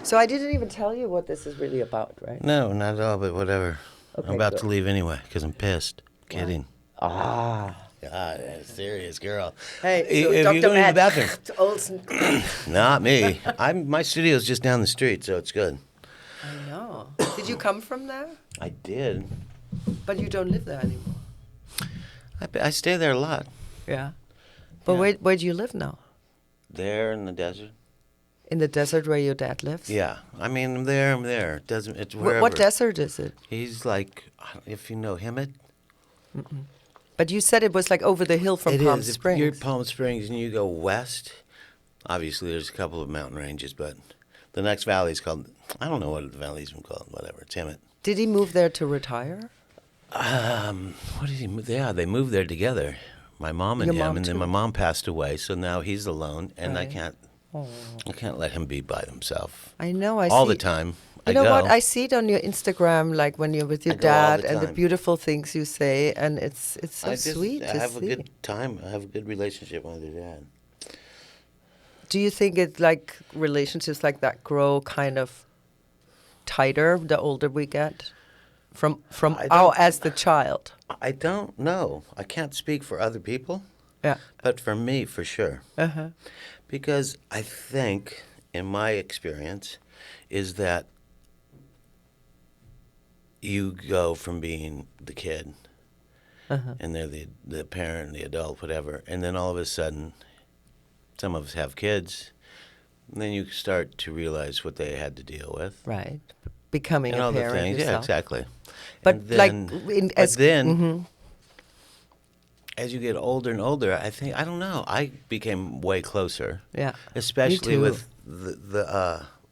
So I didn't even tell you what this is really about, right? No, not at all, but whatever. Okay, I'm about good. to leave anyway because I'm pissed. Kidding. Ah. God, serious girl. Hey, so If you Dr. go to the Matt bathroom. Olson. Not me. My studio's just down the street, so it's good. I know. Did you come from there? I did. But you don't live there anymore. I stay there a lot. Yeah. But Yeah. where do you live now? There in the desert. In the desert where your dad lives? Yeah. I mean, I'm there. It doesn't. It's wherever. What desert is it? He's like, if you know Hemet. But you said it was like over the hill from It Palm is. Springs. If you're Palm Springs and you go west, obviously there's a couple of mountain ranges, but the next valley is called, I don't know what the valley's been called, whatever, it's Hemet. Did he move there to retire? What did he move? Yeah, they moved there together. My mom and Your him, mom and then too? my mom passed away, so now he's alone, and Right. I can't let him be by himself I know. I all see. the time. You I know go. what? I see it on your Instagram, like when you're with your I go all dad, the and the time. beautiful things you say, and it's so I just sweet to have a see. good time. I have a good relationship with your dad. Do you think it like relationships like that grow kind of tighter the older we get, from as the child? I don't know. I can't speak for other people, Yeah. but for me, for sure. Uh-huh. Because I think, in my experience, is that you go from being the kid, and they're the parent, the adult, whatever, and then all of a sudden, some of us have kids, and then you start to realize what they had to deal with. Right. Becoming And a all the parent things, yourself. yeah, exactly. But And like then, as you get older and older, I don't know. I became way closer. Yeah. Especially Me too. with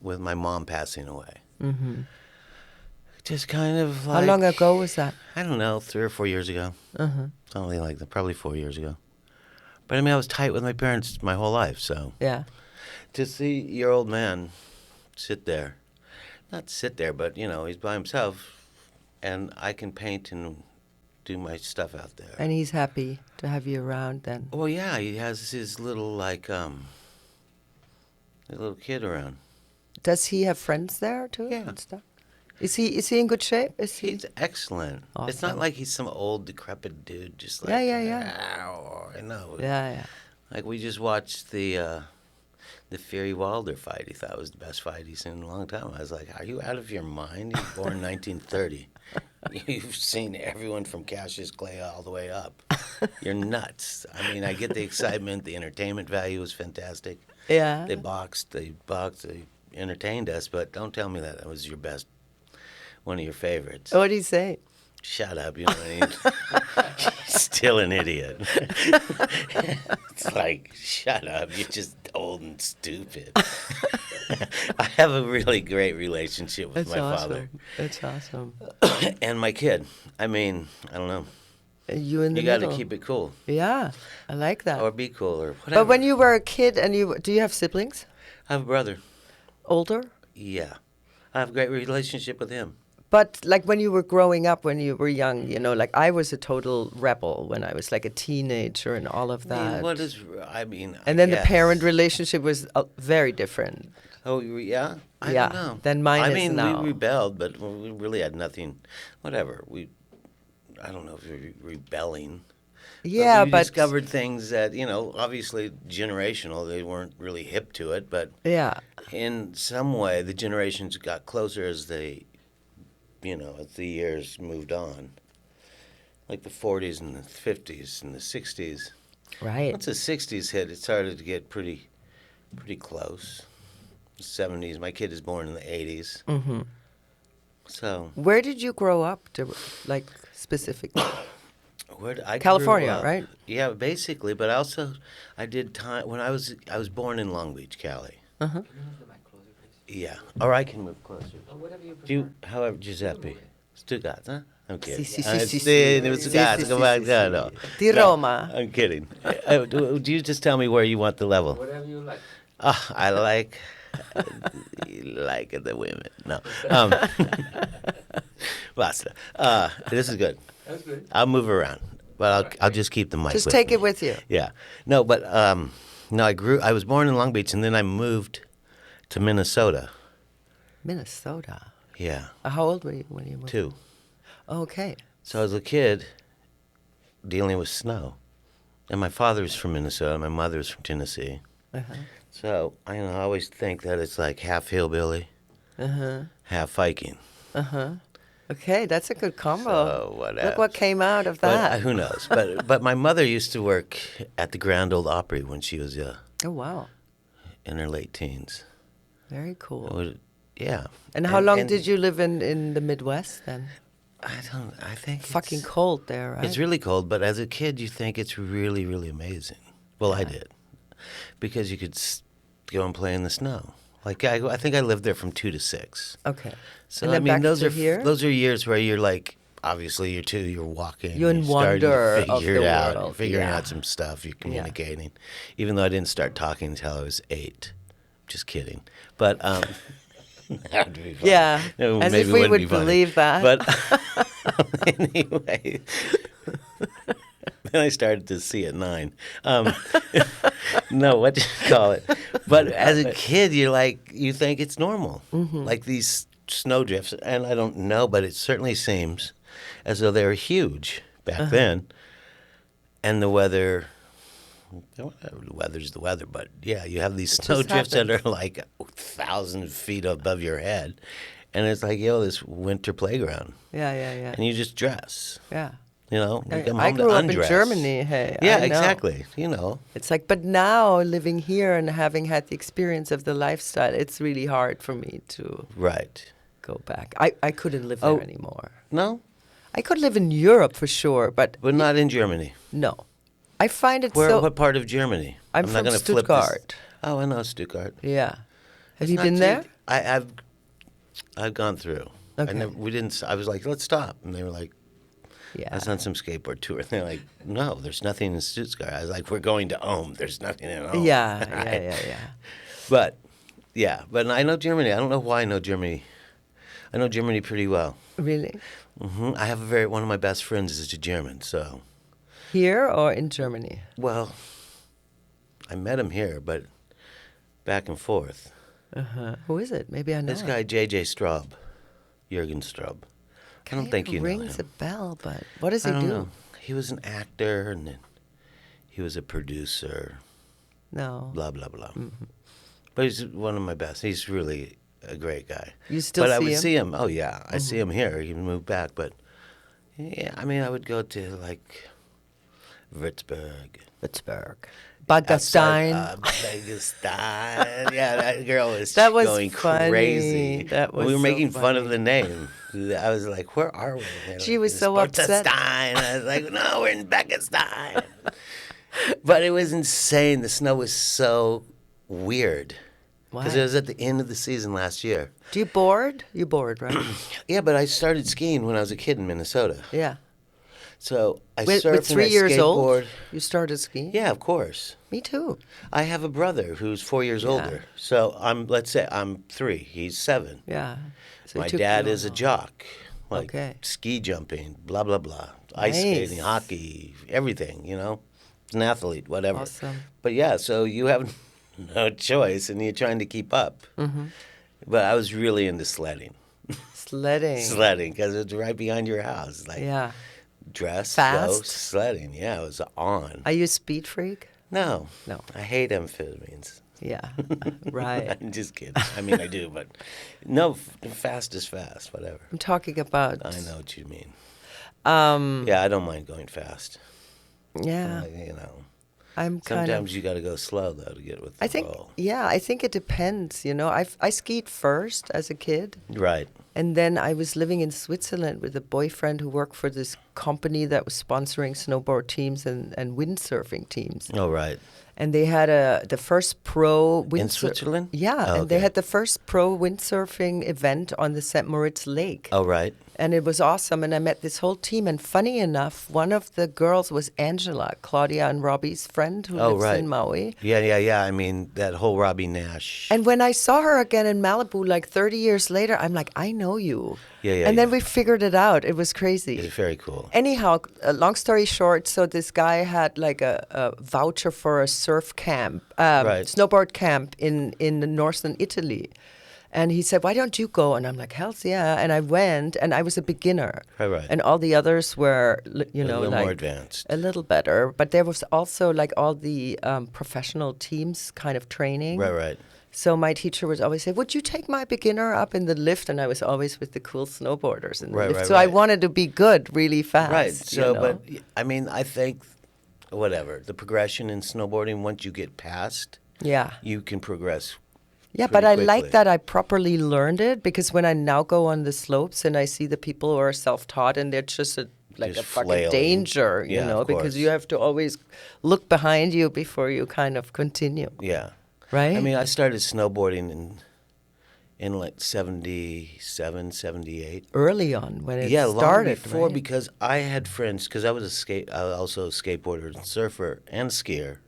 with my mom passing away. Mm-hmm. Just kind of like. How long ago was that? I don't know, 3 or 4 years ago. Something like that. Probably 4 years ago. But I mean, I was tight with my parents my whole life, so Yeah. to see your old man sit there, not sit there, but he's by himself, and I can paint and do my stuff out there. And he's happy to have you around then. Well, yeah, he has his little his little kid around. Does he have friends there too? Yeah. And stuff? Is he in good shape? Is he? He's excellent. It's Awesome. not like he's some old decrepit dude, just like Yeah. "Ow," I know. Yeah. Like we just watched the Fury Wilder fight. He thought it was the best fight he's seen in a long time. I was like, "Are you out of your mind? He was born in 1930. You've seen everyone from Cassius Clay all the way up. You're nuts." I mean, I get the excitement. The entertainment value was fantastic. Yeah. They boxed, they entertained us, but don't tell me that was your best, one of your favorites. What did he say? Shut up, you know what I mean? Still an idiot. It's like, shut up, you're just old and stupid. I have a really great relationship with That's my awesome. father. That's awesome. And my kid. I mean, I don't know. You in the You got middle. to keep it cool. Yeah, I like that. Or be cool, or whatever. But when you were a kid, and do you have siblings? I have a brother. Older? Yeah. I have a great relationship with him. But like when you were growing up, when you were young, like I was a total rebel when I was like a teenager and all of I mean, that. I And then the guess. parent relationship was very different. Oh, yeah? I Yeah, don't know. than mine I is mean, now. we rebelled, but we really had nothing. Whatever. I don't know if we were rebelling. Yeah, we but discovered things that, obviously generational. They weren't really hip to it, but yeah, in some way, the generations got closer as as the years moved on. Like the 40s and the 50s and the 60s. right. Once the 60s hit, it started to get pretty close. The 70s. My kid is born in the 80s. Mm-hmm. So Where did you grow up, like specifically? I California, grew up. right? Yeah, basically. But also, I did time when I was born in Long Beach, Cali. Uh-huh. Yeah, or I can move closer. Whatever you prefer. However, Giuseppe. Stu cazzo, huh? I'm kidding. Sì, sì, Ah, sì, sì, sì, sì. devo Sì, cazzo, sì, come sì, on, sì, sì. no. Di No, Roma. I'm kidding. Do you just tell me where you want the level? Whatever you like. I like the women. No. Basta. This is good. That's good. I'll move around, but I'll just keep the mic. Just with take me. it with you. Yeah. No, but no, I was born in Long Beach, and then I moved to Minnesota Minnesota. Yeah, How old were you when you moved? 2. Okay. So as a kid, dealing with snow. And my father's from Minnesota. My mother's from Tennessee. Uh-huh. So I always think that it's like half hillbilly, half Viking. Okay, that's a good combo. So what Look what came out of that. But who knows? But my mother used to work at the Grand Ole Opry when she was Oh, wow. in her late teens. Very It cool. was- yeah. And how long did you live in the Midwest then? I think Fucking cold there, right? It's really cold, but as a kid, you think it's really, really amazing. Well, I did. Because you could go and play in the snow. Like, I think I lived there from 2 to 6. Okay. So, And then I mean, back those to are here? those are years where you're like, obviously, you're 2, you're walking. You're in starting to wonder of figure it the out. world, You're figuring yeah. out some stuff. You're communicating. Even though I didn't start talking until I was 8. Just kidding. But, that would be funny. Yeah, No, as maybe if we it wouldn't would be funny. believe that. But anyway, then I started to see at 9. No, what do you call it? But as a kid, you think it's normal, like these snow drifts, and I don't know, but it certainly seems as though they were huge back then, and the weather. The weather's the weather, but yeah, you have these snow drifts that are like 1,000 feet above your head, and it's like, this winter playground. Yeah. And you just dress. Yeah. You come I home grew to up undress. in Germany, hey. Yeah, I know. exactly. It's like, but now living here and having had the experience of the lifestyle, it's really hard for me to Right. go back. I couldn't live there anymore. No, I could live in Europe for sure, but but not in Germany. no. I find it Where? so... What part of Germany? I'm not from gonna flip this- Stuttgart. Oh, I know Stuttgart. Yeah. Have It's you not been too- there? I've gone through. Okay. We didn't. I was like, let's stop, and they were like, Yeah. I was on some skateboard tour, and they're like, no, there's nothing in Stuttgart. I was like, we're going to Ulm. There's nothing in Ulm. Yeah. But I know Germany. I don't know why I know Germany. I know Germany pretty well. Really? I have one of my best friends is a German, so. Here or in Germany? Well, I met him here, but back and forth. Who is it? Maybe I know This him. guy, J.J. Straub, Jürgen Straub. I don't think you know him. Rings a bell, but what does he I don't do? know. He was an actor, and then he was a producer, No. blah, blah, blah. But he's one of my best. He's really a great guy. You still But I see would him? see him. Oh, yeah. I see him here. He moved back. But, yeah, I mean, I would go to, like, Würzburg. Pittsburgh. Bagestein. Bagestein. Yeah, that girl was That was going funny. crazy. That was we were so making fun of funny. the name. I was like, where are we? They're She like, was so upset. Sportestein. I was like, no, we're in Bagestein. But it was insane. The snow was so weird. Because Why? it was at the end of the season last year. Do you board? You board, right? Yeah, but I started skiing when I was a kid in Minnesota. Yeah. So I With surfed 3 and I years old, skateboard. you started skiing? Yeah, of course. Me too. I have a brother who's 4 years older. So let's say I'm 3. He's 7. Yeah. So it My took dad you is a long. jock. Like Okay. ski jumping, blah, blah, blah. Ice Nice. skating, hockey, everything, an athlete, whatever. Awesome. But yeah, so you have no choice and you're trying to keep up. But I was really into sledding. Sledding. Because it's right behind your house. Like Yeah. dress, go, Fast? sledding. Yeah, it was on. Are you a speed freak? No. No. I hate amphetamines. Yeah. Right. I'm just kidding. I mean, I do, but no, fast is fast, whatever. I'm talking about. I know what you mean. Um, Yeah, I don't mind going fast. Yeah. I'm kind Sometimes of. you got to go slow, though, to get with the I think. roll. Yeah, I think it depends. I skied first as a kid. Right. And then I was living in Switzerland with a boyfriend who worked for this company that was sponsoring snowboard teams and windsurfing teams. Oh, right. And they had the first pro In Switzerland? Yeah, Oh, and they okay. had the first pro windsurfing event on the St. Moritz Lake. Oh, right. And it was awesome. And I met this whole team. And funny enough, one of the girls was Angela, Claudia and Robbie's friend who Oh, lives right. in Maui. Yeah. I mean, that whole Robbie Nash. And when I saw her again in Malibu, like 30 years later, I'm like, I know you. Yeah, And then yeah. we figured it out. It was crazy. It's very cool. Anyhow, long story short, so this guy had like a voucher for a surf camp, Right. snowboard camp in the northern Italy. And he said, "Why don't you go?" And I'm like, "Hell's yeah!" And I went, and I was a beginner, Right. and all the others were, A little more advanced. a little better. But there was also like all the professional teams kind of training. Right. So my teacher would always say, "Would you take my beginner up in the lift?" And I was always with the cool snowboarders in the lift. Right, so I right. wanted to be good really fast. Right. So, you know? but I mean, I think whatever the progression in snowboarding, once you get past, yeah. you can progress. Yeah, pretty but I quickly. like that I properly learned it, because when I now go on the slopes and I see the people who are self-taught and they're just Just a fucking flailing. danger, you Yeah, know, of because course. you have to always look behind you before you kind of continue, Yeah. right? I mean, I started snowboarding in like 77, 78. Early on when it Yeah, long started, before, right? because I had friends, because I was I was also a skateboarder, and surfer, and skier.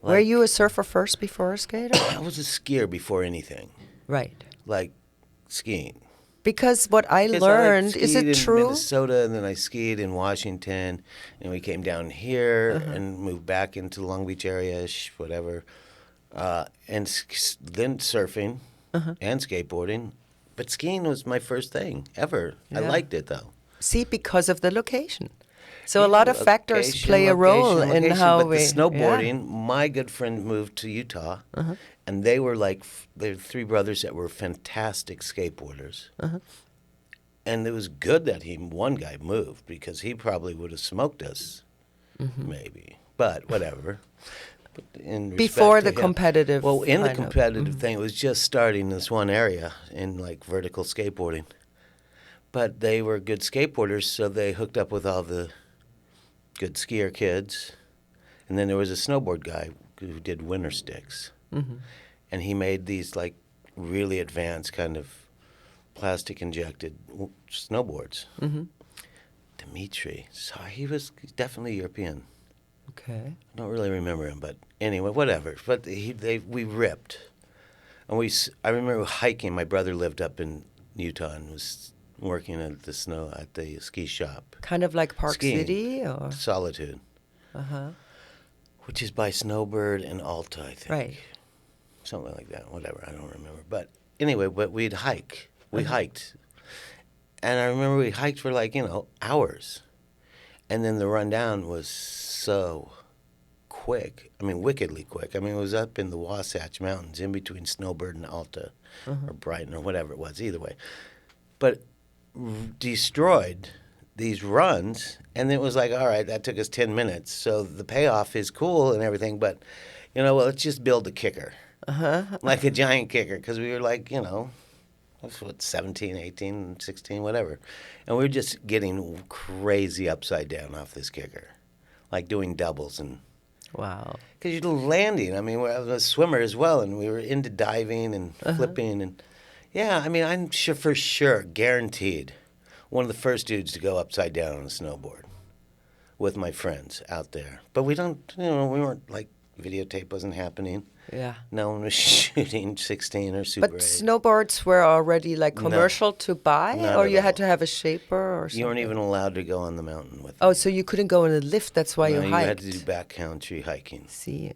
Were you a surfer first before a skater? I was a skier before anything, Right. like skiing. Because what I Because learned, is skied it in true? Minnesota, and then I skied in Washington, and we came down here Uh-huh. and moved back into the Long Beach area, whatever, and then surfing Uh-huh. and skateboarding. But skiing was my first thing ever. I Yeah. liked it though. See, because of the location. So a Yeah, lot of factors location, play a role location, in location. how but we... the snowboarding, my good friend moved to Utah, and they were like, they were three brothers that were fantastic skateboarders. And it was good that one guy moved, because he probably would have smoked us, maybe. But whatever. But in respect Before to the him- competitive Well, in the kind of- competitive thing, it was just starting in this one area in like vertical skateboarding. But they were good skateboarders, so they hooked up with all the good skier kids. And then there was a snowboard guy who did winter sticks. And he made these like really advanced kind of plastic injected snowboards. Dimitri. So he was definitely European. Okay. I don't really remember him, but anyway, whatever. But we ripped. And I remember hiking. My brother lived up in Utah and was working at the ski shop. Kind of like Park Skiing. City, or... Solitude. Which is by Snowbird and Alta, I think. Right. Something like that. Whatever. I don't remember. But anyway, we'd hike. We hiked. And I remember we hiked for like, hours. And then the rundown was so quick. I mean, wickedly quick. I mean, it was up in the Wasatch Mountains, in between Snowbird and Alta, or Brighton, or whatever it was, either way. But destroyed these runs, and it was like, all right, that took us 10 minutes. So the payoff is cool and everything, but, let's just build a kicker. Like a giant kicker, because we were like, that's what, 17, 18, 16, whatever. And we were just getting crazy upside down off this kicker, like doing doubles. And Wow. because you're landing. I mean, I was a swimmer as well, and we were into diving and flipping. And yeah, I mean, I'm sure for sure, guaranteed, one of the first dudes to go upside down on a snowboard with my friends out there. But we weren't like, videotape wasn't happening. Yeah. No one was shooting 16 or Super But 8. snowboards were already like commercial to buy, Not or at you had all. to have a shaper or something? You weren't even allowed to go on the mountain with Oh, them. so you couldn't go in a lift, that's why No, you you hiked? had to do backcountry hiking. See,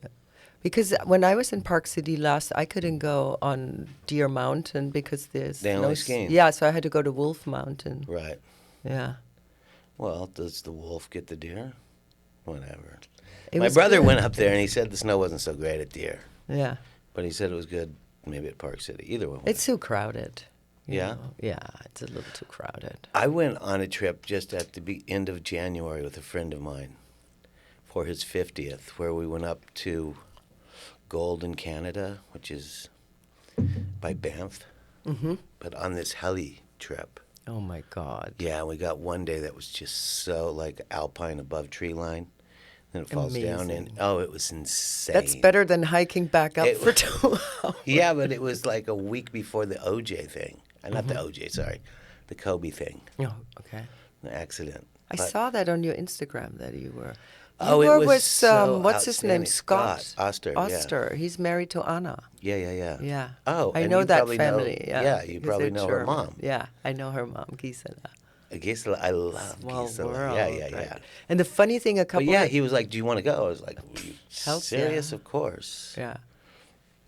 because when I was in Park City last, I couldn't go on Deer Mountain because there's They only skiing. Yeah, so I had to go to Wolf Mountain. Right. Yeah. Well, does the wolf get the deer? Whatever. It My was brother good. went up there and he said the snow wasn't so great at Deer, Yeah. but he said it was good maybe at Park City. Either one. It's too crowded. you Yeah? know. Yeah, it's a little too crowded. I went on a trip just at the end of January with a friend of mine for his 50th, where we went up to Golden, Canada, which is by Banff, but on this heli trip. Oh my God. Yeah, we got one day that was just so like alpine above tree line. Then it falls down, and Amazing. it was insane. That's better than hiking back up It for was- 2 hours. Yeah, but it was like a week before the OJ thing. Not the OJ, sorry. The Kobe thing, Oh, okay. the accident. I But- saw that on your Instagram that you were. Oh, you it were was with so what's his name? outstanding. Scott Scott Oster, yeah. Oster. He's married to Anna. Yeah. Yeah. Oh, I and know you that probably know- family. Yeah. yeah, you because probably they're know her German. mom. Yeah, I know her mom, Gisela. Gisela, I love Small Gisela. world. Yeah. right? And the funny thing, a But couple. yeah, of, he was like, "Do you want to go?" I was like, "Are you Hells serious? yeah. Of course." Yeah.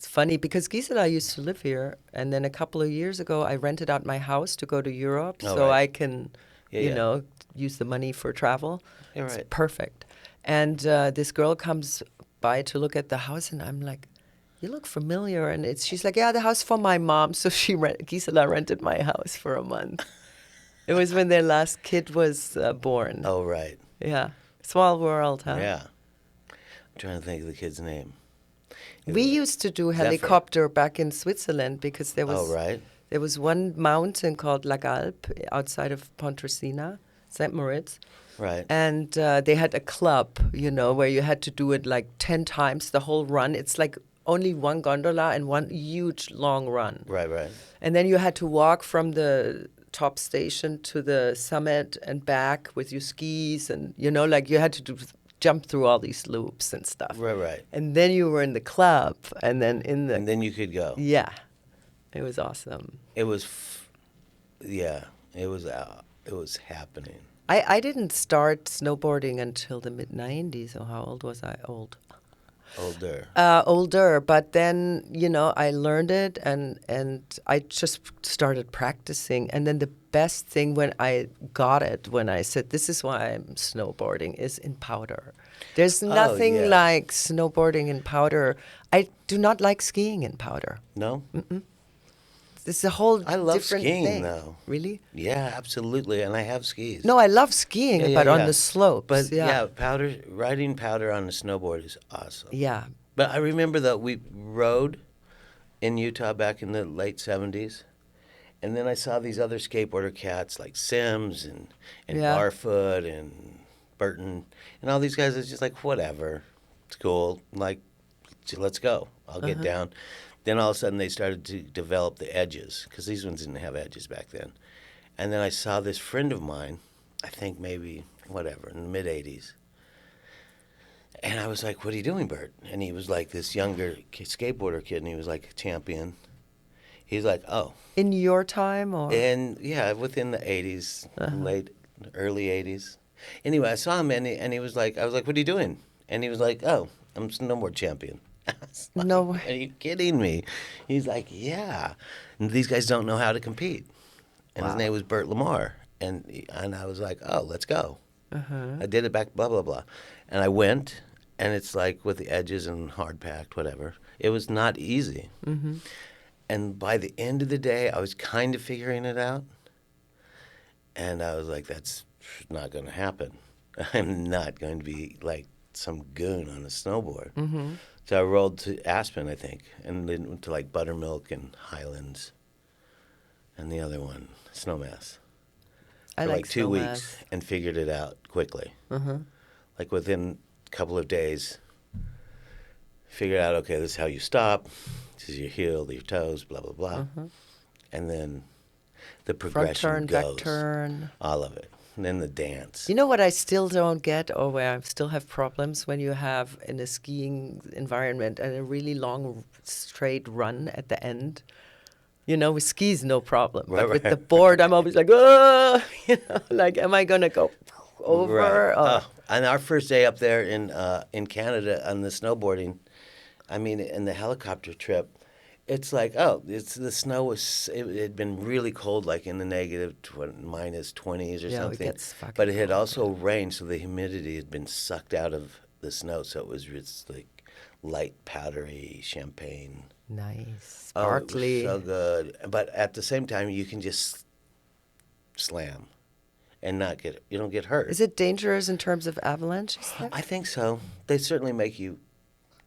It's funny because Gisela used to live here, and then a couple of years ago, I rented out my house to go to Europe, Oh, so right. I can, Yeah, you yeah. know, use the money for travel. You're It's right. perfect. And this girl comes by to look at the house, and I'm like, "You look familiar." And she's like, "Yeah, the house for my mom." So Gisela rented my house for a month. It was when their last kid was born. Oh, right. Yeah, small world, huh? Yeah. I'm trying to think of the kid's name. We used to do Zephyr. helicopter back in Switzerland because Oh, right. there was one mountain called La Galp outside of Pontresina, St. Moritz, Right. and they had a club, you know, where you had to do it like 10 times the whole run. It's like only one gondola and one huge long run. Right, right. And then you had to walk from the top station to the summit and back with your skis, and you know, like you had to jump through all these loops and stuff. Right, right. And then you were in the club, and then in the And then you could go. yeah, it was awesome. It was, yeah, it was happening. I didn't start snowboarding until the mid '90s. So how old was I? Older. Older, but then you know I learned it, and I just started practicing. And then the best thing when I got it, when I said this is why I'm snowboarding, is in powder. There's nothing yeah. like snowboarding in powder. I do not like skiing in powder. No? This is a whole I love different skiing, thing. though. Really? Yeah, absolutely. And I have skis. No, I love skiing, Yeah, yeah, but on yeah. the slopes. But yeah, riding powder on a snowboard is awesome. yeah. But I remember that we rode in Utah back in the late 70s. And then I saw these other skateboarder cats like Sims and Yeah. Barfoot and Burton and all these guys. It's just like, whatever. It's cool. Like, let's go. I'll get down. Then all of a sudden they started to develop the edges because these ones didn't have edges back then. And then I saw this friend of mine, I think maybe, whatever, in the mid-'80s. And I was like, what are you doing, Bert? And he was like this younger skateboarder kid, and he was like a champion. He's like, oh. In your time, or And, yeah, within the 80s, early 80s. Anyway, I saw him, and he was like, I was like, what are you doing? And he was like, oh, I'm a snowboard champion. I was like, No way. are you kidding me? He's like, yeah. And these guys don't know how to compete. And his Wow. name was Bert Lamar. And I was like, oh, let's go. I did it back, blah, blah, blah. And I went, and it's like with the edges and hard packed, whatever. It was not easy. And by the end of the day, I was kind of figuring it out. And I was like, that's not going to happen. I'm not going to be like some goon on a snowboard. So I rolled to Aspen, I think, and then went to like Buttermilk and Highlands and the other one, Snowmass. I For like like 2 Snowmass. weeks and figured it out quickly. Like within a couple of days, figured out, okay, this is how you stop. This is your heel, your toes, blah, blah, blah. And then the Front progression turn, goes. back turn. All of it. And then the dance. You know what I still don't get, or where I still have problems when you have in a skiing environment and a really long straight run at the end. You know, with skis, no problem, but with the board, I'm always like, oh, you know, like, am I gonna go over? Right. Or, On our first day up there in Canada on the snowboarding, I mean, in the helicopter trip, it's like, the snow it had been really cold, like in the negative minus 20s or Yeah, it something. gets fucking But it had cold, also rained, so the humidity had been sucked out of the snow, so it was just like light, powdery champagne. nice, Oh, it was sparkly. so good. But at the same time, you can just slam and you don't get hurt. Is it dangerous in terms of avalanches? there? I think so. They certainly make you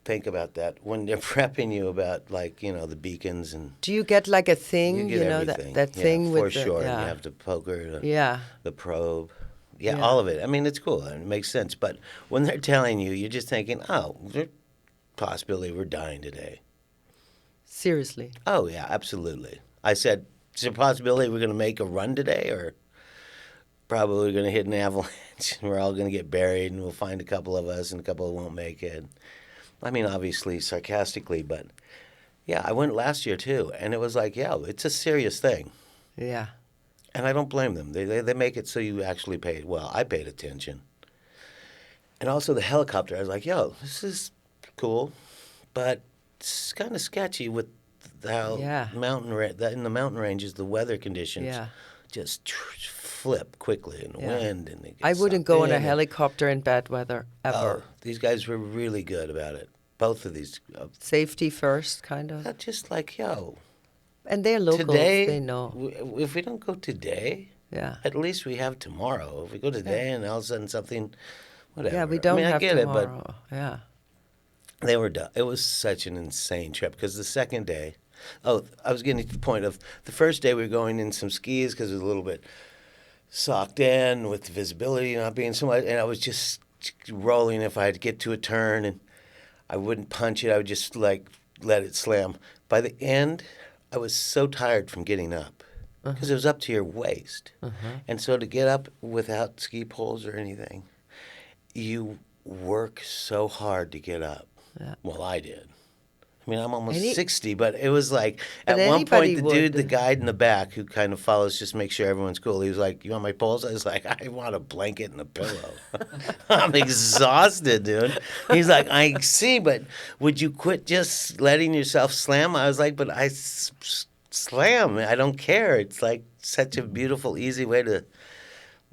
think about that when they're prepping you about, like, you know, the beacons and Do you get like a thing? you get everything. that Yeah, thing for with the, sure. yeah. You have the poker, Yeah. the probe. Yeah, Yeah. all of it. I mean, it's cool and it makes sense. But when they're telling you, you're just thinking, oh, there's a possibility we're dying today. Seriously. Oh, yeah, absolutely. I said, is there a possibility we're going to make a run today, or probably going to hit an avalanche and we're all going to get buried and we'll find a couple of us and a couple won't make it? I mean, obviously, sarcastically, but yeah, I went last year too, and it was like, yeah, it's a serious thing. Yeah. And I don't blame them. They make it so you actually paid. Well, I paid attention. And also the helicopter, I was like, yo, this is cool, but it's kind of sketchy with how Yeah. in the mountain ranges, the weather conditions Yeah. just flip quickly in the Yeah. wind, and they I get wouldn't sucked go on a in. helicopter in bad weather Oh, ever. these guys were really good about it. Both of these, Safety first, kind of. just like, yo, And they're locals. They today, know. if we don't go today, Yeah. at least we have tomorrow. If we go Yeah. today and all of a sudden something, Yeah, we whatever. I don't mean, I have get it, but tomorrow. Yeah. they were done. It was such an insane trip because the second day, oh, I was getting to the point of the first day we were going in some skis because it was a little bit socked in with the visibility not being so much, and I was just rolling if I had to get to a turn, and I wouldn't punch it. I would just like let it slam. By the end, I was so tired from getting up because it was up to your waist, and so to get up without ski poles or anything, you work so hard to get up. Yeah. Well, I did. I mean, I'm almost Any- 60, but it was like But at one anybody point, the would. dude, the guide in the back who kind of follows, just make sure everyone's cool. He was like, "You want my poles?" I was like, "I want a blanket and a pillow. I'm exhausted, dude." He's like, "I see, but would you quit just letting yourself slam?" I was like, "But slam. I don't care. It's like such a beautiful, easy way to."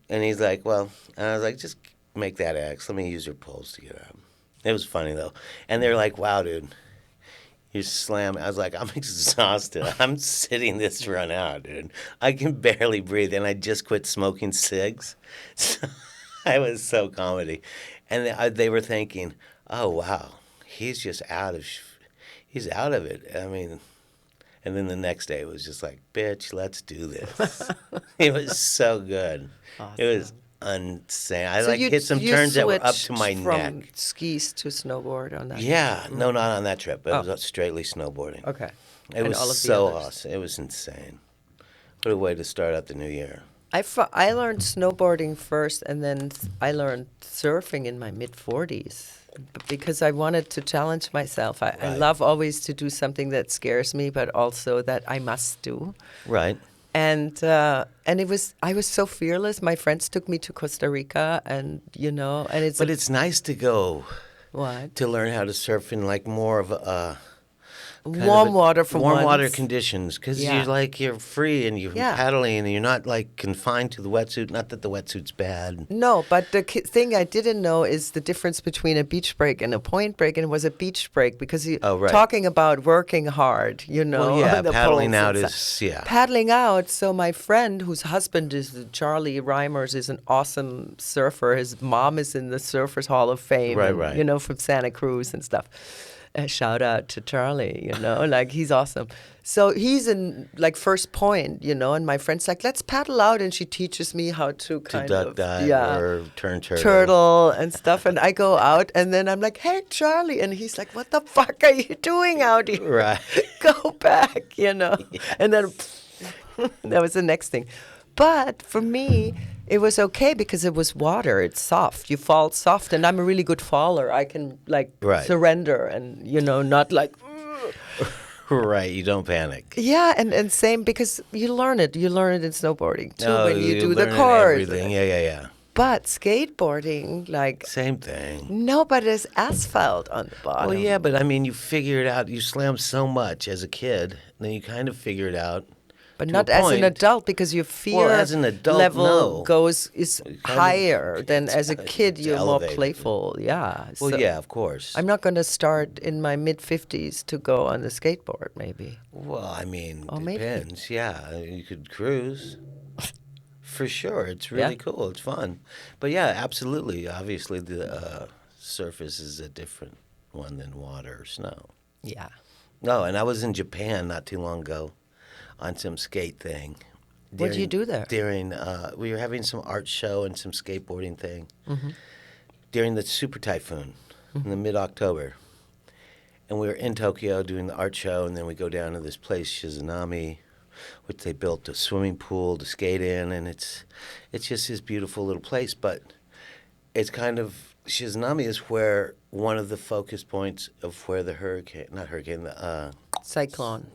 And he's like, "Well," and I was like, "Just make that X. Let me use your poles to get up." It was funny though, and they're like, "Wow, dude." You slam. I was like, I'm exhausted. I'm sitting this run out, dude. I can barely breathe, and I just quit smoking cigs. So I was so comedy, and they were thinking, "Oh wow, he's just he's out of it." I mean, and then the next day it was just like, "Bitch, let's do this." It was so good. It was insane. I So like you hit some you turns that were up to switched my from neck. skis to snowboard on that? Yeah, no, not on that trip. It Oh. was straightly snowboarding. Okay. It And was all of the so others. awesome. It was insane. What a way to start out the new year. I learned snowboarding first, and then I learned surfing in my mid-40s because I wanted to challenge myself. I Right. love always to do something that scares me, but also that I must do. Right. And I was so fearless. My friends took me to Costa Rica, and and But it's nice to go what to learn how to surf in like more of a warm water for warm water once. conditions because Yeah. you're free and you're Yeah. paddling and you're not like confined to the wetsuit. Not that the wetsuit's bad. No, but the thing I didn't know is the difference between a beach break and a point break, and it was a beach break because you Oh, right. talking about working hard, Well, yeah, the paddling poles out and is stuff. yeah. Paddling out. So my friend, whose husband is Charlie Reimers, is an awesome surfer. His mom is in the Surfers Hall of Fame, Right, and, right. from Santa Cruz and stuff. Shout out to Charlie, like he's awesome. So he's in like first point, and my friend's like, let's paddle out, and she teaches me how to To kind duck of dive or turn turtle and stuff, and I go out, and then I'm like, hey Charlie, and he's like, what the fuck are you doing out here? Right. Go back, and then that was the next thing. But for me, it was okay because it was water. It's soft. You fall soft, and I'm a really good faller. I can Right. surrender and not like. Right. You don't panic. Yeah, and same because you learn it. You learn it in snowboarding too when you do the learn chords. everything. Yeah. But skateboarding, Same thing. no, but there's asphalt on the bottom. Well, yeah, but I mean, you figure it out. You slam so much as a kid, then you kind of figure it out. But to not a as an point. adult because your fear Well, as an adult, level no. is kind of- higher than it's- as a kid. it's You're more elevated. playful. Yeah. Well, so yeah, of course. I'm not going to start in my mid-50s to go on the skateboard, maybe. Well, I mean, Oh, maybe. depends. Yeah, you could cruise. For sure. It's really cool. It's fun. But yeah, absolutely. Obviously, the surface is a different one than water or snow. Yeah. No, and I was in Japan not too long ago on some skate thing. What did you do there? We were having some art show and some skateboarding thing Mm-hmm. during the super typhoon in the mid-October. And we were in Tokyo doing the art show, and then we go down to this place, Shizunami, which they built a swimming pool to skate in, and it's just this beautiful little place. But it's kind of Shizunami is where one of the focus points of where the Cyclone.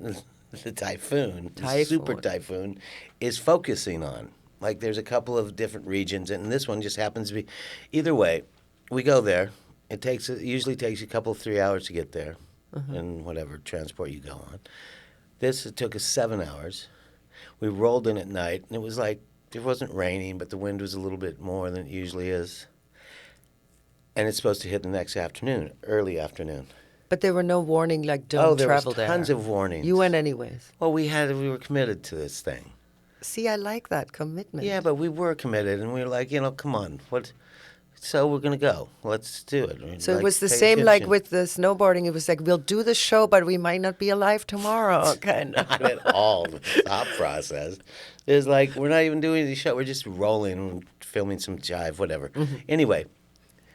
the typhoon, the Typhoon. super typhoon, is focusing on. Like there's a couple of different regions, and this one just happens to be. Either way, we go there. It usually takes a couple 3 hours to get there. in whatever transport you go on. This, it took us 7 hours. We rolled in at night, and it was like, it wasn't raining, but the wind was a little bit more than it usually is. And it's supposed to hit the next afternoon, early afternoon. But there were no warning, like, don't travel there. There was tons of warnings. You went anyways. Well, we were committed to this thing. See, I like that commitment. Yeah, but we were committed, and we were like, come on, what? So we're going to go. Let's do it. So like, it was the pay same like attention. with the snowboarding. It was like, we'll do the show, but we might not be alive tomorrow. Kind of. Not at all the thought process. It's like, we're not even doing the show. We're just rolling, filming some jive, whatever. Anyway,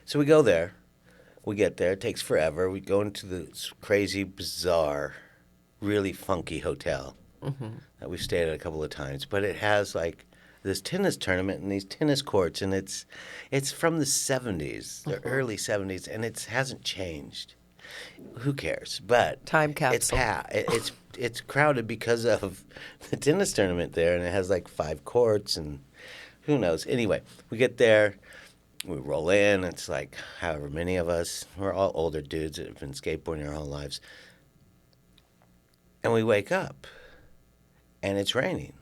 so we go there. We get there. It takes forever. We go into this crazy, bizarre, really funky hotel that we've stayed at a couple of times. But it has like this tennis tournament and these tennis courts, and it's from the 70s, the early 70s, and it hasn't changed. Who cares? But Time capsule. It's crowded because of the tennis tournament there, and it has like 5 courts, and who knows. Anyway, we get there. We roll in. It's like however many of us. We're all older dudes that have been skateboarding our whole lives. And we wake up, and it's raining.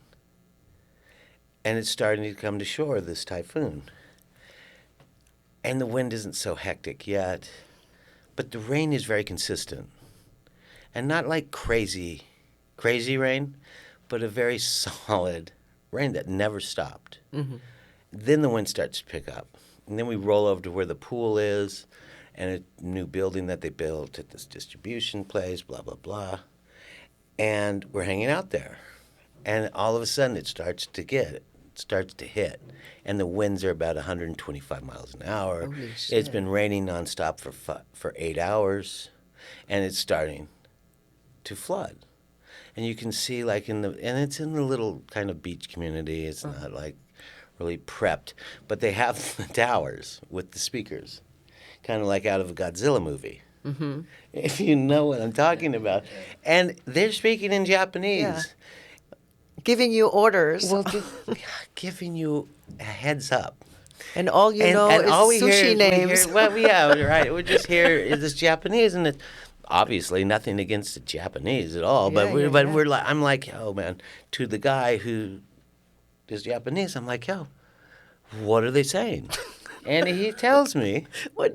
And it's starting to come to shore, this typhoon. And the wind isn't so hectic yet, but the rain is very consistent. And not like crazy rain, but a very solid rain that never stopped. Then the wind starts to pick up. And then we roll over to where the pool is and a new building that they built at this distribution place, blah, blah, blah. And we're hanging out there. And all of a sudden it starts to hit. And the winds are about 125 miles an hour. Holy shit. It's been raining nonstop for 8 hours. And it's starting to flood. And you can see like and it's in the little kind of beach community. It's not like really prepped, but they have the towers with the speakers, kind of like out of a Godzilla movie. If you know what I'm talking about. And they're speaking in Japanese. Yeah. Giving you orders. Well, giving you a heads up. And all you know and is all we sushi hear, names. Right. We just hear is this Japanese, and it's obviously nothing against the Japanese at all. But we're like, I'm like, oh man, to the guy who is Japanese, I'm like, yo, what are they saying? And he tells me,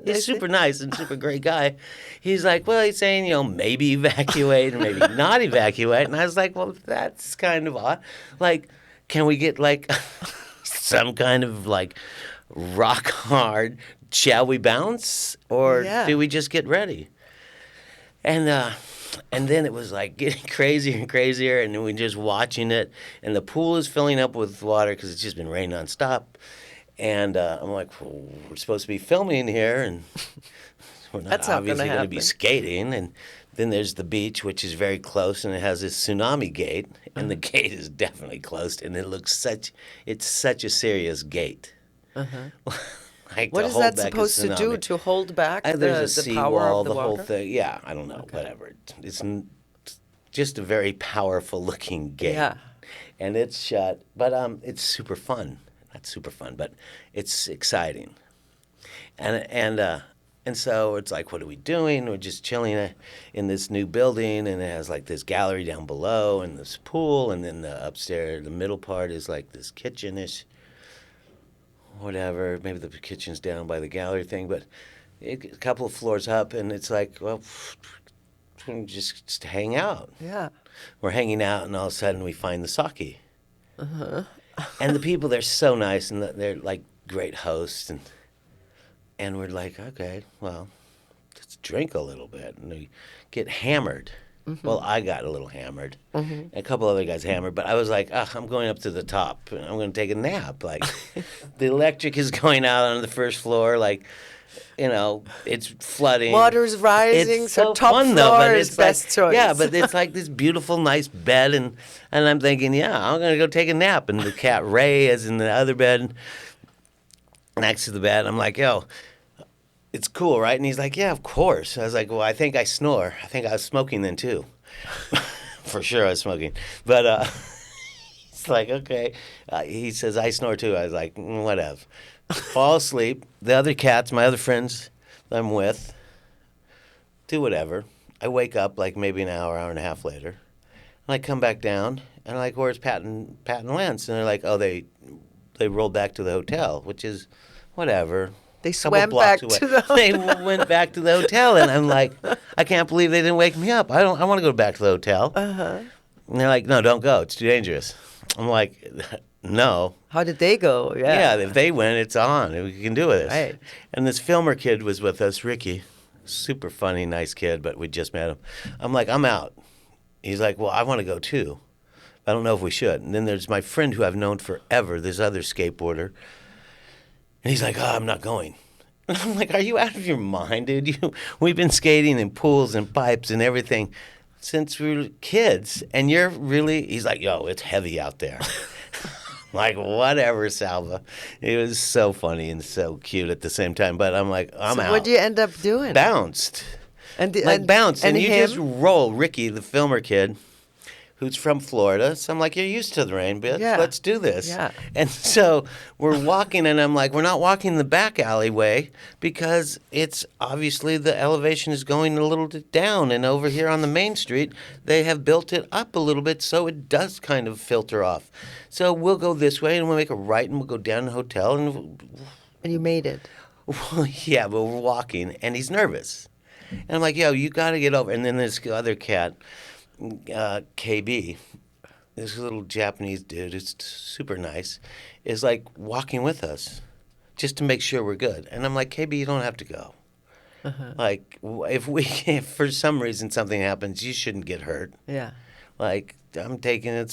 he's super nice and super great guy. He's like, well, he's saying, maybe evacuate or maybe not evacuate. And I was like, well, that's kind of odd. Like, can we get like some kind of like rock hard, shall we bounce? Or do we just get ready? And then it was like getting crazier and crazier, and then we're just watching it. And the pool is filling up with water because it's just been raining nonstop. And I'm like, well, we're supposed to be filming here, and we're not obviously going to be skating. And then there's the beach, which is very close, and it has this tsunami gate, and the gate is definitely closed, and it's such a serious gate. Like what is that supposed to do to hold back there's a the power seawall, of the whole water? thing. Yeah, I don't know, whatever. It's just a very powerful looking gate. Yeah. And it's shut, but it's super fun. Not super fun, but it's exciting. And so it's like, what are we doing? We're just chilling in this new building, and it has like this gallery down below and this pool, and then the upstairs, the middle part is like this kitchen-ish, whatever. Maybe the kitchen's down by the gallery thing, but a couple of floors up, and it's like, well, just hang out. Yeah. We're hanging out, and all of a sudden we find the sake. And the people, they're so nice, and they're like great hosts, and we're like, okay, well, let's drink a little bit, and we get hammered. Well, I got a little hammered, and a couple other guys hammered, but I was like, I'm going up to the top, and I'm going to take a nap. Like, the electric is going out on the first floor, like, it's flooding. Water's rising, it's so top fun, floor though, but is it's best choice. Yeah, but it's like this beautiful, nice bed, and I'm thinking, I'm going to go take a nap. And the cat Ray is in the other bed next to the bed. I'm like, yo, it's cool, right? And he's like, yeah, of course. I was like, well, I think I snore. I think I was smoking then, too. For sure I was smoking. But it's like, okay. He says, I snore, too. I was like, whatever. Fall asleep. The other cats, my other friends that I'm with, do whatever. I wake up like maybe an hour and a half later, and I come back down, and I'm like, where's Pat and Lance? And they're like, oh, they rolled back to the hotel, which is whatever. They Couple swam blocks back away. to the They hotel. went back to the hotel, and I'm like, I can't believe they didn't wake me up. I want to go back to the hotel. Uh-huh. And they're like, no, don't go. It's too dangerous. I'm like, no. How did they go? Yeah, Yeah. if they win, it's on. We can do this. Right. And this filmer kid was with us, Ricky. Super funny, nice kid, but we just met him. I'm like, I'm out. He's like, well, I want to go too. I don't know if we should. And then there's my friend who I've known forever, this other skateboarder. And he's like, oh, I'm not going. And I'm like, are you out of your mind, dude? We've been skating in pools and pipes and everything since we were kids. And you're really, he's like, yo, it's heavy out there. Like, whatever, Salva. It was so funny and so cute at the same time. But I'm like, I'm out. What do you end up doing? Bounced. And Bounced. And you him? just roll. Ricky, the filmer kid, who's from Florida. So I'm like, you're used to the rain, bitch. Yeah. Let's do this. Yeah. And so we're walking, and I'm like, we're not walking the back alleyway because it's obviously the elevation is going a little bit down. And over here on the main street, they have built it up a little bit so it does kind of filter off. So we'll go this way, and we'll make a right, and we'll go down the hotel. And you made it. well, yeah, but we're walking, and he's nervous. And I'm like, yo, you got to get over. And then this other cat, KB, this little Japanese dude who's super nice, is like walking with us just to make sure we're good. And I'm like, KB, you don't have to go. Uh-huh. Like, if for some reason something happens, you shouldn't get hurt. Yeah. Like, I'm taking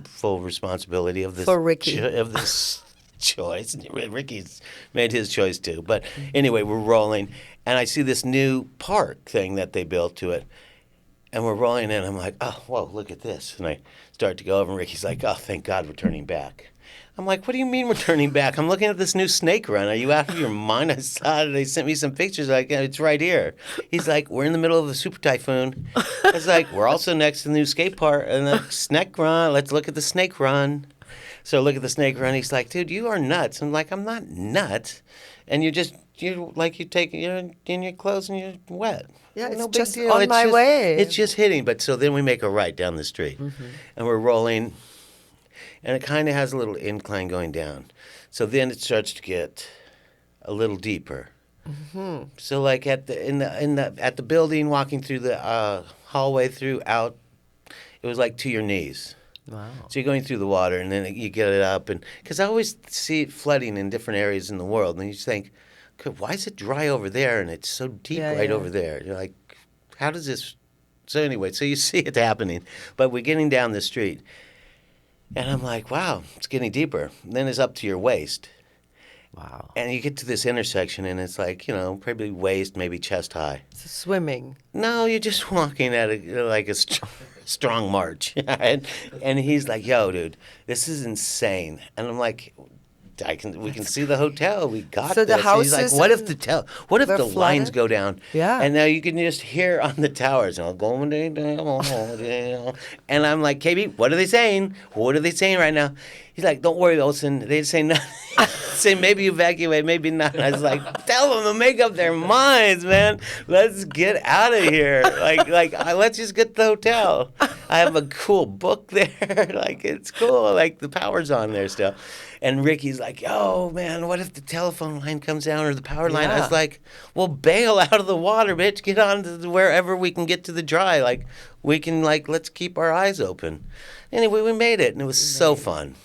full responsibility of this. For Ricky. Of this choice. Ricky's made his choice too. But anyway, we're rolling, and I see this new park thing that they built to it. And we're rolling in, and I'm like, oh, whoa, look at this. And I start to go over, and Ricky's like, oh, thank God we're turning back. I'm like, what do you mean we're turning back? I'm looking at this new snake run. Are you out of your mind? I saw it. They sent me some pictures. Like, it's right here. He's like, we're in the middle of a super typhoon. I was like, we're also next to the new skate park and the snake run. Let's look at the snake run. So I look at the snake run. He's like, dude, you are nuts. I'm like, I'm not nuts. And you're in your clothes and you're wet. Yeah, it's no big just deal. on my way. It's just hitting. But so then we make a right down the street, and we're rolling, and it kind of has a little incline going down. So then it starts to get a little deeper. Mm-hmm. So like at the building, walking through the hallway out, it was like to your knees. Wow. So you're going through the water, and then you get it up, and because I always see it flooding in different areas in the world, and you just think, why is it dry over there and it's so deep over there? You're like, how does this? So anyway, so you see it happening, but we're getting down the street, and I'm like, wow, it's getting deeper. And then it's up to your waist. Wow. And you get to this intersection, and it's like, probably waist, maybe chest high. It's swimming. No, you're just walking at a strong march. and he's like, yo, dude, this is insane. And I'm like, we can see the hotel. We got so this. The houses. He's like, what if the lines go down? Yeah. And now you can just hear on the towers, going down. And I'm like, KB, what are they saying? What are they saying right now? He's like, don't worry, Olson. They say nothing. Say maybe evacuate, maybe not. I was like, tell them to make up their minds, man. Let's get out of here. Let's just get to the hotel. I have a cool book there. It's cool. The power's on there still. And Ricky's like, yo, man, what if the telephone line comes down or the power line? I was like, well, bail out of the water, bitch. Get on to wherever we can get to the dry. We can, let's keep our eyes open. Anyway, we made it, and it was so fun.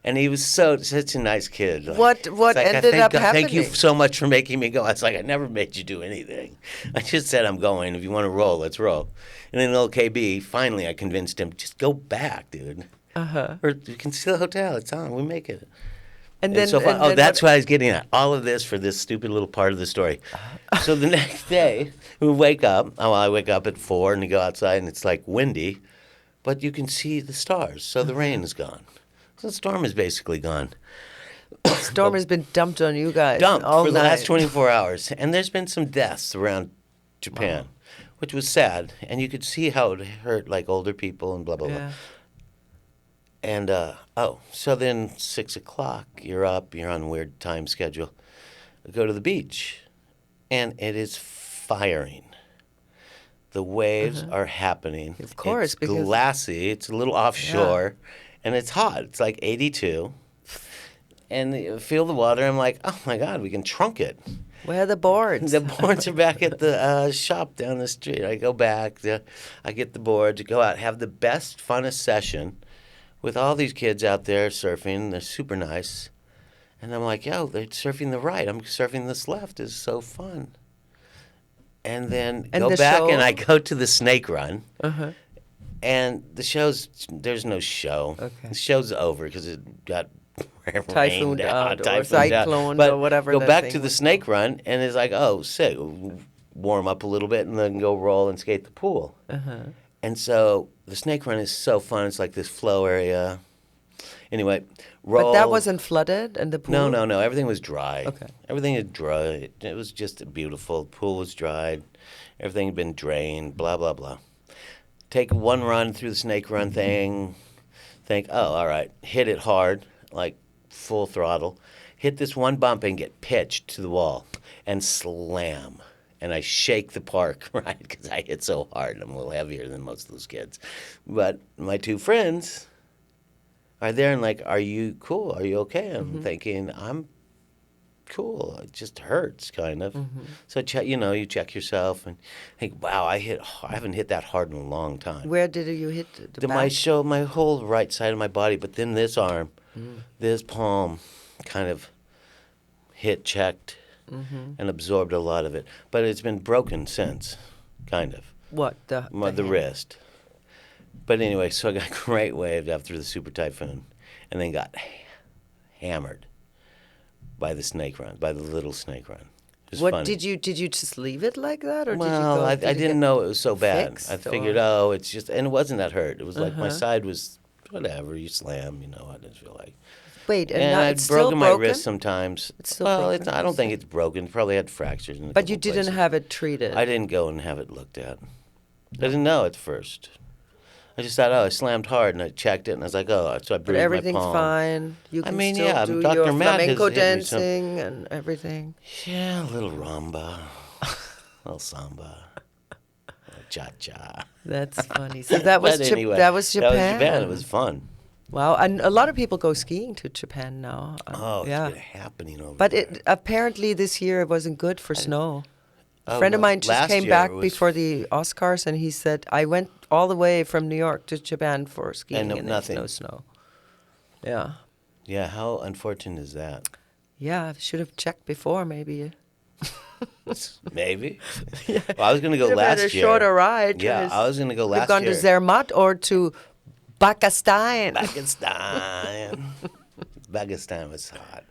And he was such a nice kid. What ended up happening? Thank you so much for making me go. I was like, I never made you do anything. I just said I'm going. If you want to roll, let's roll. And then little KB, finally I convinced him, just go back, dude. Uh-huh. Or you can see the hotel. It's on. We make it. And then, so fun. and then that's what I was getting at. All of this for this stupid little part of the story. So the next day, we wake up. I wake up at 4, and you go outside, and it's windy, but you can see the stars. So the rain is gone. So the storm is basically gone. The storm has been dumped on you guys. Dumped all for the night. last 24 hours. And there's been some deaths around Japan, which was sad. And you could see how it hurt older people and blah, blah, blah. And, so then 6 o'clock, you're up, you're on a weird time schedule. Go to the beach, and it is firing. The waves are happening. Of course, it's because glassy. It's a little offshore, and it's hot. It's like 82. And you feel the water. I'm like, oh my God, we can trunk it. where are the boards? The boards are back at the shop down the street. I go back. I get the boards, go out, have the best, funnest session with all these kids out there surfing. They're super nice. And I'm like, yo, they're surfing the right. I'm surfing this left. It's so fun. And then And go the back show? and I go to the snake run. Uh-huh. And there's no show. Okay. The show's over because it got Typhooned rained out, or typhooned out. cycloned But or whatever go that back thing to the was. snake run and it's like, oh, sick. Warm up a little bit and then go roll and skate the pool. Uh-huh. And so the snake run is so fun. It's like this flow area. Anyway, roll. But that wasn't flooded in the pool? No. Everything was dry. Okay. Everything is dry. It was just beautiful. The pool was dried. Everything had been drained. Blah blah blah. Take one run through the snake run thing. Think, oh, all right. Hit it hard, like full throttle. Hit this one bump and get pitched to the wall and slam. And I shake the park, right? Because I hit so hard. I'm a little heavier than most of those kids. But my two friends are there and like, are you cool? Are you okay? I'm thinking, I'm cool. It just hurts, kind of. So you check yourself and think, wow, I haven't hit that hard in a long time. Where did you hit the back? My whole right side of my body, but then this arm, this palm, kind of checked, and absorbed a lot of it. But it's been broken since, kind of. What? The The hand? wrist. But anyway, so I got great waved after the super typhoon, and then got hammered by the snake run, by the little snake run. It was What funny. did you just leave it like that, or Well, I did you didn't get know it was so bad. fixed, I figured, or- it's just, and it wasn't that hurt. It was like my side was whatever. You slam, I didn't feel like. Wait, and And now I'd it's still broken my broken? wrist sometimes. It's still well, broken, I don't you think say? it's broken. Probably had fractures in a But you couple didn't places. have it treated. I didn't go and have it looked at. I didn't know at first. I just thought, I slammed hard, and I checked it, and I was like, so I But bruised everything's my palm. fine. You I can mean, still yeah, do Dr. your Matt has flamenco hit me some- dancing and everything. Yeah, a little rumba, a little samba, a little cha-cha. That's funny. So that was But anyway, that was Japan. That was Japan. It was fun. Wow, and a lot of people go skiing to Japan now. Oh, yeah. it's been happening over But there. apparently this year it wasn't good for snow. A Oh, friend of no. mine just Last came year back it was- before the Oscars, and he said, I went all the way from New York to Japan for skiing, And and, nothing. there's no snow. Yeah. Yeah, how unfortunate is that? Yeah, I should have checked before, maybe. Maybe. Well, I was going to go Should have had last a year. shorter ride. Yeah, I was going to go We've last gone year. to Zermatt or to Pakistan. Pakistan was hot.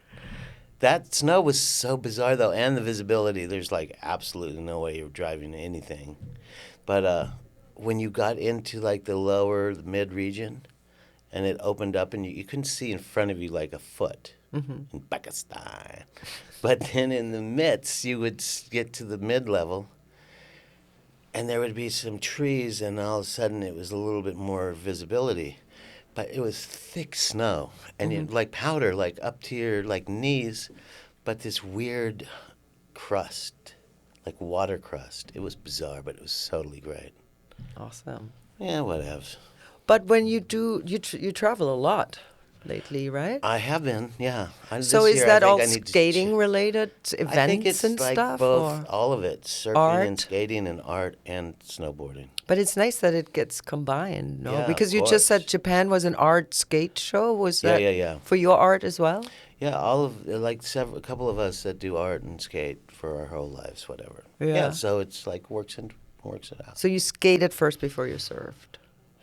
That snow was so bizarre, though, and the visibility. There's like absolutely no way you're driving anything. But when you got into like the mid region, and it opened up, and you couldn't see in front of you like a foot in Pakistan. But then in the midst, you would get to the mid level, and there would be some trees, and all of a sudden it was a little bit more visibility. But it was thick snow, and it, like powder, like up to your like knees, but this weird crust, like water crust. It was bizarre, but it was totally great. Awesome. Yeah, whatever. But when you do, you travel a lot lately, right? I have been, yeah. So This is year, I that think all I need to skating related events I think it's and like stuff? both, or- all of it, surfing Art? and skating and art and snowboarding. But it's nice that it gets combined, no? Yeah, Because of you just said course. Japan was an art skate show. Was Yeah, that yeah. for your art as well? Yeah, all of like a couple of us that do art and skate for our whole lives, whatever. Yeah. So it's like works it out. So you skated first before you surfed.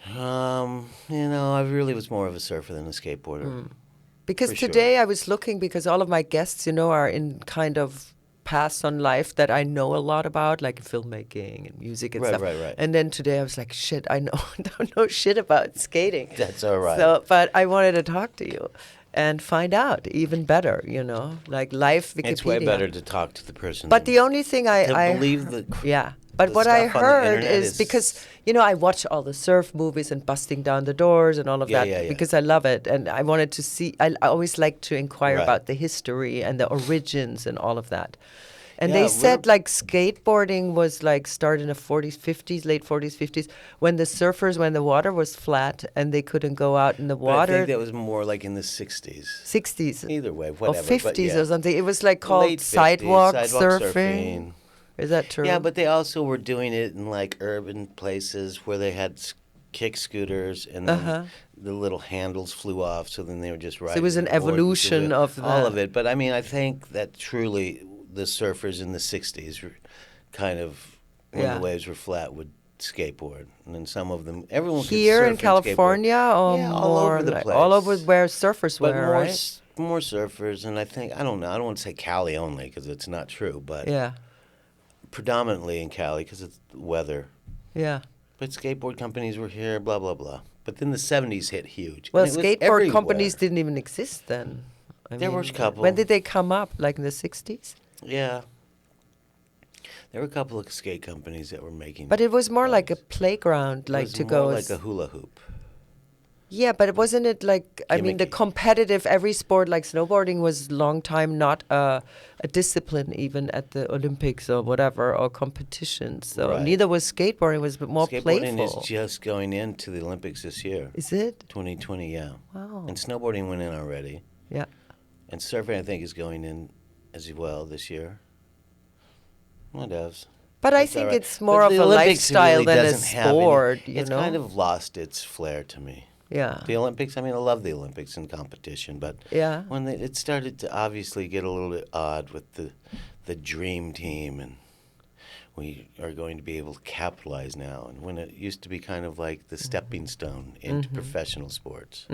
I really was more of a surfer than a skateboarder. Because For sure. today I was looking, because all of my guests, are in kind of paths on life that I know a lot about, like filmmaking and music and Right, stuff. right. And then today I was like, shit, I don't know shit about skating. That's all right. So, but I wanted to talk to you and find out even better, like life Wikipedia. It's way better to talk to the person. But than the only thing to I believe the yeah. But the what I stuff on the heard internet is because I watch all the surf movies and busting down the doors and all of Yeah, that yeah, yeah. because I love it, and I wanted to see. I always like to inquire Right. about the history and the origins and all of that. And Yeah, they said like skateboarding was like started in the 40s, 50s, late 40s, 50s, when the surfers, when the water was flat and they couldn't go out in the But I water. think that was more like in the 60s. 60s Either way, or whatever. 50s but yeah. or something. It was like called Late 50s, sidewalk sidewalk surfing. Is that true? Yeah, but they also were doing it in like urban places where they had kick scooters and then the little handles flew off, so then they were just riding. So it was an the board with the evolution wheel. of all the- of it. But I mean, I think that truly the surfers in the 60s were kind of, when Yeah. the waves were flat, would skateboard. And then some of them, everyone could Here surf in and California, skateboard. or Yeah, more all over the like place. all over where surfers But were, more, right? more surfers, and I think, I don't know, I don't want to say Cali only because it's not true, but Yeah, predominantly in Cali because it's weather. yeah. But skateboard companies were here, blah, blah, blah. But then the 70s hit huge. Well, and it was skateboard everywhere. companies didn't even exist then. There were a couple. When did they come up? Like in the 60s? Yeah. There were a couple of skate companies that were making. But it was more like a bikes. playground, It like was to more go. like a hula hoop. Yeah, but wasn't it like, I mean, the Gimmicky. competitive, every sport like snowboarding was long time not a discipline even at the Olympics or whatever, or competitions. So Right. neither was skateboarding, it was a bit more Skateboarding playful. is just going into the Olympics this year. Is it? 2020, yeah. Wow. And snowboarding went in already. Yeah. And surfing, I think, is going in as well this year. Whatevs. But I That's all think right. it's more But of the a Olympics lifestyle really than a doesn't have any- sport, you it's know? kind of lost its flair to me. Yeah. The Olympics, I mean, I love the Olympics and competition, but Yeah. when it started to obviously get a little bit odd with the dream team, and we are going to be able to capitalize now, and when it used to be kind of like the stepping stone into professional sports,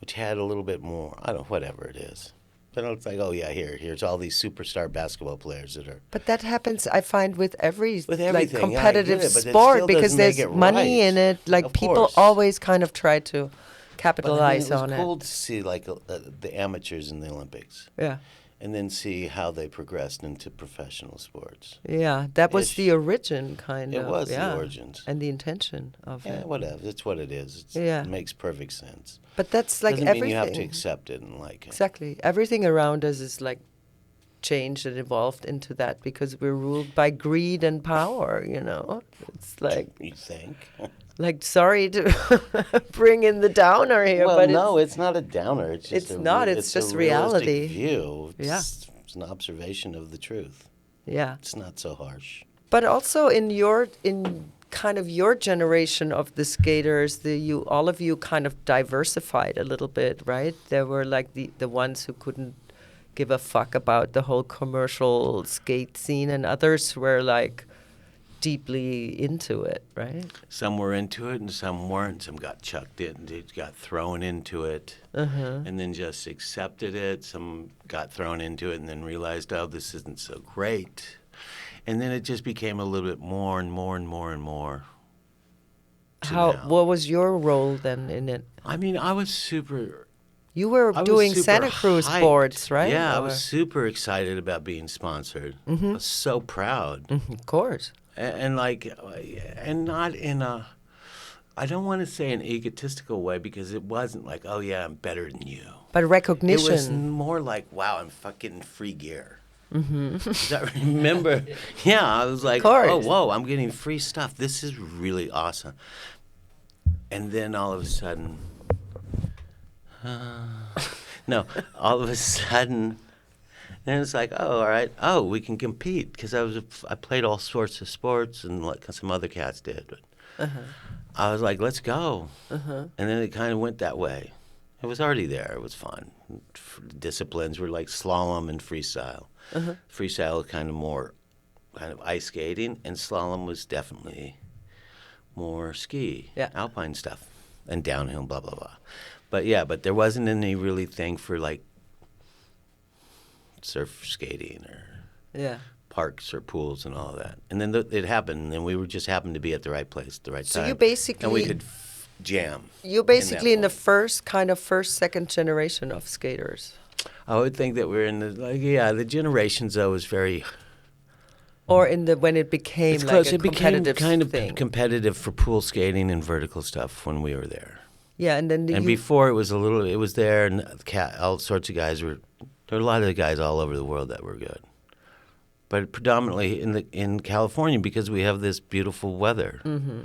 which had a little bit more, I don't know, whatever it is. But it's like, oh yeah, here's all these superstar basketball players that are. But that happens, I find, with every With like everything, yeah, I competitive get it, but it sport still because doesn't make there's it money right. in it. Like Of people course. always kind of try to But I mean, capitalize it was on cool it. to see like the amateurs in the Olympics, Yeah. and then see how they progressed into professional sports. Yeah, that was Ish. the origin, kind It of. was the yeah. origins. And the intention of Yeah, it. whatever. It's what it is. Yeah. It makes perfect sense. But that's like Doesn't everything. mean you have to accept it and like it. Exactly. Everything around us is like changed and evolved into that because we're ruled by greed and power, you know? It's like, You think? sorry to bring in the downer here, Well, but no, it's not a downer. It's just it's not, it's a just realistic reality. view. Yeah. It's an observation of the truth. yeah. It's not so harsh. But also in kind of your generation of the skaters, all of you kind of diversified a little bit, right? There were like the ones who couldn't give a fuck about the whole commercial skate scene, and others were like deeply into it, right? Some were into it and some weren't. Some got chucked in, they got thrown into it, and then just accepted it. Some got thrown into it and then realized, oh, this isn't so great. And then it just became a little bit more and more and more and more. to now. What was your role then in it? I mean, I was super. You were I was doing super Santa Cruz hyped. boards, right? Yeah, I Or- was super excited about being sponsored. I was so proud. Of course. And like, and not in a, I don't want to say an egotistical way because it wasn't like, oh yeah, I'm better than you. But It recognition. was more like, wow, I'm fucking free gear. I remember, yeah, I was like, Course. oh, whoa, I'm getting free stuff. This is really awesome. And then all of a sudden, no, all of a sudden, then it's like, oh, all right, oh, we can compete because I played all sorts of sports and like some other cats did. But I was like, let's go. And then it kind of went that way. It was already there. It was fun. Disciplines were like slalom and freestyle. Freestyle kind of ice skating, and slalom was definitely more ski, Yeah. alpine stuff, and downhill, blah, blah, blah. But there wasn't any really thing for like surf skating or Yeah. parks or pools and all that. And then it happened, and we were just happened to be at the right place at the right So time. you basically- and we could jam. You're basically in the point. first, second generation of skaters. I would think that we're in the generations though is very. Or in the when it became It's like close. a It became competitive kind of thing. competitive for pool skating and vertical stuff when we were there. Yeah, and then And before it was it was there, and all sorts of guys were. There were a lot of guys all over the world that were good. but predominantly in California because we have this beautiful weather. Mm-hmm.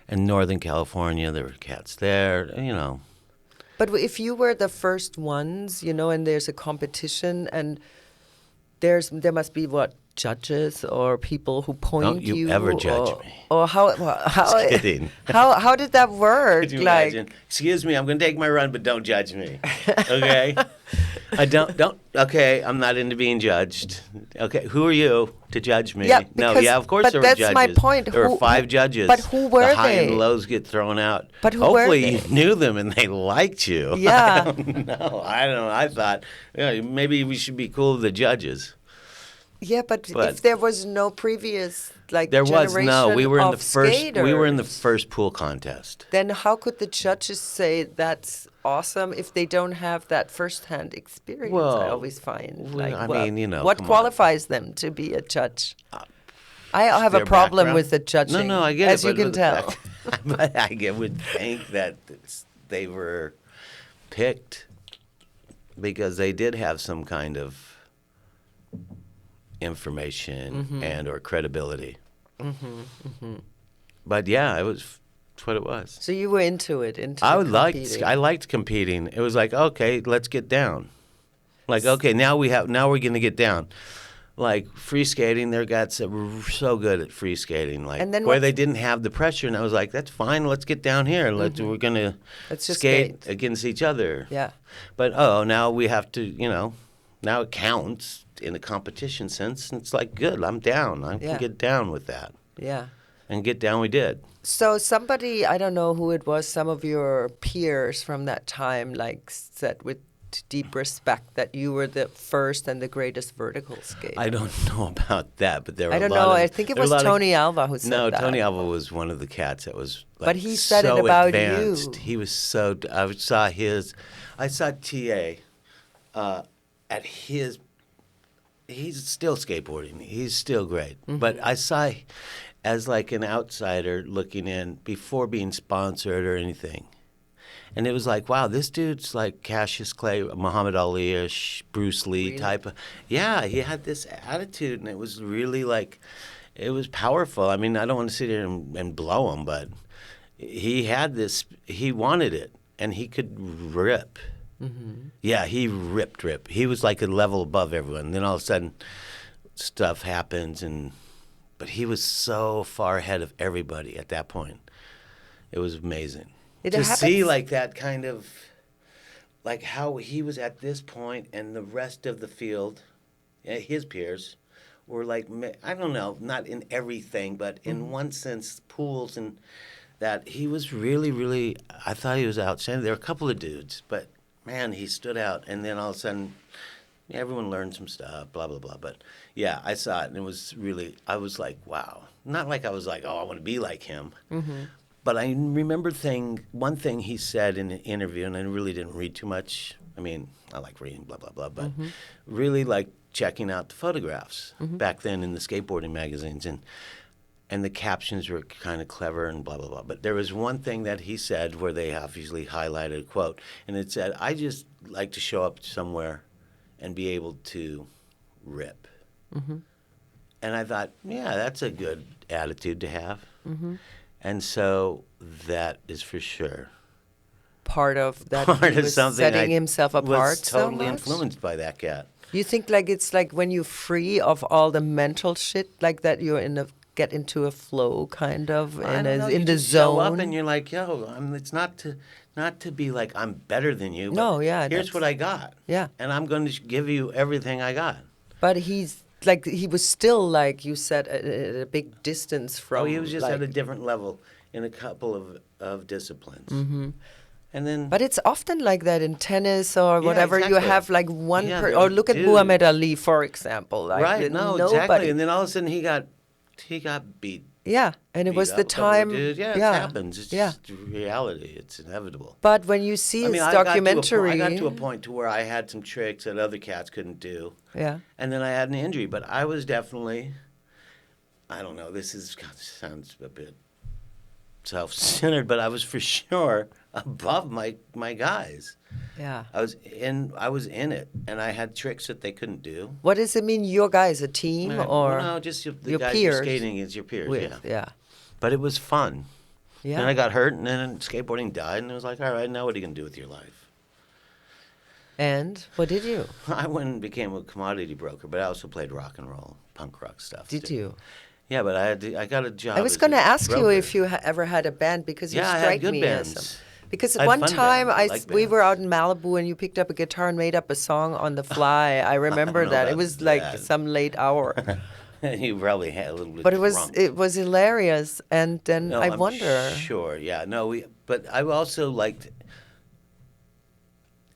In Northern California, there were cats there, you know. But if you were the first ones, you know, and there's a competition, and there must be what, judges or people who point Don't you ever judge me. or how Just kidding. how did that work? Could you imagine? Excuse me, I'm going to take my run, but don't judge me. Okay? I don't. Okay, I'm not into being judged. Okay, who are you to judge me? Yeah, no, because, yeah, of course but there were that's judges. my point. There were 5 judges. But who were the high they? and lows get thrown out. But who Hopefully were you they? knew them and they liked you. Yeah. I don't know. I don't know. I thought maybe we should be cool to the judges. Yeah, but if there was no previous there was no. We were in the first. skaters, We were in the first pool contest. then how could the judges say that's awesome if they don't have that first-hand experience? Well, I always find. well, I what, mean, you know, what come on. qualifies them to be a judge? I have a Their problem background? with the judging. No, I get as it. you can tell. But I would think that they were picked because they did have some kind of information and or credibility. But yeah, it's what it was. So you were into it, competing. I liked competing. It was like, okay, let's get down. Like, okay, now we're going to get down. Like free skating, their guys were so good at free skating. Like And then where they didn't have the pressure, and I was like, that's fine. Let's get down here. We're gonna Let's just skate skate. against each other. Yeah. But now we have to, now it counts in a competition sense. And it's like, good, I'm down. I can get down with that. Yeah. And get down we did. So somebody, I don't know who it was, some of your peers from that time, like said with deep respect that you were the first and the greatest vertical skater. I don't know about that, but there were I don't a lot know. of, I think it there was were a lot of- Tony Alva who said No, that. Tony Alva was one of the cats that was like But he said it so about advanced. you. He was so I saw TA at his he's still skateboarding. He's still great. But I saw as like an outsider looking in before being sponsored or anything. And it was like, wow, this dude's like Cassius Clay, Muhammad Ali-ish, Bruce Lee type of. Yeah, he had this attitude, and it was really like, it was powerful. I mean, I don't want to sit here and blow him, but he had this, he wanted it, and he could rip. Yeah, he ripped. He was like a level above everyone. And then all of a sudden, stuff happens, but he was so far ahead of everybody at that point. It was amazing. To see like that kind of, like how he was at this point and the rest of the field, his peers, were like, I don't know, not in everything, but in one sense, pools and that he was really, really, I thought he was outstanding. There were a couple of dudes, but man, he stood out. And then all of a sudden, everyone learned some stuff, blah, blah, blah. But yeah, I saw it and it was really, I was like, wow. Not like I was like, oh, I want to be like him. But I remember one thing he said in an interview, and I really didn't read too much. I mean, I like reading, blah, blah, blah, but really like checking out the photographs back then in the skateboarding magazines. And the captions were kind of clever and blah, blah, blah. But there was one thing that he said where they obviously highlighted a quote, and it said, I just like to show up somewhere and be able to rip. And I thought, yeah, that's a good attitude to have. And so that is for sure part of that. part he of was something setting I himself apart was totally so much? influenced by that cat. You think like it's like when you're free of all the mental shit, like that you're get into a flow kind of I in don't know, the you just zone. show up and you're like, yo, it's not to be like I'm better than you. But No, yeah, here's that's- what I got. Yeah. And I'm going to give you everything I got. But he's like he was still like you said at a big distance from. Oh, he was just like, at a different level in a couple of disciplines. And then, But it's often like that in tennis or whatever. You exactly. have like one Yeah, or look at dude. Muhammad Ali, for example. Like right? No, nobody, exactly. And then all of a sudden he got beat. yeah, and it beat was up the a couple of time. dudes. Yeah, it happens. It's yeah. just reality. It's inevitable. But when you see his I documentary, got to a point to where I had some tricks that other cats couldn't do. yeah, And then I had an injury, but I was definitely, I don't know, sounds a bit self-centered, but I was for sure above my guys. Yeah. I was in it, and I had tricks that they couldn't do. What does it mean, your guys, a team or Well, no, just the your guys peers? you're skating is your peers, With, yeah. yeah. But it was fun. Yeah. Then I got hurt, and then skateboarding died, and it was like, all right, now what are you going to do with your life? And what did you? I went and became a commodity broker, but I also played rock and roll, punk rock stuff. Did too. you? Yeah, but I got a job. I was as going to a ask you broker. if you ever had a band, because you Yeah, I strike had good me bands. as because I had one fun time bands. I like we were out bands. in Malibu and you picked up a guitar and made up a song on the fly. I remember know that. It about was like that. some late hour. You probably had a little bit But drunk. it was hilarious, and then No, I I'm wonder. Sure, yeah. No, but I also liked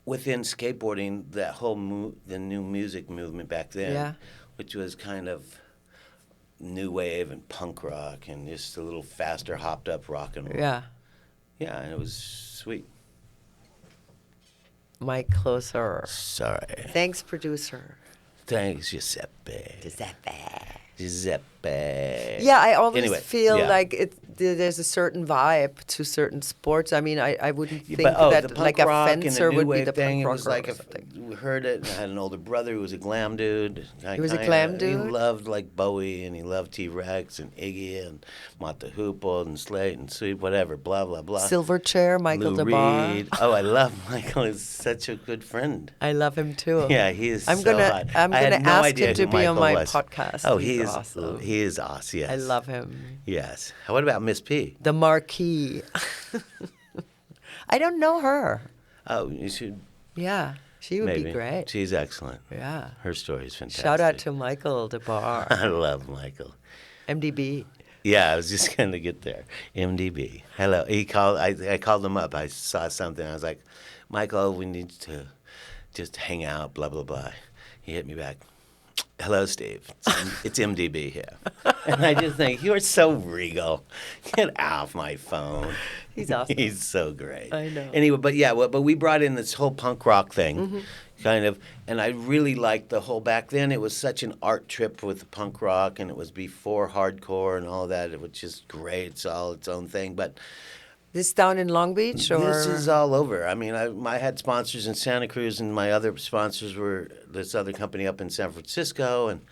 within skateboarding that whole the new music movement back then, Yeah. which was kind of new wave and punk rock and just a little faster, hopped up rock and roll. Yeah, Yeah, and it was sweet. Mike closer. Sorry. Thanks, producer. Thanks, Giuseppe. Giuseppe. Yeah, I always Anyway, feel yeah. like there's a certain vibe to certain sports. I mean, I wouldn't think But, that the like punk a rock and fencer the new would be wave the thing, punk it rocker was like or if something. we heard it. And I had an older brother who was a glam dude. He was a glam dude? He loved like Bowie, and he loved T-Rex and Iggy and Mott the Hoople and Slate and Sweet, whatever, blah blah blah. Silverchair, Michael Lou DeBar. Reed. Oh, I love Michael. He's such a good friend. I love him too. Yeah, he is I'm so gonna hot. I'm I gonna had no ask idea him to who be on Michael my was. podcast. Oh, He's he is awesome. He is awesome. Yes, I love him. Yes. What about Miss P? The Marquis. I don't know her. Oh, you should Yeah, she would maybe. be great. She's excellent. Yeah. Her story is fantastic. Shout out to Michael DeBar, I love Michael. MDB. Yeah, I was just going to get there. MDB. Hello. He called. I called him up. I saw something. I was like, Michael, we need to just hang out. Blah blah blah. He hit me back. Hello, Steve. It's MDB here. And I just think you are so regal. Get off my phone. He's awesome. He's so great. I know. Anyway, but yeah, but we brought in this whole punk rock thing, kind of, and I really liked the whole. Back then, it was such an art trip with the punk rock, and it was before hardcore and all that, which is great. It's all its own thing, but. This down in Long Beach, or This is all over. I mean, I had sponsors in Santa Cruz, and my other sponsors were this other company up in San Francisco, and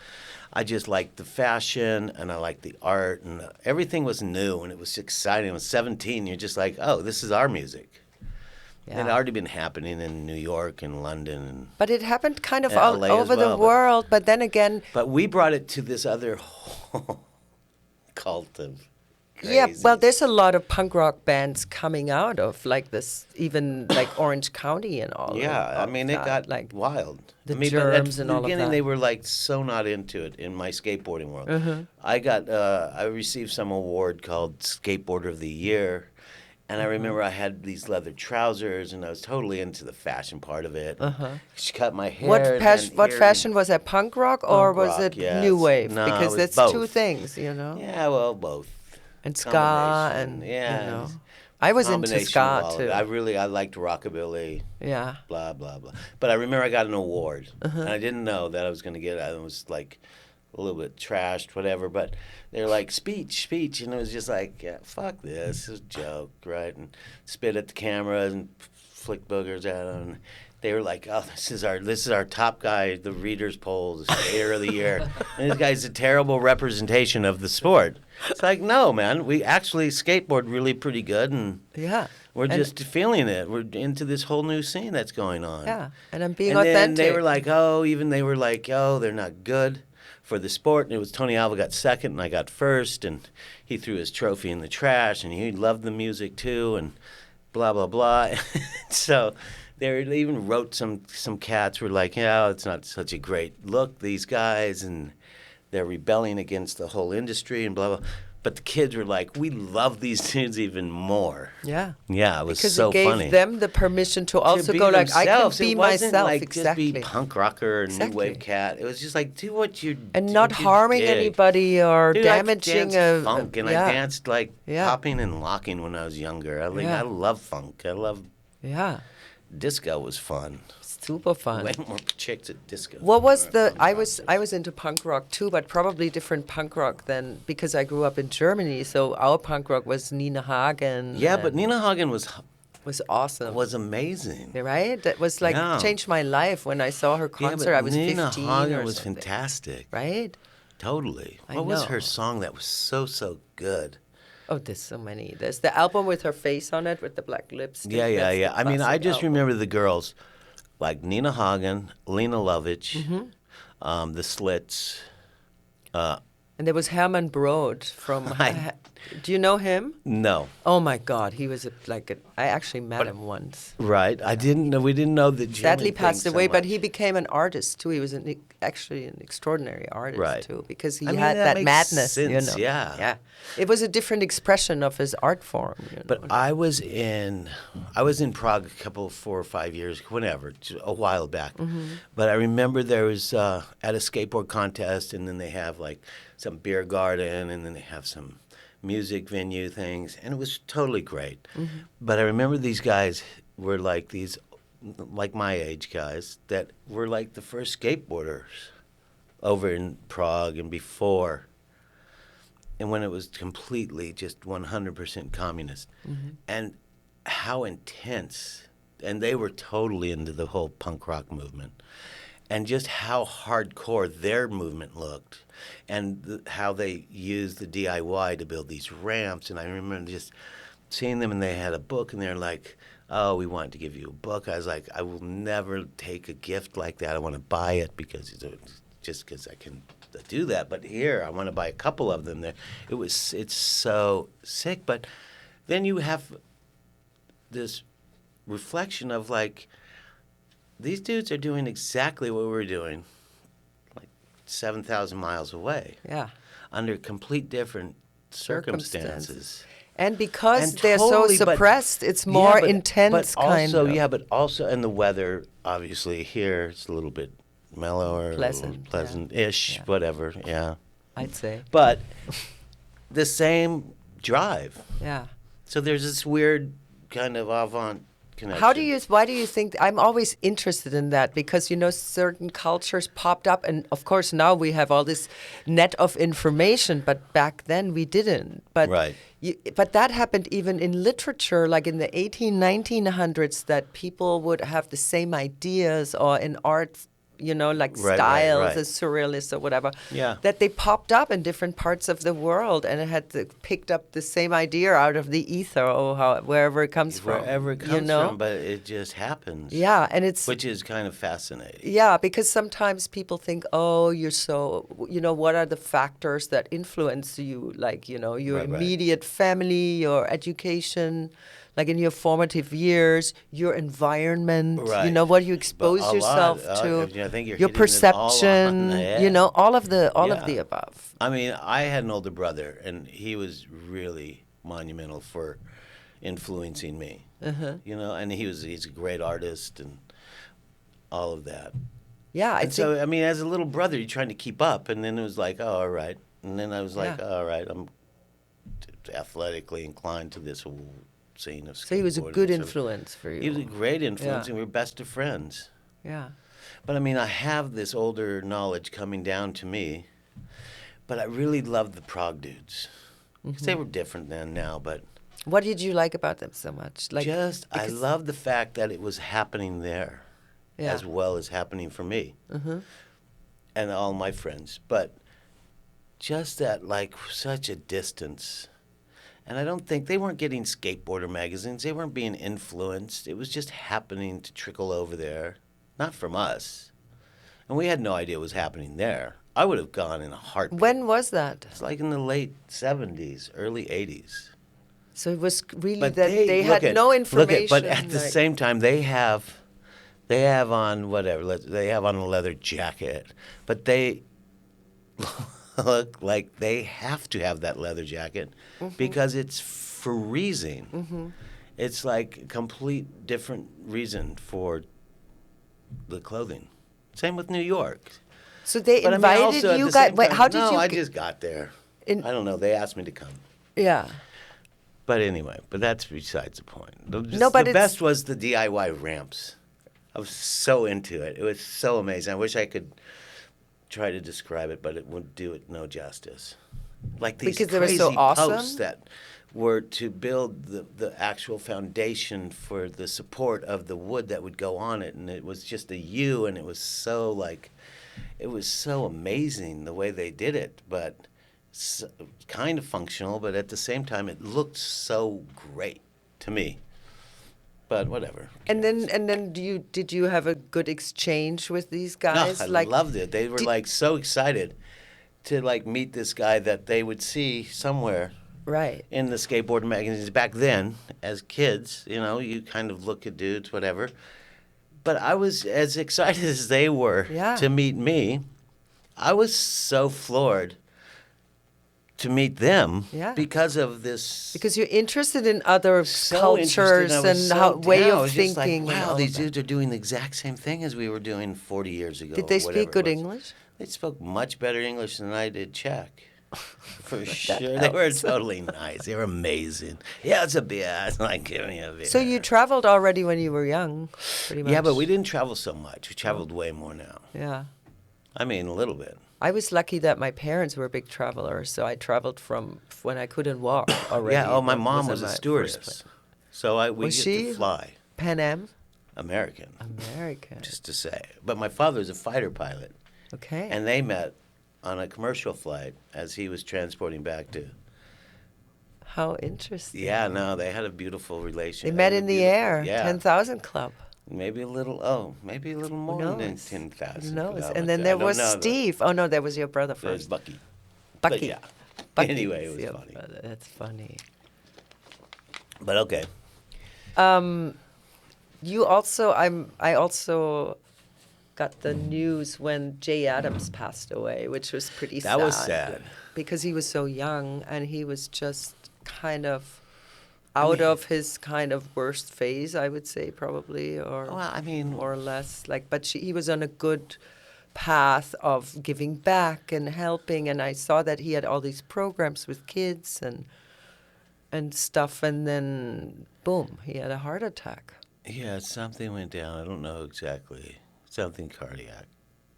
I just liked the fashion, and I liked the art, and everything was new, and it was exciting. I was 17. You're just like, oh, this is our music. It had already been happening in New York and London. And But it happened kind of and all LA as over well, the but- world. But then again, But we brought it to this other whole cult of yeah, crazies. well, there's a lot of punk rock bands coming out of like this, even like Orange County and all. Yeah, I mean, it that, got like wild. the I mean, but at Germs and the all of beginning, that. they were like so not into it in my skateboarding world. Mm-hmm. I received some award called Skateboarder of the Year, and I Mm-hmm. remember I had these leather trousers, and I was totally into the fashion part of it. She cut my hair. what fashion was that? Punk rock or Punk was rock, it yes. new wave? No, it Because was that's both. two things, you know. Yeah, well, both. And ska Combination, and yeah, you know. and I was into Combination ska of all of too. it. I liked rockabilly. Yeah. Blah blah blah. But I remember I got an award, Uh-huh. and I didn't know that I was going to get it. I was like a little bit trashed, whatever. But they're like speech, and it was just like, yeah, fuck this, it's a joke, right? And spit at the camera and flick boogers at them. And they were like, oh, this is our top guy, the readers' poll, the skater of the year, and this guy's a terrible representation of the sport. It's like, no, man, we actually skateboard really pretty good, and Yeah. we're And- just feeling it. We're into this whole new scene that's going on. Yeah. And I'm being And authentic. then they were like, they're not good for the sport. And it was Tony Alva got second, and I got first, and he threw his trophy in the trash, and he loved the music too, and blah blah blah. So they even wrote some cats were like, yeah, it's not such a great look, these guys, and they're rebelling against the whole industry and blah blah. But the kids were like, we love these dudes even more. Yeah. Yeah, it was Because so it gave funny. them the permission to also be go like, I can themselves. be It wasn't myself. like Exactly. just be punk rocker and new Exactly. wave cat. It was just like do what you And do not what you harming dig. anybody or Dude, damaging I danced funk and yeah. I danced like Yeah. popping and locking when I was younger. I love funk. I love Yeah. disco was fun. Super fun. Way more chicks at disco. What was the? I was into punk rock too, but probably different punk rock than because I grew up in Germany. So our punk rock was Nina Hagen. Yeah, but and- Nina Hagen was Was awesome. was amazing. Right? That was like Yeah. changed my life when I saw her concert. Yeah, I but was Nina 15 Hagen or was something. fantastic. Right? Totally. I What was her know. song that was so good? Oh, there's so many. There's the album with her face on it with the black lipstick. Yeah, yeah, That's the yeah. I mean, I classic just album. remember the girls like Nina Hagen, Lena Lovitch, the Slits. And there was Herman Brood from. I- Do you know him? No. Oh my God, he was I actually met him once. Right. I didn't know. We didn't know that German Sadly passed things so away, but much. he became an artist too. He was actually an extraordinary artist Right. too, because he I mean, had that that makes madness. sense, yeah. Yeah. It was a different expression of his art form. But I was in Prague a couple, 4 or 5 years, whenever, a while back. But I remember there was at a skateboard contest, and then they have like some beer garden, and then they have some music venue things, and it was totally great. But I remember these guys were like like my age guys that were like the first skateboarders over in Prague and before. And when it was completely just 100% communist, and how intense, and they were totally into the whole punk rock movement, and just how hardcore their movement looked, and how they used the DIY to build these ramps. And I remember just seeing them, and they had a book, and they're like, "Oh, we want to give you a book." I was like, "I will never take a gift like that. I want to buy it because just because I can do that. But here, I want to buy a couple of them." It's so sick. But then you have this reflection of like, these dudes are doing exactly what we're doing, like 7,000 miles away, Yeah. under complete different circumstances. And because And they're totally, so but- suppressed, it's more Yeah, intense but also, kind of. Yeah, but also, and the weather, obviously, here it's a little bit mellower, Pleasant, yeah. pleasant-ish, Yeah. whatever, yeah. I'd say. But the same drive. Yeah. So there's this weird kind of avant connection. Why do you think, I'm always interested in that because, certain cultures popped up and of course now we have all this net of information, but back then we didn't. But Right. But that happened even in literature, like in the 1900s, that people would have the same ideas, or in art, like Right, styles, right. as surrealists or whatever, Yeah. that they popped up in different parts of the world and it had picked up the same idea out of the ether or wherever it comes from. Wherever it comes from, but it just happens. Yeah, and it's Which is kind of fascinating. yeah, because sometimes people think, oh, you're so, what are the factors that influence you? Like, your Right. immediate family, your education, like in your formative years, your environment, Right. what you But expose a lot, yourself to, I think you're your hitting it all on perception, the head. all of the Yeah. above. I mean, I had an older brother, and he was really monumental for influencing me. And he's a great artist and all of that. Yeah, I And think, so, I mean, as a little brother, you're trying to keep up, and then it was like, oh, all right. And then I was like, Yeah. all right, I'm athletically inclined to this whole scene of skateboarding. so he was a good So influence for you. He was a great influence, Yeah. and we were best of friends. Yeah. But I mean, I have this older knowledge coming down to me, but I really loved the prog dudes. Because they were different then, now, but What did you like about them so much? Like, I because- love the fact that it was happening there Yeah. as well as happening for me and all my friends. But just that, like, such a distance. And I don't think they weren't getting skateboarder magazines. They weren't being influenced. It was just happening to trickle over there, not from us. And we had no idea it was happening there. I would have gone in a heartbeat. When was that? It's like in the late 70s, early 80s. So it was really But that they had no information. But at the like- same time, they have on whatever. They have on a leather jacket, but they look like they have to have that leather jacket because it's freezing. It's like a complete different reason for the clothing. Same with New York. So they But invited I mean, also at you the guys. same Wait, time- how did no, you? I just got there. In- I don't know. They asked me to come. Yeah. But anyway, that's besides the point. But the it's- best was the DIY ramps. I was so into it. It was so amazing. I wish I could try to describe it, but it would do it no justice. Like these Because they were crazy so awesome? posts that were to build the actual foundation for the support of the wood that would go on it, and it was just a U, and it was so amazing the way they did it, but kind of functional, but at the same time it looked so great to me. But whatever. And then did you have a good exchange with these No, guys? I loved it. They were like so excited to like meet this guy that they would see somewhere right. in the skateboard magazines back then. As kids, you kind of look at dudes, whatever. But I was as excited as they were to meet me. I was so floored to meet them because of this. Because you're interested in other So cultures interested, and so how way down. I of was just thinking. like, and wow, all these that. dudes are doing the exact same thing as we were doing 40 years ago. Did they or speak whatever good it was. English? They spoke much better English than I did Czech. For sure. They helps. were totally nice. They were amazing. Yeah, it's a beer. It's like, give me a beer. So you traveled already when you were young, pretty much. Yeah, but we didn't travel so much. We traveled way more now. Yeah. I mean, a little bit. I was lucky that my parents were big travelers, so I traveled from when I couldn't walk already. Yeah, my That mom in was a my stewardess. first place. So we Was get she? to fly. Pan Am? American, American. just to say. But my father was a fighter pilot. Okay. And they met on a commercial flight as he was transporting back to. How interesting. Yeah, no, they had a beautiful relationship. They met in the air. Yeah. 10,000 Club. Maybe a little more than knows? 10,000. Who knows? Club. And then I there don't was know. Steve. Oh, no, that was your brother There's first. Bucky. Bucky. But yeah. Bucky Anyway, it is was your funny. brother. That's funny. But okay. You also, I also got the news when Jay Adams passed away, which was pretty sad. That was sad. Because he was so young and he was just kind of out of his kind of worst phase, I would say, probably, or Well, I mean, more or less. But he was on a good path of giving back and helping, and I saw that he had all these programs with kids and stuff, and then boom, he had a heart attack. yeah, something went down. I don't know exactly. Something cardiac.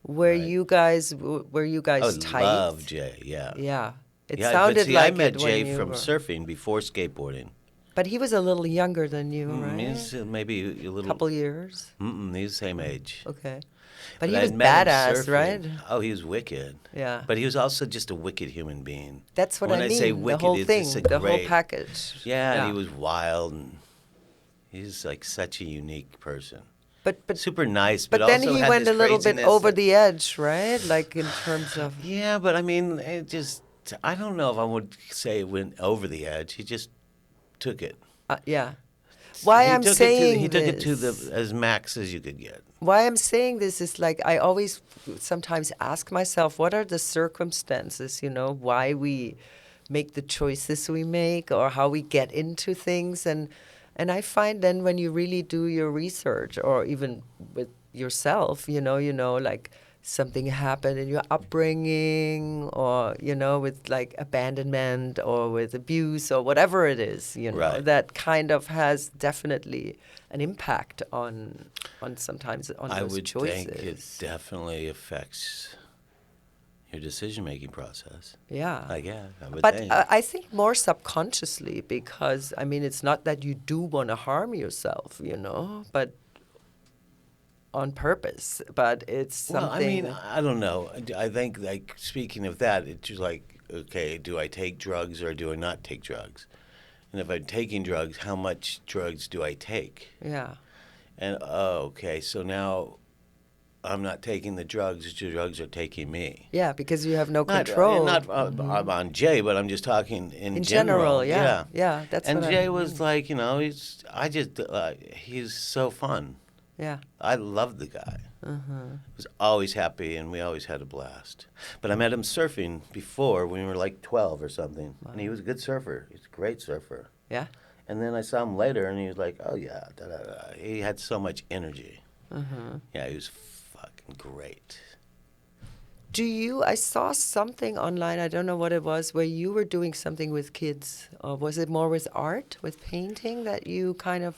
Were Right. you guys I tight? love Jay, yeah. Yeah. It Yeah, sounded but see, like I met it Jay when you from were. surfing before skateboarding. But he was a little younger than you, right? He's maybe a little. Couple years. He's the same age. Okay. But he I was met him badass, surfing. right? Oh, he was wicked. Yeah. But he was also just a wicked human being. That's what when I mean. say The wicked, whole it's thing, just a the whole great- package. Yeah, and he was wild, and he's like such a unique person. But Super nice, but but then also he had went this a little bit craziness over that- the edge, right? Like in terms of. Yeah, but I mean, I don't know if I would say it went over the edge. He just took it. Yeah. Why I'm saying he took it to this- as max as you could get. Why I'm saying this is like I always sometimes ask myself, what are the circumstances, why we make the choices we make or how we get into things. And I find then when you really do your research or even with yourself, like something happened in your upbringing or, with like abandonment or with abuse or whatever it is, Right. that kind of has definitely an impact on sometimes on I those would choices. think it definitely affects your decision-making process. Yeah. I guess. I would But think. I think more subconsciously because, I mean, it's not that you do want to harm yourself, but on purpose. But it's something. Well, I mean, I don't know. I think, like, speaking of that, it's just like, okay, do I take drugs or do I not take drugs? And if I'm taking drugs, how much drugs do I take? Yeah. And, okay, so now I'm not taking the drugs are taking me. Yeah, because you have no control. Not I'm on Jay, but I'm just talking in general, yeah. Yeah, that's And what Jay I was like, he's so fun. Yeah. I love the guy. Was always happy, and we always had a blast. But I met him surfing before when we were like 12 or something, and he was a good surfer. He's a great surfer. Yeah. And then I saw him later, and he was like, oh, yeah, da-da-da. He had so much energy. Yeah, he was fucking great. I saw something online, I don't know what it was, where you were doing something with kids. Or was it more with art, with painting, that you kind of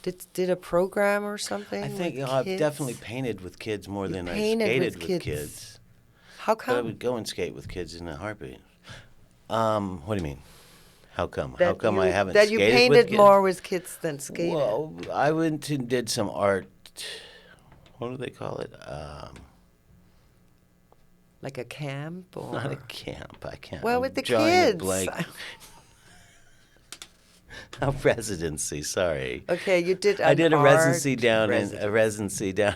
did a program or something? I think with I've kids? definitely painted with kids more You than I painted skated with with kids. kids. How But I come? would go and skate with kids in a heartbeat. What do you mean? How come? How That come I haven't that you skated with painted kids? more with kids than skated? Well, I went and did some art. What do they call it? Like a camp Not a or? camp. I can't. Well, I'm with the drawing a kids. blank. A residency. Sorry. Okay, you did I an did a art residency down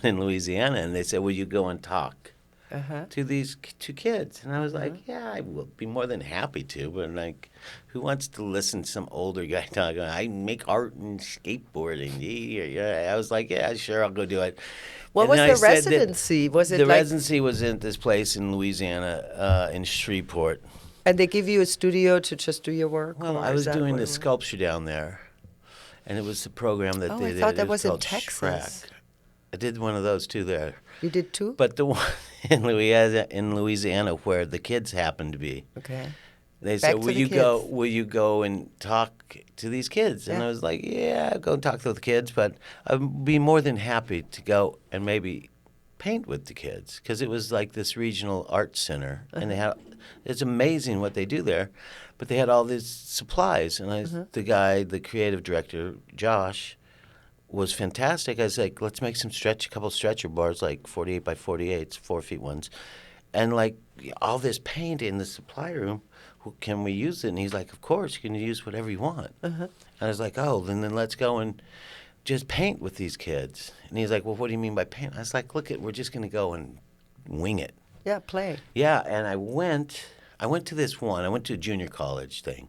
in Louisiana, and they said, "Will you go and talk Uh-huh. to these two kids?" And I was like, "Yeah, I will be more than happy to." But like, who wants to listen to some older guy talk? I make art and skateboarding. Yeah. I was like, "Yeah, sure, I'll go do it." What And was then I the said that residency? Was it the like, residency was in this place in Louisiana, in Shreveport. and they give you a studio to just do your work, Well, or I is was that doing what the it was? sculpture down there, and it was the program that Oh, they I did. thought It that was was in called Texas. Shrek. I did one of those too there. You did too? But the one in Louisiana where the kids happened to be, Okay. they Back said, to the kids. Will you go and talk to these kids?" And Yeah. I was like, "Yeah, I'll go and talk to the kids, but I'd be more than happy to go and maybe paint with the kids," because it was like this regional art center, and it's amazing what they do there, but they had all these supplies, and the creative director, Josh, was fantastic. I was like, "Let's make a couple stretcher bars, like 48 by 48s, 4 feet ones, and like all this paint in the supply room. Can we use it?" And he's like, "Of course, you can use whatever you want." And I was like, "Oh, then let's go and just paint with these kids." And he's like, "Well, what do you mean by paint?" I was like, "Look, we're just going to go and wing it." Yeah, play. Yeah, and I went to this one. I went to a junior college thing.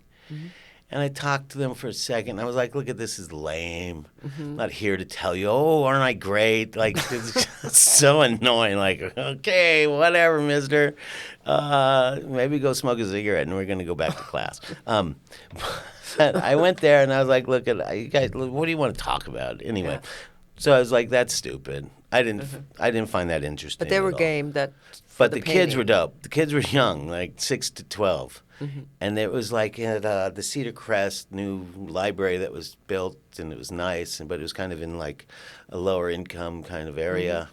And I talked to them for a second. I was like, "Look at this is lame. I'm not here to tell you, oh, aren't I great?" Like, it's so annoying. Like, okay, whatever, mister. Maybe go smoke a cigarette and we're going to go back to class. But I went there and I was like, "Look at you guys, what do you want to talk about?" Anyway, Yeah. so I was like, "That's stupid." I didn't find that interesting. But they were at all. game that for But the kids painting. were dope. The kids were young, like 6 to 12. And it was like at the Cedar Crest new library that was built, and it was nice, but it was kind of in like a lower income kind of area.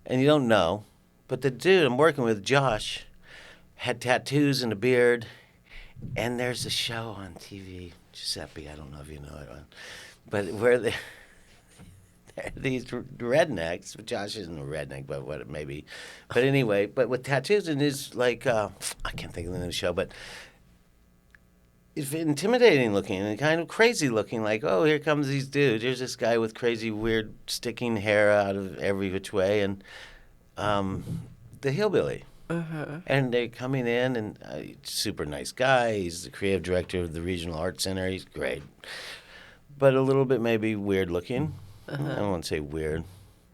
And you don't know. But the dude I'm working with, Josh, had tattoos and a beard. And there's a show on TV, Giuseppe, I don't know if you know it, but where these rednecks. Josh isn't a redneck, but what maybe. But anyway, but with tattoos and his like, I can't think of the name of the show, but it's intimidating looking and kind of crazy looking. Like, oh, here comes these dudes. Here's this guy with crazy, weird, sticking hair out of every which way, and the hillbilly. And they're coming in, and super nice guy. He's the creative director of the Regional Art Center. He's great, but a little bit maybe weird looking. I don't want to say weird.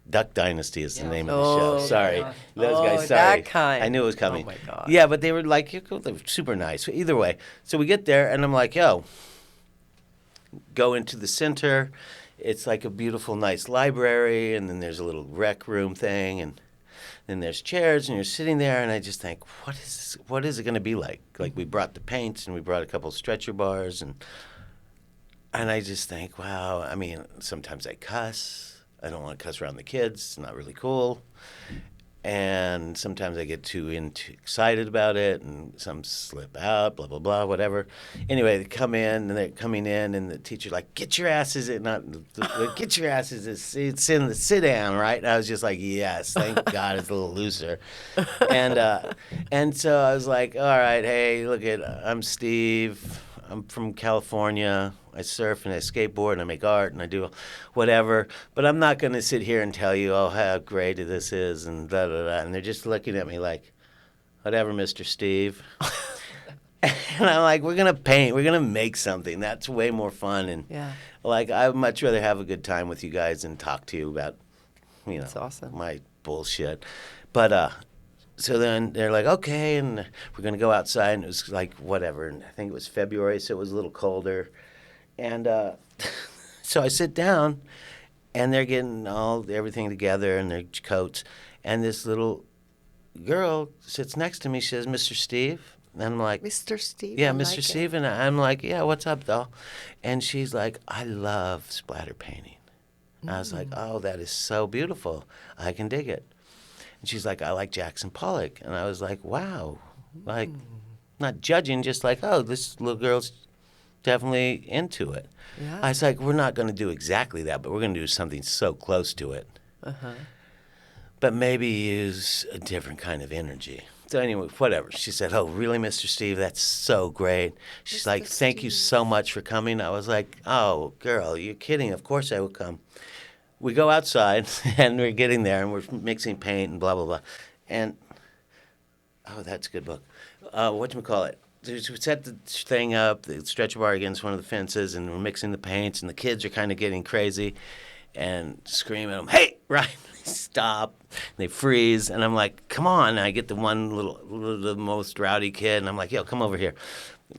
Duck Dynasty is the name of the show. Oh, Sorry, God. those Oh, guys. Sorry, that kind. I knew it was coming. Oh, my God. Yeah, but they were like they were super nice. Either way, so we get there, and I'm like, "Yo, go into the center. It's like a beautiful, nice library, and then there's a little rec room thing, and then there's chairs, and you're sitting there, and I just think, what is this? What is it going to be like? Like we brought the paints, and we brought a couple stretcher bars, and I just think, wow. I mean, sometimes I cuss. I don't want to cuss around the kids. It's not really cool. And sometimes I get too excited about it, and some slip out, blah, blah, blah, whatever. Anyway, they come in, and they're coming in, and the teacher's like, "Get your asses in, get your asses sit down, right?" And I was just like, yes, thank God it's a little looser. And so I was like, all right, hey, I'm Steve. I'm from California. I surf and I skateboard and I make art and I do whatever. But I'm not going to sit here and tell you, oh, how great this is and da da da. And they're just looking at me like, whatever, Mr. Steve. And I'm like, we're going to paint. We're going to make something. That's way more fun. And like, I'd much rather have a good time with you guys and talk to you about, That's awesome. my bullshit. But so then they're like, okay, and we're going to go outside. And it was like, whatever. And I think it was February, so it was a little colder. And so I sit down, and they're getting everything together in their coats. And this little girl sits next to me. She says, "Mr. Steve." And I'm like, Mr. Steve? "Yeah, I Mr. like Steve." it. And I'm like, "Yeah, what's up, doll?" And she's like, "I love splatter painting." And I was like, "Oh, that is so beautiful. I can dig it." And she's like, "I like Jackson Pollock." And I was like, wow, like, not judging, just like, oh, this little girl's definitely into it. Yeah. I was like, we're not going to do exactly that, but we're going to do something so close to it. But maybe use a different kind of energy. So anyway, whatever. She said, oh, really, Mr. Steve? That's so great. She's like, thank you so much for coming. I was like, oh, girl, you're kidding. Of course I will come. We go outside, and we're getting there, and we're mixing paint and blah, blah, blah. And, oh, that's a good book. Whatchamacallit? We set the thing up, the stretcher bar against one of the fences, and we're mixing the paints, and the kids are kind of getting crazy and screaming at them, hey, right, stop. They freeze, and I'm like, come on. And I get the one the most rowdy kid, and I'm like, yo, come over here.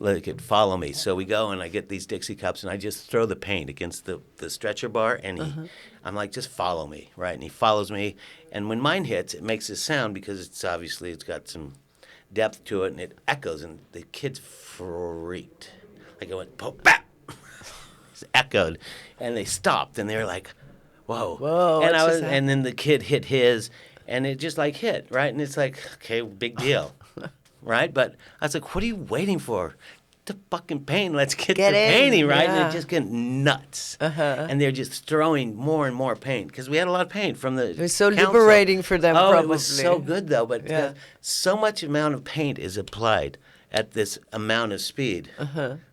Let the kid follow me. So we go, and I get these Dixie cups, and I just throw the paint against the stretcher bar, and I'm like, just follow me, right? And he follows me, and when mine hits, it makes this sound because it's got some depth to it, and it echoes, and the kids freaked. Like it went, pop, bap. It's echoed, and they stopped, and they were like, whoa. And then the kid hit his, and it just like hit, right? And it's like, okay, big deal, right? But I was like, what are you waiting for? The fucking paint. Let's get the painting, right? Yeah. And it just get nuts. And they're just throwing more and more paint because we had a lot of paint from the. It was so council. liberating for them. Oh, probably. it was so good though, but so much amount of paint is applied at this amount of speed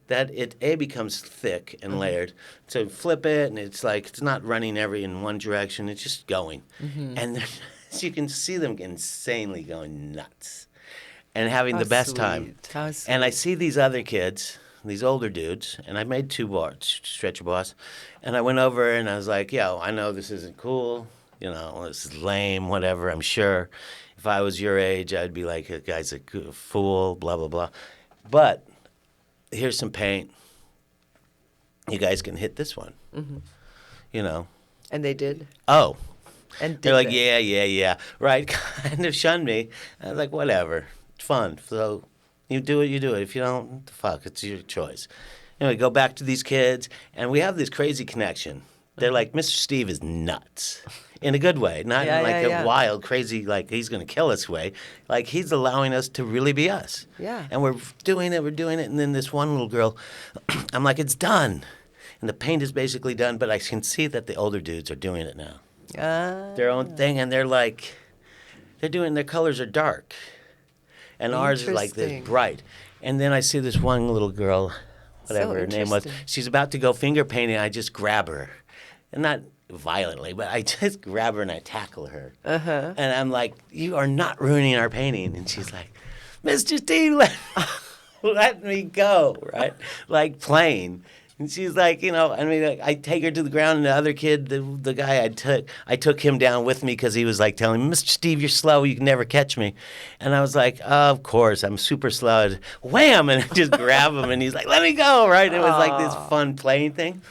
that it becomes thick and layered. So flip it, and it's like it's not running in one direction; it's just going, and so you can see them insanely going nuts. And having the best time. And I see these other kids, these older dudes, and I made 2 stretcher bars. And I went over and I was like, yo, I know this isn't cool. You know, this is lame, whatever, I'm sure. If I was your age, I'd be like, that guy's a fool, blah, blah, blah. But here's some paint. You guys can hit this one. You know. And they did? Oh. And they're like, yeah. Right? Kind of shunned me. I was like, whatever. Fun. So you do it. If you don't, fuck, it's your choice. Anyway, go back to these kids, and we have this crazy connection. They're like, Mr. Steve is nuts. In a good way. Not in like a wild, crazy, like he's going to kill us way. Like he's allowing us to really be us. Yeah. And we're doing it. And then this one little girl, I'm like, it's done. And the paint is basically done, but I can see that the older dudes are doing it now. Their own thing, and they're like, their colors are dark. And ours is like this bright. And then I see this one little girl, whatever her name was. She's about to go finger painting. I just grab her. And not violently, but I just grab her and I tackle her. And I'm like, you are not ruining our painting. And she's like, Mr. Steve, let me go, right? Like playing. And she's like, you know, I mean, I take her to the ground, and the other kid, the guy I took him down with me because he was like telling me, Mr. Steve, you're slow, you can never catch me. And I was like, oh, of course, I'm super slow. And wham, and I just grab him, and he's like, let me go, right? And it was like this fun playing thing.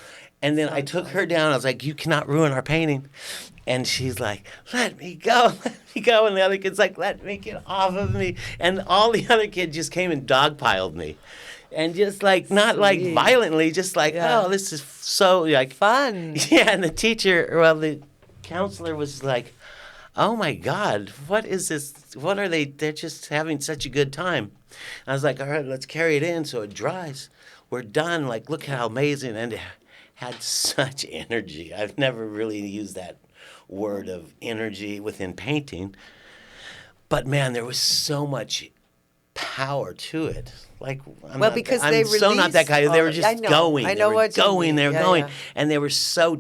And then I took her down. I was like, you cannot ruin our painting. And she's like, let me go. And the other kid's like, let me get off of me. And all the other kids just came and dogpiled me. And just like, not like violently, just like, oh, this is so like fun. Yeah, and the the counselor was like, oh my God, what is this? What are they? They're just having such a good time. I was like, all right, let's carry it in so it dries. We're done. Like, look how amazing. And it had such energy. I've never really used that word of energy within painting. But man, there was so much power to it. Like, I'm so not that guy. They were just going. I know what you mean. They were going, and they were so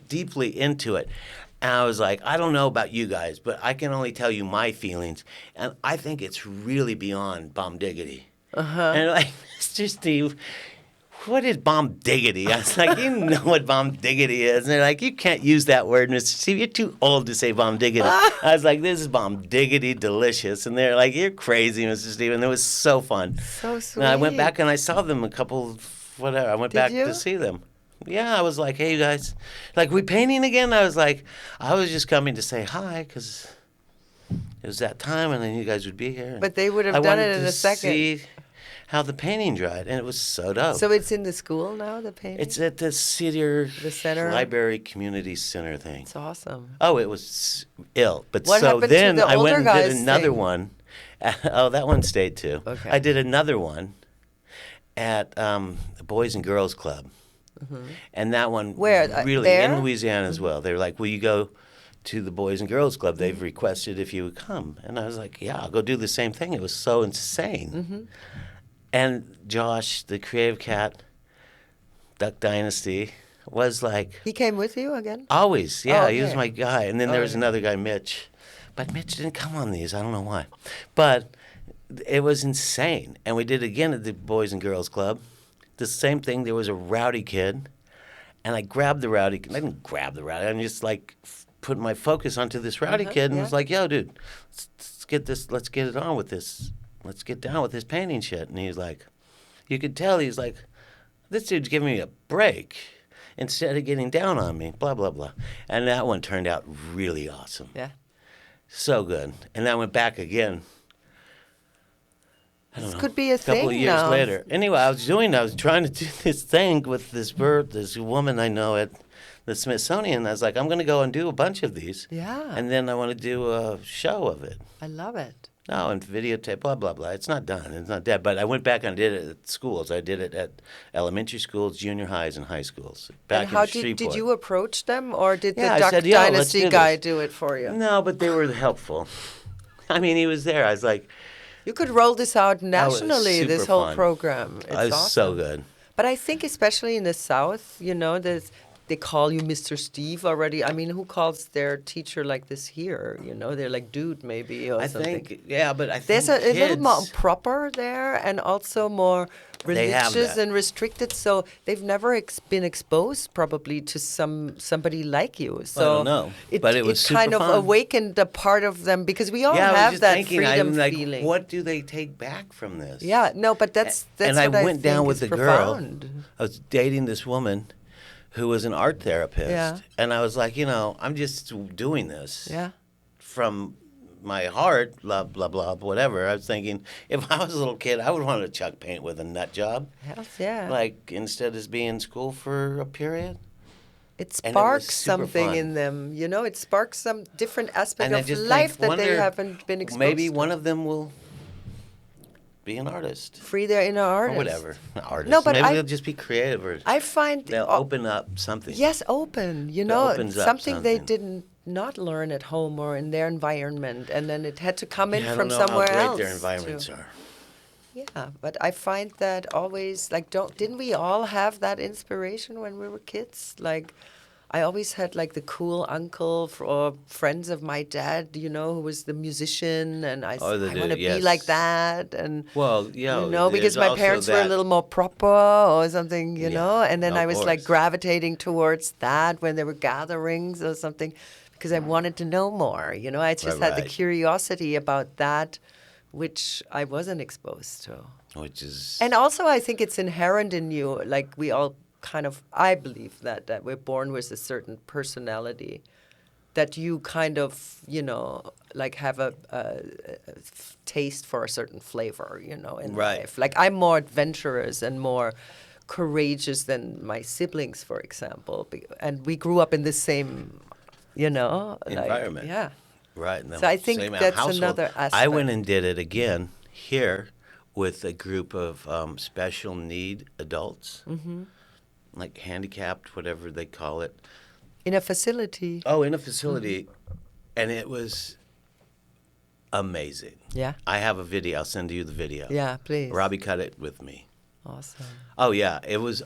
deeply into it. And I was like, I don't know about you guys, but I can only tell you my feelings, and I think it's really beyond bomb diggity. And like, Mr. Steve, what is bomb diggity? I was like, you know what bomb diggity is. And they're like, you can't use that word, Mr. Steve. You're too old to say bomb diggity. I was like, this is bomb diggity delicious. And they're like, you're crazy, Mr. Steve. And it was so fun. So sweet. And I went back and I saw them I went back to see them. Yeah, I was like, hey, you guys. Like, we painting again? I was like, I was just coming to say hi because it was that time and then you guys would be here. But they would have done it in a second. See how the painting dried, and it was so dope. So it's in the school now, the painting? It's at the center Library Community Center thing. It's awesome. Oh, it was ill. But what so happened then to the I went and older did guys another thing? one, Oh, that one stayed too. Okay. I did another one at the Boys and Girls Club. And that one Where? really There? in Louisiana as well. They were like, "Will you go to the Boys and Girls Club? They've requested if you would come." And I was like, "Yeah, I'll go do the same thing." It was so insane. And Josh, the creative cat, Duck Dynasty, was like He came with you again? always, yeah, he was okay. my guy. And then there was Okay. another guy, Mitch, but Mitch didn't come on these. I don't know why, but it was insane. And we did it again at the Boys and Girls Club. The same thing. There was a rowdy kid, and I grabbed the rowdy kid. I didn't grab the rowdy. I just like put my focus onto this rowdy kid and was like, "Yo, dude, let's get this. Let's get it on with this. Let's get down with this painting shit." And he's like, you could tell he's like, "This dude's giving me a break instead of getting down on me." Blah blah blah. And that one turned out really awesome. Yeah. So good. And I went back again. This could be a couple of thing years now. later. Anyway, I was trying to do this thing with this woman I know at the Smithsonian. I was like, I'm going to go and do a bunch of these. Yeah. And then I want to do a show of it. I love it. No, and videotape, blah, blah, blah. It's not done. It's not dead. But I went back and did it at schools. I did it at elementary schools, junior highs, and high schools. Back And how in Shreveport. did you approach them, or did Yeah, I the Duck said, "Yeah, let's Dynasty do guy this." do it for you? No, but they were helpful. I mean, he was there. I was like, You could roll this out was nationally, this super whole fun. program. It's it was awesome. so good. But I think especially in the South, they call you Mr. Steve already. I mean, who calls their teacher like this here? They're like dude maybe or I something. think, yeah, but I think There's a little kids- more proper there and also more They have religious that. and restricted. So they've never been exposed probably to somebody like you. So don't know, but it was super kind of fun. awakened a part of them because we all Yeah, I was have just that thinking, freedom I'm like, feeling. what do they take back from this? Yeah, no, but that's and what I went down think with is the girl. profound. I was dating this woman who was an art therapist. Yeah. And I was like, I'm just doing this Yeah. from my heart, blah, blah, blah, whatever. I was thinking, if I was a little kid, I would want to chuck paint with a nut job. Hell yeah. Like, instead of being in school for a period. It And it was sparks super something fun. in them. It sparks some different aspect And I of just life think, that they wonder, haven't been exposed maybe to. one of them will be an artist. Free their inner artist. Or whatever. Artist. No, but maybe I- they'll just be creative or I find they'll open up something. Yes, open. opens up something they something. didn't not learn at home or in their environment, and then it had to come in Yeah, I from don't know somewhere how great else. their environments are. Yeah, but I find that always didn't we all have that inspiration when we were kids? Like, I always had like the cool uncle or friends of my dad, who was the musician, and I Oh, want to be yes. like that, and Well, yeah. because there's my also parents were a that- little more proper or something, and then of I was like course. gravitating towards that when there were gatherings or something, because I wanted to know more. I just had the right. curiosity about that, which I wasn't exposed to. Which is. And also, I think it's inherent in you. Like we all I believe that we're born with a certain personality, that you kind of, like have a taste for a certain flavor, in Right. life. Like I'm more adventurous and more courageous than my siblings, for example. And we grew up in the same, Environment. Yeah. Right. in the So I think same that's household. another I aspect. went and did it again here with a group of special need adults, like handicapped, whatever they call it. In a facility. Oh, in a facility, and it was amazing. Yeah. I have a video. I'll send you the video. Yeah, please. Robbie cut it with me. Awesome. Oh yeah, it was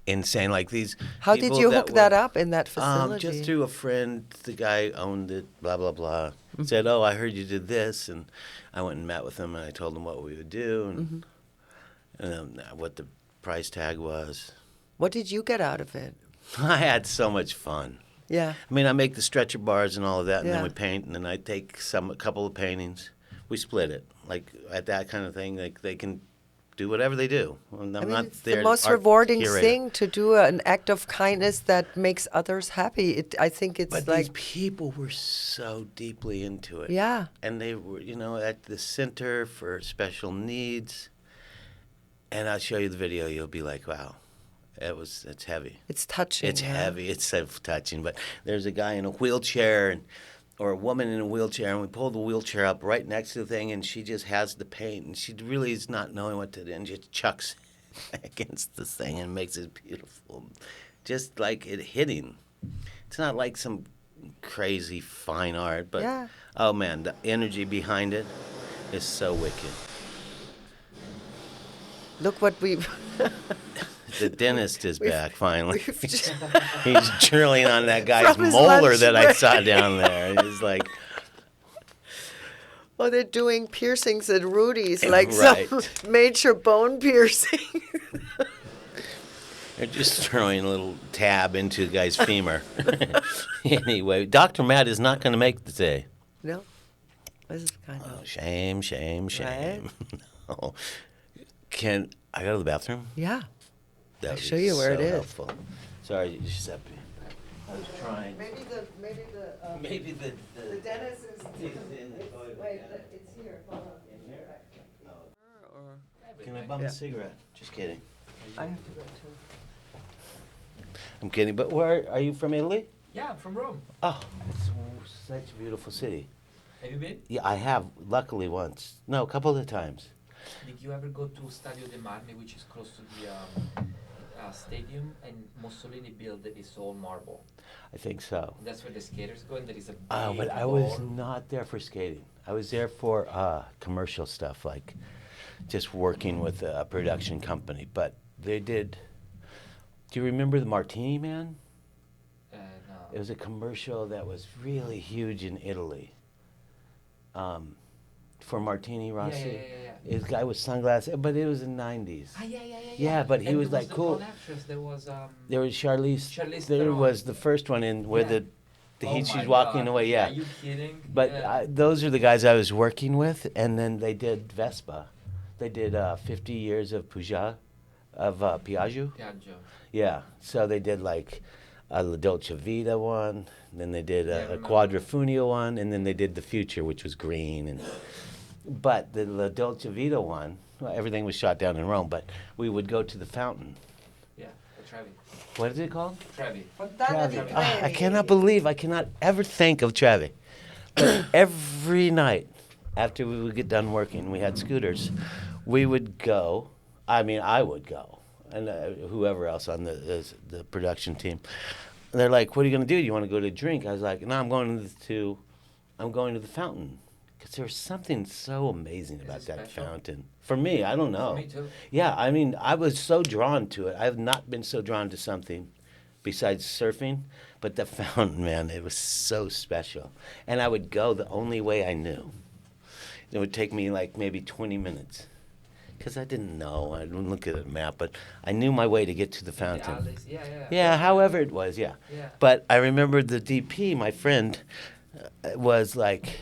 insane. Like these. How did people you hook were- that up in that facility? Just through a friend. The guy owned it. Blah blah blah. Mm-hmm. Said, "Oh, I heard you did this," and I went and met with him, and I told him what we would do and, what the price tag was. What did you get out of it? I had so much fun. Yeah. I mean, I make the stretcher bars and all of that, and Yeah. then we paint, and then I take a couple of paintings. We split it, like at that kind of thing. Like they can do whatever they do. I'm I mean, not it's their the most art rewarding curator. thing to do an act of kindness that makes others happy. I think it's But like, these people were so deeply into it. yeah. And they were, at the Center for Special Needs. And I'll show you the video. You'll be like, wow, it's heavy. It's touching. It's yeah. heavy. It's so touching. But there's a guy in a wheelchair, or a woman in a wheelchair, and we pull the wheelchair up right next to the thing, and she just has the paint, and she really is not knowing what to do, and just chucks against the thing and makes it beautiful, just like it hitting. It's not like some crazy fine art, but Yeah. oh man, the energy behind it is so wicked. Look what we've. The dentist is back finally. we've just- He's drilling on that guy's From his molar lunch that I break. saw down there. He's like, Oh, they're doing piercings at Rudy's, Yeah, like right. some major bone piercing. they're just throwing a little tab into the guy's femur. Anyway, Dr. Matt is not going to make the day. No, this is kind Oh, of. shame, shame, shame. No. Can I go to the bathroom? Yeah. That I'll would show be you where it so is. helpful. Sorry, Giuseppe. I was trying. Maybe the Maybe the dentist is. It's in the toilet, yeah. It's here. Hold on. In here? Or Can I bum Yeah. a cigarette? Just kidding. I have to go too. I'm kidding. But where are you from? Italy? Yeah, I'm from Rome. Oh, it's such a beautiful city. Have you been? Yeah, I have. Luckily, once. No, a couple of times. Did you ever go to Stadio de Marmi, which is close to the stadium, and Mussolini built it, it's all marble. I think so. And that's where the skaters go, and there is a big Oh, but I was wall. not there for skating. I was there for commercial stuff, like just working with a production company. But they did. Do you remember the Martini Man? No. It was a commercial that was really huge in Italy. For Martini Rossi. Yeah. This guy with sunglasses, but it was in the 90s. Yeah. Yeah, but he And was there like the cool. tall actress, there was There was Charlize. Charlize There Theron. was the first one in where Yeah. the Oh she's my walking God. away. Yeah. Are you kidding? But Yeah. those are the guys I was working with, and then they did Vespa. They did 50 years of Piaggio. Piaggio. Yeah, so they did like a La Dolce Vita one, then they did Yeah, I a remember. Quadrifunio one, and then they did the Future, which was green. And but the La Dolce Vita one, well, everything was shot down in Rome, but we would go to the fountain. Yeah, the Trevi. What is it called? Trevi. Trevi. I cannot ever think of Trevi. But every night after we would get done working, we had scooters, we would go. I mean, I would go, and whoever else on the production team. And they're like, "What are you going to do? You want to go to drink?" I was like, "No, I'm going to the fountain." Because there was something so amazing Is about it that special? fountain. For me, I don't know. Me too. Yeah, I mean, I was so drawn to it. I have not been so drawn to something besides surfing, but the fountain, man, it was so special. And I would go the only way I knew. It would take me like maybe 20 minutes. Because I didn't know. I didn't look at a map, but I knew my way to get to the fountain. Alice. Yeah. Yeah, however it was, yeah. Yeah. But I remember the DP, my friend, was like,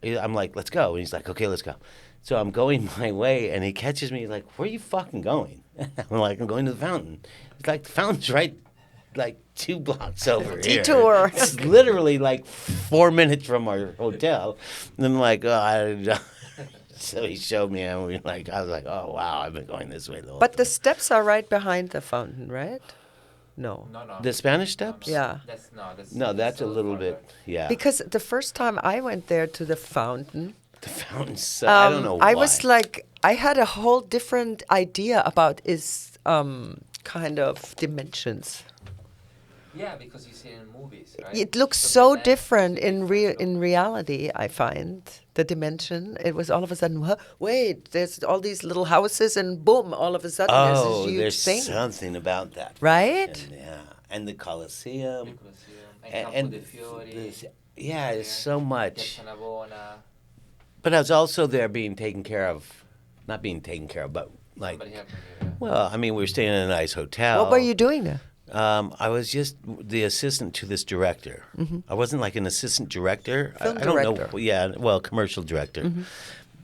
I'm like, let's go. And he's like, okay, let's go. So I'm going my way, and he catches me, he's like, where are you fucking going? I'm like, I'm going to the fountain. It's like, the fountain's right, like 2 blocks over here. Detour. It's literally like 4 minutes from our hotel. And I'm like, oh, so he showed me, and I was like, oh, wow, I've been going this way the whole But the time. steps are right behind the fountain, right? No. No. The Spanish Steps? Yeah. No, that's a still little farther. bit, yeah. Because the first time I went there to the fountain, The fountain's so, I don't know why. I was like, I had a whole different idea about its kind of dimensions. Yeah, because you see it in movies, right? It looks So so the lens different is different, in reality. I find the dimension. It was all of a sudden, wait, there's all these little houses, and boom, all of a sudden there's Oh, this huge there's thing, something about that. right? And, yeah, and the Colosseum. The Colosseum, and Campo dei Fiori, yeah, there's so much. Piazza Navona. But I was also there being taken care of, not being taken care of, but like, Somebody helped me here. well, I mean, we were staying in a nice hotel. What were you doing there? I was just the assistant to this director. I wasn't like an assistant director. Film I don't director. know. Yeah, well, commercial director.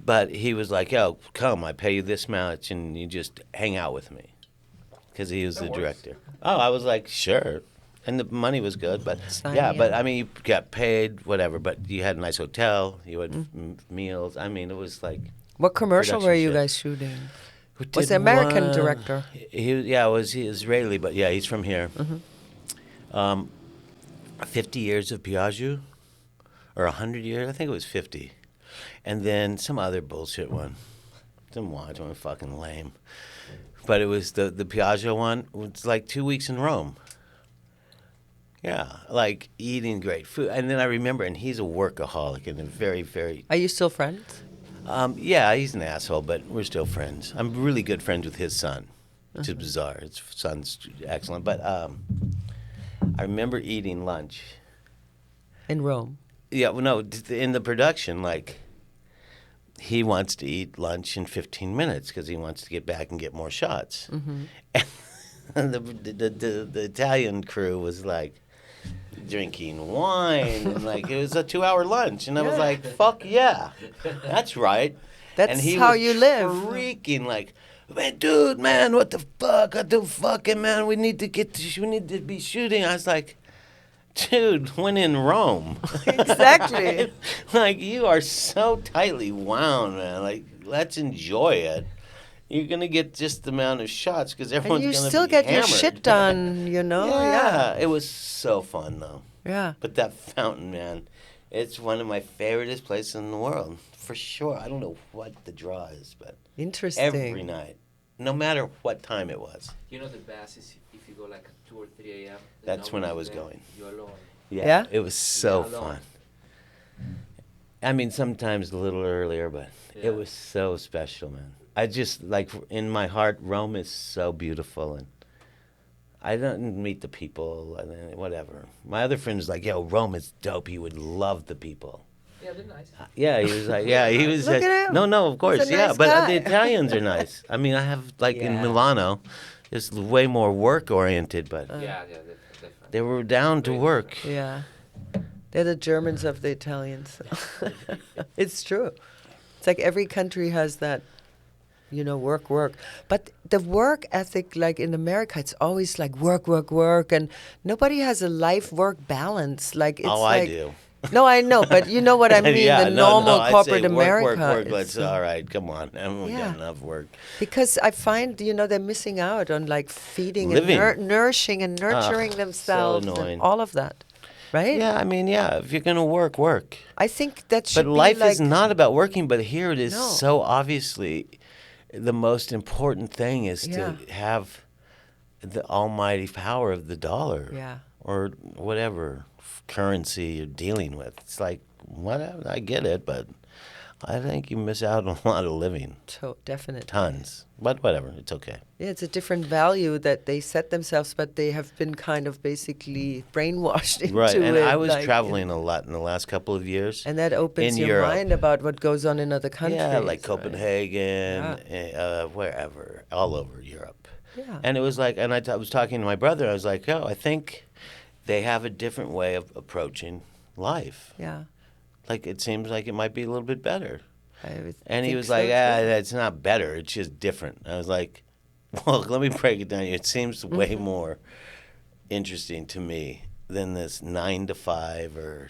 But he was like, "Yo, come, I pay you this much, and you just hang out with me," because he was That the works. director. Oh, I was like, "Sure," and the money was good. But Sign yeah, me but up. I mean, you got paid, whatever. But you had a nice hotel. You had meals. I mean, it was like. What commercial were you production guys shooting? we Was did the American one- director? It was Israeli, but yeah, he's from here. 50 years of Piaggio, or 100 years. I think it was 50. And then some other bullshit one. Didn't watch one, fucking lame. But it was the Piaggio one. It was like 2 weeks in Rome. Yeah, like eating great food. And then I remember, and he's a workaholic and a very, very... Are you still friends? Yeah, he's an asshole, but we're still friends. I'm really good friends with his son, which is bizarre. His son's excellent. But I remember eating lunch. In Rome? Yeah, well, no, in the production, like, he wants to eat lunch in 15 minutes because he wants to get back and get more shots. Mm-hmm. And the Italian crew was like drinking wine, and like it was a 2-hour lunch, and I was like, "Fuck yeah, that's right." That's and he how was you live. Freaking like, man, dude, man, what the fuck? I do fucking man. We need to be shooting. I was like, dude, when in Rome. Exactly. Like you are so tightly wound, man. Like let's enjoy it. You're gonna get just the amount of shots because everyone's And you gonna still be get hammered. your shit done, you know? Yeah, it was so fun though. Yeah. But that fountain, man, it's one of my favoriteest places in the world for sure. I don't know what the draw is, but Interesting. every night, no matter what time it was. You know the best is if you go like at 2 or 3 a.m. That's when I was going. You're alone. Yeah, it was so Yeah, alone. fun. I mean, sometimes a little earlier, but Yeah. it was so special, man. I just, like, in my heart, Rome is so beautiful, and I don't meet the people, and then whatever. My other friend was like, yo, Rome is dope. He would love the people. Yeah, they're nice. Yeah, he was like, yeah, he was Look like, at him. no, of course, He's a yeah, nice but guy. the Italians are nice. I mean, I have, like, in Yeah. Milano, it's way more work-oriented, but Yeah, definitely. they were down to work. Yeah. They're the Germans of the Italians. It's true. It's like every country has that, you know, work. But the work ethic, like in America, it's always like work, and nobody has a life-work balance. Like it's Oh, like, I do. No, I know, but you know what I mean. Yeah, the no, normal I'd corporate say America. Work, it's, but all right, come on. I haven't Yeah. got enough work. Because I find, you know, they're missing out on like feeding Living. and nourishing and nurturing so themselves annoying. and all of that, right? Yeah, I mean, yeah, if you're going to work. I think that should But be life like, is not about working, but here it is No. so obviously the most important thing is Yeah. to have the almighty power of the dollar. Yeah. Or whatever currency you're dealing with. It's like, whatever, I get it, but I think you miss out on a lot of living. Definitely. Tons. But whatever, it's okay. Yeah, it's a different value that they set themselves, but they have been kind of basically brainwashed into Right, and it. I was like, traveling a lot in the last couple of years. And that opens in your Europe. mind about what goes on in other countries. Yeah, like right? Copenhagen, wherever, all over Europe. Yeah. And it was like, and I was talking to my brother, I was like, I think they have a different way of approaching life. Yeah. Like, it seems like it might be a little bit better. I would And he think was so, like, too. it's not better, it's just different. I was like, well, let me break it down. It seems way Mm-hmm. more interesting to me than this 9 to 5 or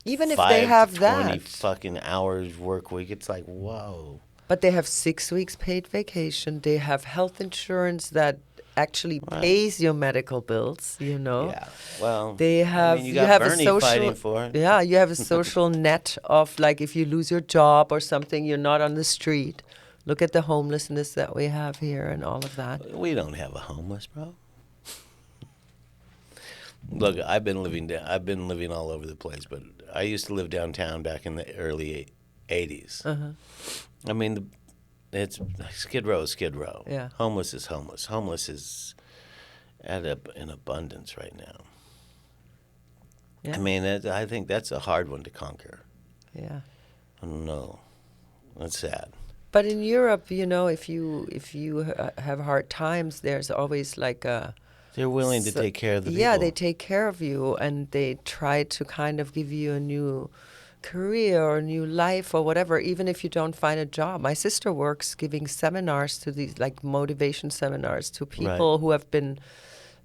Even if 5 they have to 20 that. fucking hours work week. It's like, whoa. But they have 6 weeks paid vacation. They have health insurance that actually pays your medical bills, you know. Yeah, well, They have I mean, you you got have Bernie a social fighting for it. Yeah, you have a social net of like if you lose your job or something, you're not on the street. Look at the homelessness that we have here and all of that. We don't have a homeless, bro. Look, I've been living all over the place, but I used to live downtown back in the early '80s. I mean, it's Skid Row is Skid Row. Yeah. Homeless is homeless. Homeless is in abundance right now. Yeah. I mean, I think that's a hard one to conquer. Yeah. I don't know. That's sad. But in Europe, you know, if you have hard times, there's always like a They're willing to take care of the people. Yeah, they take care of you and they try to kind of give you a new career or a new life or whatever, even if you don't find a job. My sister works giving seminars to these like motivation seminars to people who have been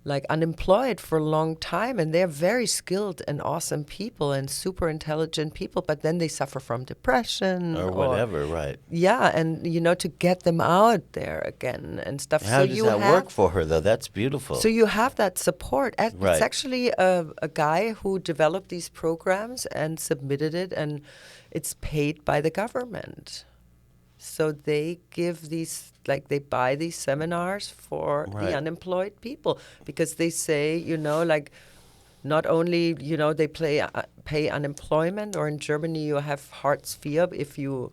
like unemployed for a long time, and they're very skilled and awesome people and super intelligent people, but then they suffer from depression or whatever, right? Yeah, and to get them out there again and stuff. How does that work for her, though? That's beautiful. So you have that support. Right. It's actually a guy who developed these programs and submitted it, and it's paid by the government. So they give these, like they buy these seminars for the unemployed people, because they say, like not only, they pay unemployment, or in Germany you have Hartz IV. If you,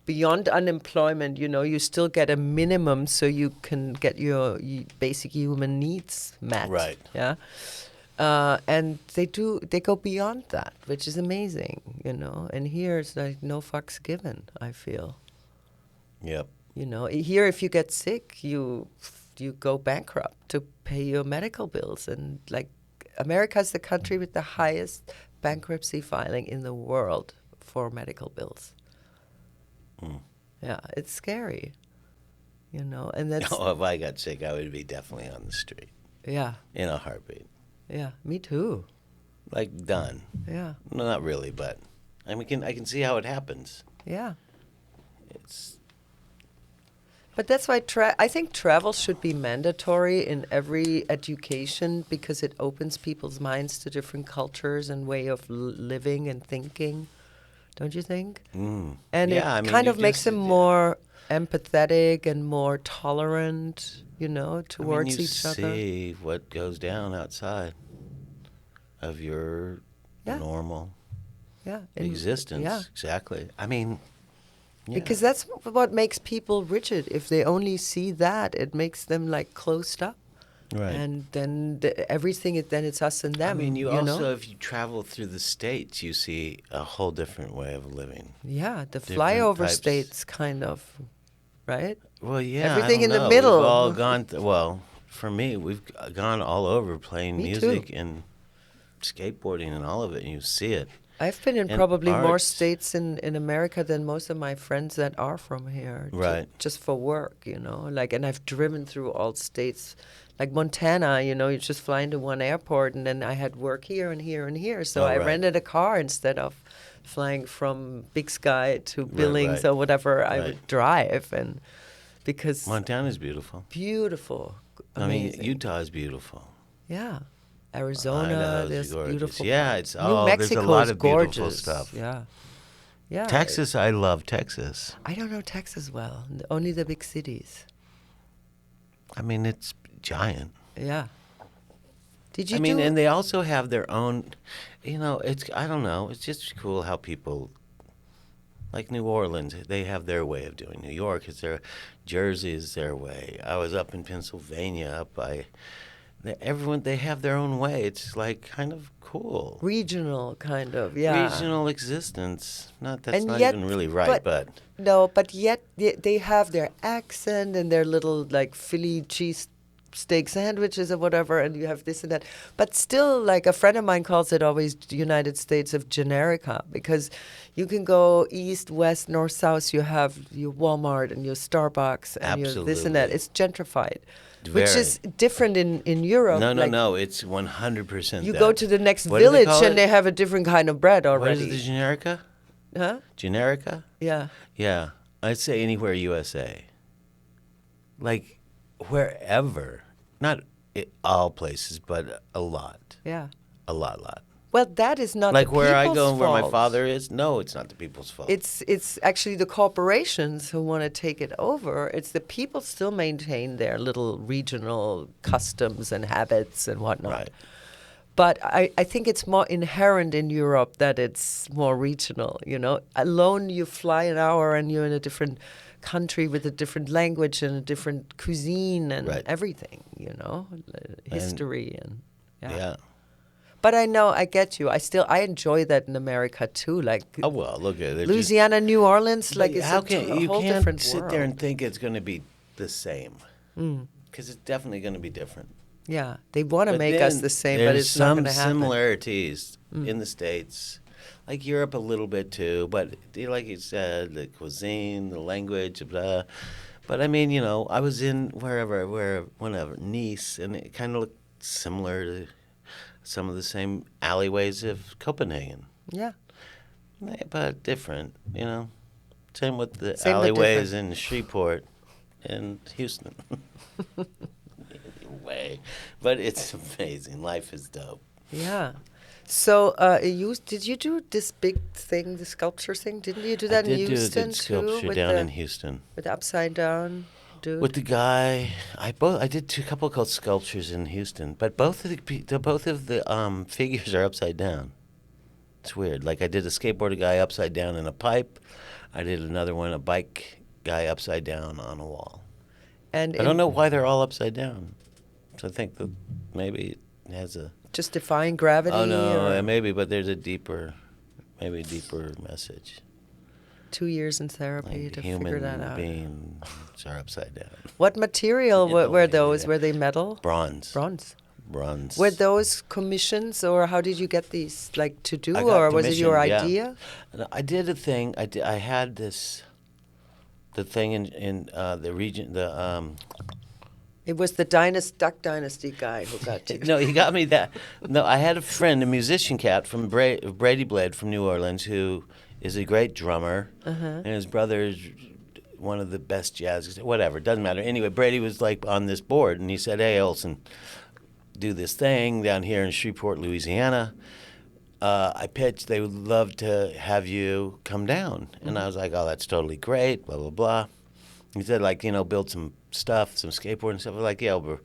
beyond unemployment, you still get a minimum so you can get your basic human needs met. Right. Yeah. And they go beyond that, which is amazing, And here it's like no fucks given, I feel. Yep. Here if you get sick, you go bankrupt to pay your medical bills, and like America's the country with the highest bankruptcy filing in the world for medical bills. Yeah, it's scary. And that's if I got sick, I would be definitely on the street. Yeah. In a heartbeat. Yeah, me too. Like done. Yeah. No, not really, but I can see how it happens. Yeah. It's. But that's why I think travel should be mandatory in every education, because it opens people's minds to different cultures and way of living and thinking. Don't you think? Mm. And yeah, it kind of makes them more empathetic and more tolerant, towards each other. You see what goes down outside of your normal existence. Yeah. Exactly. Yeah. Because that's what makes people rigid. If they only see that, it makes them like closed up. Right. And then everything, then it's us and them. You also, if you travel through the states, you see a whole different way of living. Yeah, the Different flyover types. states, kind of, right? Well, yeah. Everything I in don't the know. middle. We've all gone. For me, we've gone all over playing Me music too. and skateboarding and all of it, and you see it. I've been in And probably more arts. states in America than most of my friends that are from here. Right. Just for work, and I've driven through all states. Like Montana, you just fly into one airport, and then I had work here and here and here. So I rented a car instead of flying from Big Sky to Billings or whatever. I would drive, and because Montana's beautiful. Beautiful. Amazing. Utah is beautiful. Yeah. Arizona, Idaho's there's gorgeous. beautiful. Yeah, it's New Mexico's there's a lot of gorgeous. beautiful stuff. Yeah. Yeah. Texas, I love Texas. I don't know Texas well. Only the big cities. It's giant. Yeah. Did you and they also have their own, it's, I don't know, it's just cool how people, like New Orleans, they have their way of doing. New York is Jersey is their way. I was up in Pennsylvania, up by, they have their own way. It's like kind of cool. Regional, kind of, yeah. Regional existence. That's And not yet- even really right, but. No, but yet they have their accent and their little, like, Philly cheese steak sandwiches or whatever, and you have this and that. But still, like, a friend of mine calls it always the United States of Generica, because you can go east, west, north, south. You have your Walmart and your Starbucks and your this and that. Absolutely. It's gentrified, Very. which is different in Europe. No, it's 100% You that. go to the next What do they village call and it? they have a different kind of bread What already. is it, the Generica? Huh? Generica? Yeah. Yeah, I'd say anywhere USA. Like, wherever. Not all places, but a lot. Yeah. A lot. Well, that is not Like the where I people's go and where my fault. father is, no, it's not the people's fault. It's actually the corporations who want to take it over. It's the people still maintain their little regional customs and habits and whatnot. Right. But I think it's more inherent in Europe that it's more regional, Alone you fly an hour and you're in a different country with a different language and a different cuisine and everything, history and Yeah. But I get you. I enjoy that in America too. Like, Oh, well, look at it. Louisiana, New Orleans, like it's how a can you whole can't different sit world. there and think it's going to be the same? Because it's definitely going to be different. Yeah, they want to But make us then the same, but there's it's not going to some happen. similarities in the States, like Europe a little bit too. But like you said, the cuisine, the language, blah. But I was in whenever, Nice, and it kind of looked similar to some of the same alleyways of Copenhagen. Yeah. But different, you know. Same with the Same but alleyways different. in Shreveport and Houston. Way. But it's amazing. Life is dope. Yeah. So, did you do this big thing, the sculpture thing? Didn't you do that in I did do a Houston good too? sculpture With down the in Houston. with the upside down dude. With the guy, I did a couple of sculptures in Houston, but both of the figures are upside down. It's weird. Like I did a skateboarder guy upside down in a pipe. I did another one, a bike guy upside down on a wall. And I don't know why they're all upside down. So I think that maybe it has a... just defying gravity. Oh no, or maybe, but there's a deeper message. 2 years in therapy Like to figure that human out. beings are upside down. What material You know, were like, those? yeah. Were they metal? Bronze. Bronze. Were those commissions, or how did you get these, like, to do, I got or was it your commissioned, yeah. idea? I did a thing. I had the thing in the region. It was the Duck Dynasty guy who got you. No, he got me that. No, I had a friend, a musician cat from Brady Blade from New Orleans, who is a great drummer, and his brother's one of the best jazz. Whatever, doesn't matter. Anyway, Brady was like on this board, and he said, "Hey, Olson, do this thing down here in Shreveport, Louisiana. I pitched. They would love to have you come down." And I was like, "Oh, that's totally great." Blah blah blah. He said, like, build some stuff, some skateboard and stuff. I was like, yeah, but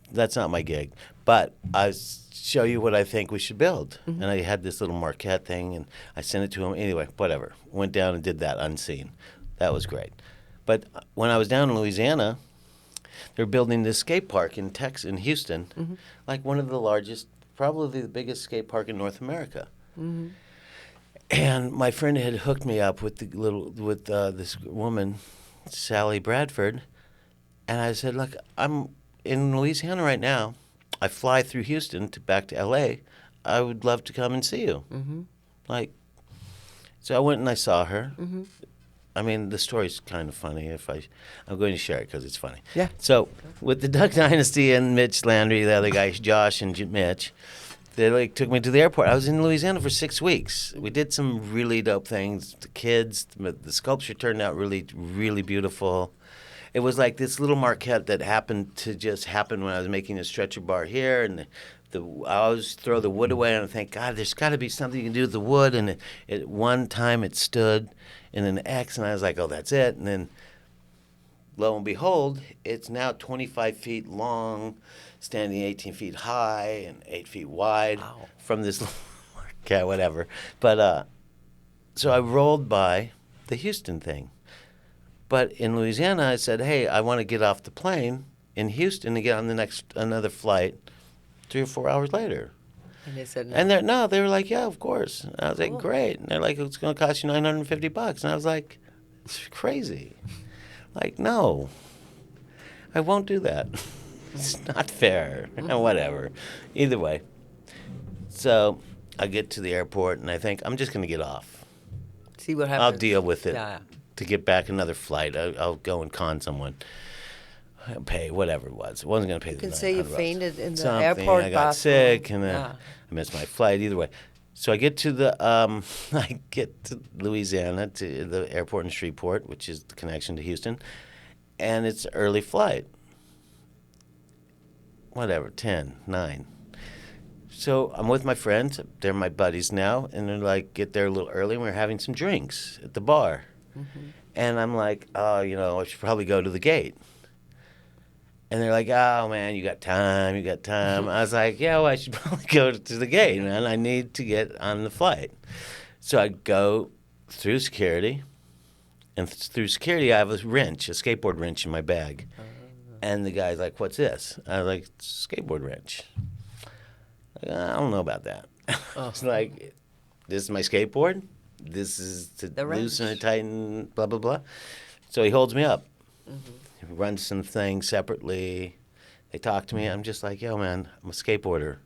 that's not my gig. But I show you what I think we should build. And I had this little Marquette thing, and I sent it to him. Anyway, whatever. Went down and did that unseen. That was great. But when I was down in Louisiana, they were building this skate park in Houston, like one of the largest, probably the biggest skate park in North America. And my friend had hooked me up with this woman, Sally Bradford, and I said, "Look, I'm in Louisiana right now. I fly through Houston back to L.A. I would love to come and see you." So I went and I saw her. I mean, the story's kind of funny. I'm going to share it because it's funny. Yeah. So with the Duck Dynasty and Mitch Landry, the other guys, Josh and Mitch, they took me to the airport. I was in Louisiana for 6 weeks. We did some really dope things. The kids, the sculpture turned out really, really beautiful. It was like this little Marquette that happened when I was making a stretcher bar here, and I always throw the wood away, and I think, God, there's got to be something you can do with the wood. And at one time it stood in an X, and I was like, oh, that's it. And then lo and behold, it's now 25 feet long, standing 18 feet high and 8 feet wide. Wow. From this little Marquette, whatever. But so I rolled by the Houston thing. But in Louisiana, I said, hey, I want to get off the plane in Houston and get on another flight 3 or 4 hours later. And they said no. And they were like, yeah, of course. And I was like, Cool. great. And they're like, it's going to cost you $950. And I was like, it's crazy. Like, no, I won't do that. It's not fair. Whatever. Either way. So I get to the airport, and I think, I'm just going to get off. See what happens. I'll deal with it. Yeah. To get back another flight, I'll go and con someone. I'll pay whatever it was. It wasn't going to pay You the can say you $900. fainted in the Something. airport I got bathroom. sick, and Yeah. I missed my flight. Either way, so I get to I get to Louisiana, to the airport in Shreveport, which is the connection to Houston, and it's an early flight. Whatever, 10, 9. So I'm with my friends. They're my buddies now, and they're like, get there a little early, and we're having some drinks at the bar. And I'm like, oh, I should probably go to the gate. And they're like, oh, man, you got time. I was like, yeah, well, I should probably go to the gate, man. I need to get on the flight. So I go through security. And through security, I have a skateboard wrench in my bag. And the guy's like, what's this? I was like, skateboard wrench. I don't know about that. It's like, this is my skateboard? This is to loosen or tighten, blah, blah, blah. So he holds me up. He runs some things separately. They talk to me. I'm just like, yo, man, I'm a skateboarder.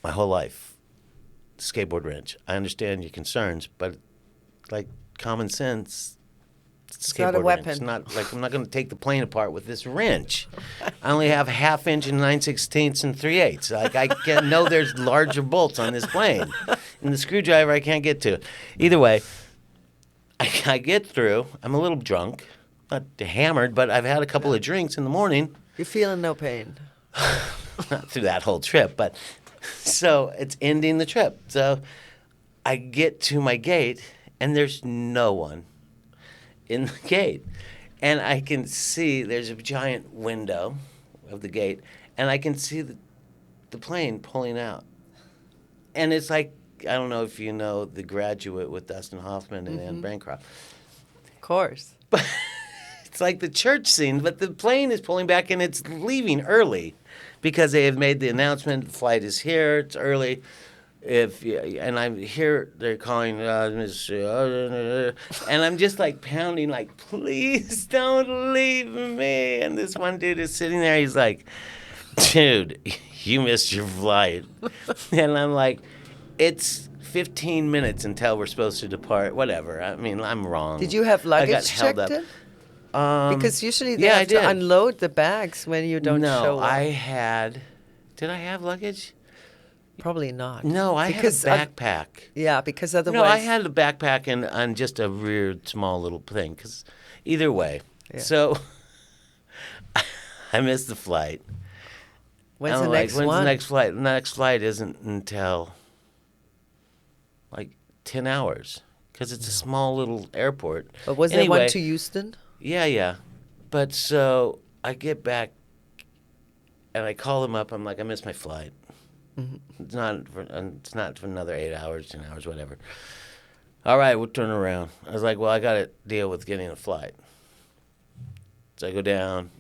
My whole life. Skateboard wrench. I understand your concerns, but like common sense, It's not a skateboard wrench. It's weapon. not like I'm not going to take the plane apart with this wrench. I only have a 1/2 inch and 9/16 and 3/8. Like I know there's larger bolts on this plane, and the screwdriver I can't get to. Either way, I get through. I'm a little drunk, not hammered, but I've had a couple of drinks in the morning. You're feeling no pain. Not through that whole trip, but so it's ending the trip. So I get to my gate, and there's no one in the gate. And I can see there's a giant window of the gate, and I can see the plane pulling out. And it's like, I don't know if you know The Graduate with Dustin Hoffman and Anne Bancroft. Of course. But it's like the church scene, but the plane is pulling back, and it's leaving early because they have made the announcement, the flight is here, it's early. And I'm here, they're calling, Miss, and I'm just like pounding, like, please don't leave me. And this one dude is sitting there, he's like, dude, you missed your flight. And I'm like, it's 15 minutes until we're supposed to depart, whatever. I mean, I'm wrong. Did you have I got luggage held checked up. in? Because usually they yeah, have I to did. unload the bags when you don't show No, up. Did I have luggage? Probably not. No, I because had a backpack. yeah, because otherwise. No, I had a backpack and just a weird small little thing. Because either way, Yeah. so I missed the flight. When's I'm the like, next when's one? the next flight? The next flight isn't until like 10 hours because it's a small little airport. But was there one to Houston? Yeah. But so I get back and I call them up. I'm like, I missed my flight. It's not for another 8 hours, 10 hours, whatever. All right, we'll turn around. I was like, well, I got to deal with getting a flight. So I go down,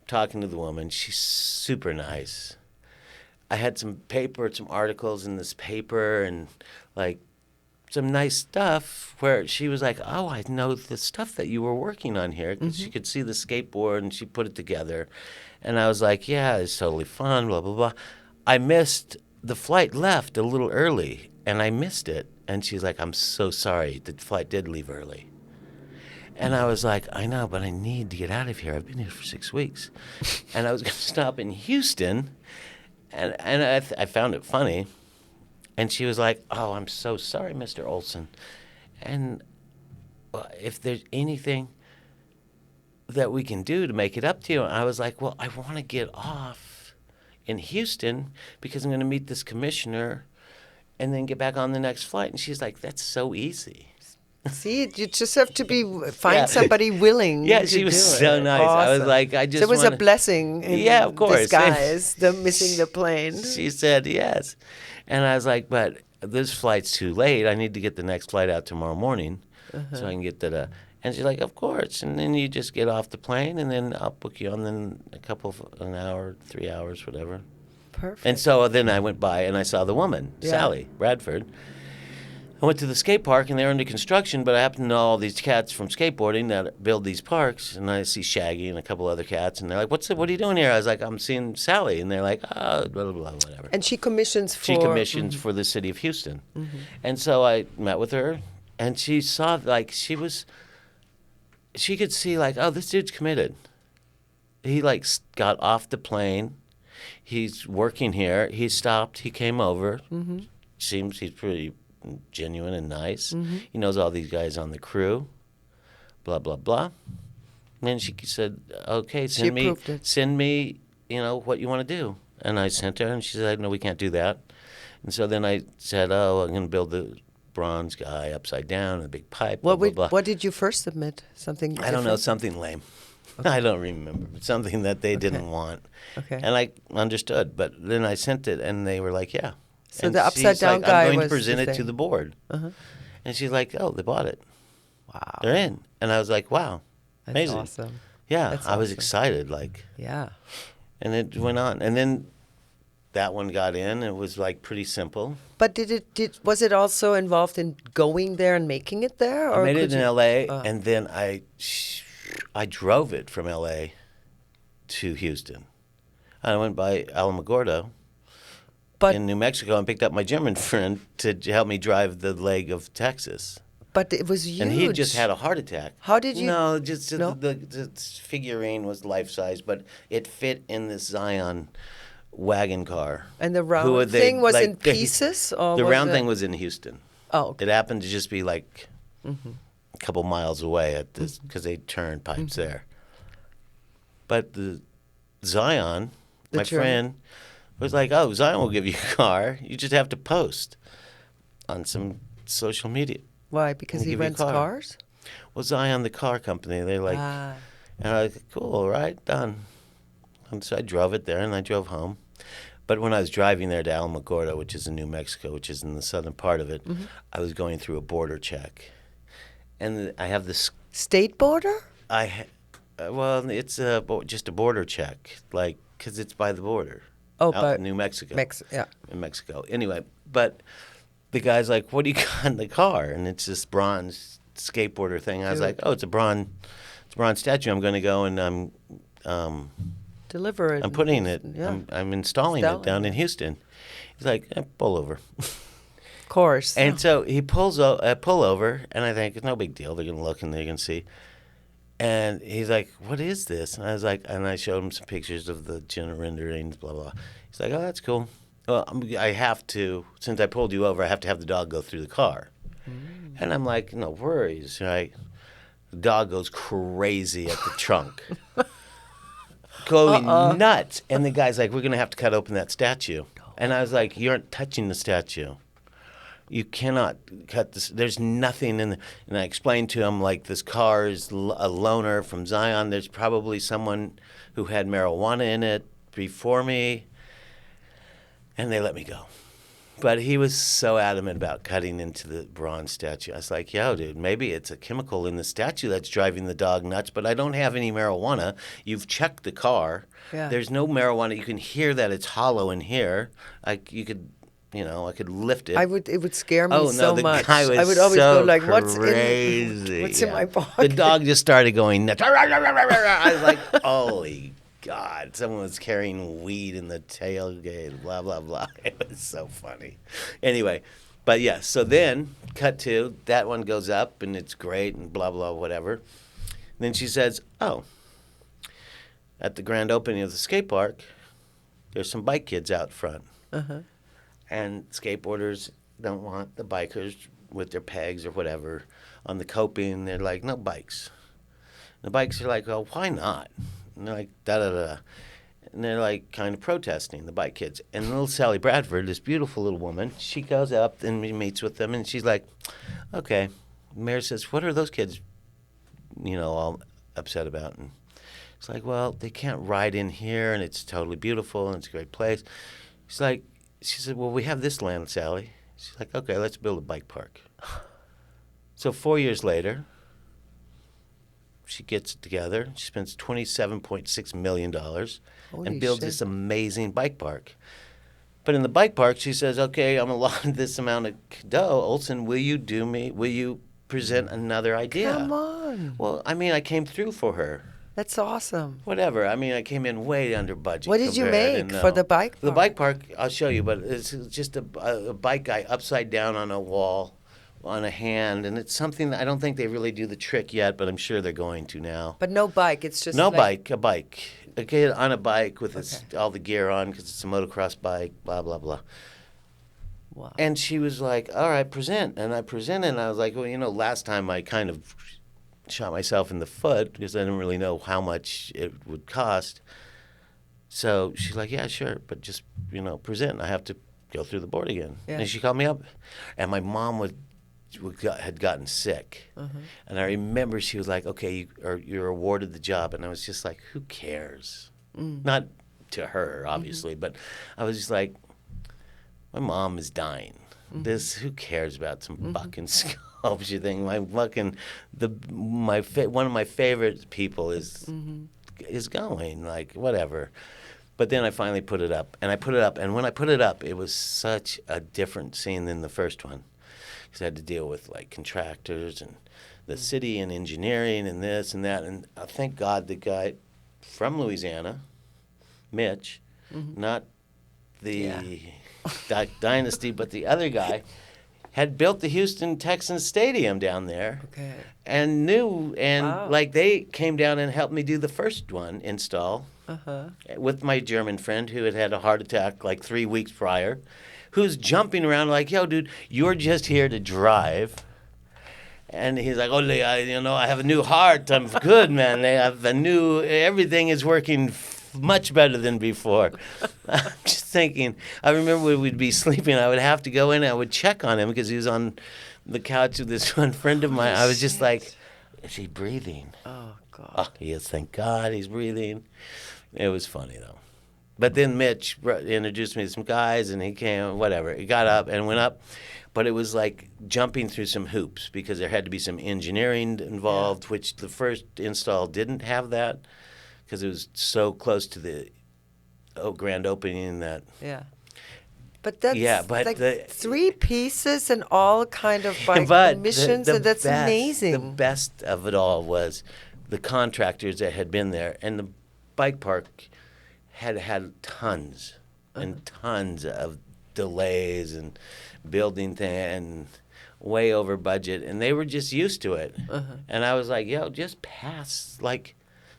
talking to the woman. She's super nice. I had some paper, some articles in this paper and like some nice stuff where she was like, oh, I know the stuff that you were working on here. 'Cause she could see the skateboard and she put it together. And I was like, yeah, it's totally fun, blah, blah, blah. I missed, the flight left a little early, and I missed it. And she's like, I'm so sorry, the flight did leave early. And I was like, I know, but I need to get out of here. I've been here for 6 weeks. And I was going to stop in Houston, and I found it funny. And she was like, oh, I'm so sorry, Mr. Olson. And if there's anything that we can do to make it up to you. And I was like, well, I want to get off in Houston because I'm going to meet this commissioner and then get back on the next flight. And she's like, that's so easy. See, you just have to find somebody willing. Yeah, to she was do so it. nice. Awesome. I was like, I just so it was wanna... a blessing in yeah, of course. disguise, the missing the plane. She said yes. And I was like, but this flight's too late. I need to get the next flight out tomorrow morning so I can get to the... And she's like, of course. And then you just get off the plane, and then I'll book you on then an hour, 3 hours, whatever. Perfect. And so then I went by and I saw the woman, Sally Bradford. I went to the skate park, and they were under construction, but I happen to know all these cats from skateboarding that build these parks. And I see Shaggy and a couple other cats, and they're like, what are you doing here? I was like, I'm seeing Sally. And they're like, oh, blah, blah, blah, whatever. And she commissions for... She commissions for the city of Houston. And so I met with her, and she saw, like, she could see, like, oh, this dude's committed. He, like, got off the plane. He's working here. He stopped. He came over. Seems he's pretty genuine and nice. He knows all these guys on the crew. Blah, blah, blah. And then she said, okay, send me, what you want to do. And I sent her, and she said, no, we can't do that. And so then I said, oh, I'm going to build the bronze guy upside down, a big pipe, blah, blah, blah. What did you first submit? Something I don't know, something lame. Okay. I don't remember, but something that they didn't want. Okay. And I understood, but then I sent it, and they were like, yeah. So and the upside down guy I'm going was to present the it to thing. the board. And she's like, oh, they bought it. Wow. They're in. And I was like, wow, That's amazing. awesome. Yeah, That's I was awesome. excited, like. Yeah. And it went on. And then that one got in. It was, like, pretty simple. But was it also involved in going there and making it there? Or I made it in L.A., Oh. and then I drove it from L.A. to Houston. I went by Alamogordo in New Mexico and picked up my German friend to help me drive the leg of Texas. But it was huge. And he just had a heart attack. How did you? No, just No? the figurine was life size, but it fit in this Zion wagon car. And the Who are round they- thing was like, in pieces, or The was round it? thing was in Houston. Oh, okay. It happened to just be like a couple miles away at this because they turned pipes there. But the Zion, The my German- friend, was like, "Oh, Zion will give you a car. You just have to post on some social media." Why? Because They he give you a rents car. cars. Well, Zion, the car company, they're like, Ah. and I was like, "Cool, all right, done." And so I drove it there, and I drove home. But when I was driving there to Alamogordo, which is in New Mexico, which is in the southern part of it, I was going through a border check, and I have this. State border? Well, it's just a border check, like because it's by the border. Oh, out but in New Mexico. Yeah. In Mexico. Anyway, but the guy's like, "What do you got in the car?" And it's this bronze skateboarder thing. I was like, "Oh, it's a bronze statue. I'm going to go and Deliver it. I'm putting it. Yeah. I'm installing it down in Houston." He's like, "Pull over." Of course. And so he pull over, and I think it's no big deal. They're gonna look and they're gonna see. And he's like, "What is this?" And I was like, and I showed him some pictures of the general renderings, blah blah. He's like, "Oh, that's cool. Well, I have to, since I pulled you over, I have to have the dog go through the car." And I'm like, "No worries, right?" The dog goes crazy at the trunk. Going nuts. And the guy's like, "We're going to have to cut open that statue." And I was like, "You aren't touching the statue. You cannot cut this. There's nothing in the." And I explained to him, like, this car is a loaner from Zion. There's probably someone who had marijuana in it before me. And they let me go. But he was so adamant about cutting into the bronze statue. I was like, "Yo, dude, maybe it's a chemical in the statue that's driving the dog nuts, but I don't have any marijuana. You've checked the car. Yeah. There's no marijuana. You can hear that it's hollow in here. I could lift it." It would scare me Oh, no, so the much. guy was I would always so go like, crazy. what's in Yeah. my pocket? The dog just started going nuts. I was like, "Holy God, someone was carrying weed in the tailgate, blah, blah, blah." It was so funny. Anyway, but yeah, so then, cut to, that one goes up, and it's great, and blah, blah, whatever. And then she says, "Oh, at the grand opening of the skate park, there's some bike kids out front." And skateboarders don't want the bikers with their pegs or whatever on the coping. They're like, "No bikes." The bikes are like, "Well, why not?" And they're like, da-da-da. And they're like kind of protesting, the bike kids. And little Sally Bradford, this beautiful little woman, she goes up and meets with them, and she's like, "Okay." The mayor says, "What are those kids, all upset about?" And it's like, "Well, they can't ride in here, and it's totally beautiful, and it's a great place." She said, "Well, we have this land, Sally." She's like, "Okay, let's build a bike park." So 4 years later, she gets it together. She spends $27.6 million and builds this amazing bike park. But in the bike park, she says, "Okay, I'm allotted this amount of dough. Olson, will you present another idea?" Come on. Well, I mean, I came through for her. That's awesome. Whatever. I mean, I came in way under budget. What did you compared. I make didn't for know. the bike park? The bike park, I'll show you, but it's just a bike guy upside down on a wall on a hand, and it's something that I don't think they really do the trick yet, but I'm sure they're going to now. But no bike. It's just No like, bike, a bike. A kid on a bike with all the gear on because it's a motocross bike, blah, blah, blah. Wow. And she was like, "All right, present." And I presented, and I was like, "Well, last time I kind of shot myself in the foot because I didn't really know how much it would cost." So she's like, "Yeah, sure, but just, present. I have to go through the board again." Yeah. And she called me up, and my mom had gotten sick. And I remember she was like, "Okay, you're awarded the job." And I was just like, who cares? Not to her, obviously, but I was just like, my mom is dying. Who cares about some fucking sculpture thing? One of my favorite people is going, like, whatever. But then I finally put it up, and when I put it up, it was such a different scene than the first one. Because I had to deal with, like, contractors and the city and engineering and this and that. And thank God the guy from Louisiana, Mitch, not the dynasty, but the other guy, had built the Houston Texans stadium down there. Okay. And knew, and Wow. like they came down and helped me do the first one install Uh-huh. with my German friend who had had a heart attack like 3 weeks prior, who's jumping around like, yo, dude, you're just here to drive. And he's like, Ole, I have a new heart. I'm good, man. Everything is working much better than before. I'm just thinking, I remember when we'd be sleeping, I would have to go in and I would check on him because he was on the couch with this one friend of mine. I was just like, is he breathing? Oh, God. Oh, he is. Thank God he's breathing. It was funny, though. But then Mitch introduced me to some guys, and he came, whatever. He got up and went up. But it was like jumping through some hoops because there had to be some engineering involved, which the first install didn't have that because it was so close to the grand opening that... Yeah. But that's but like 3 pieces and all kind of by but missions, and that's amazing. The best of it all was the contractors that had been there, and the bike park had tons and tons of delays and building things and way over budget, and they were just used to it. And I was like, yo, just pass. Like,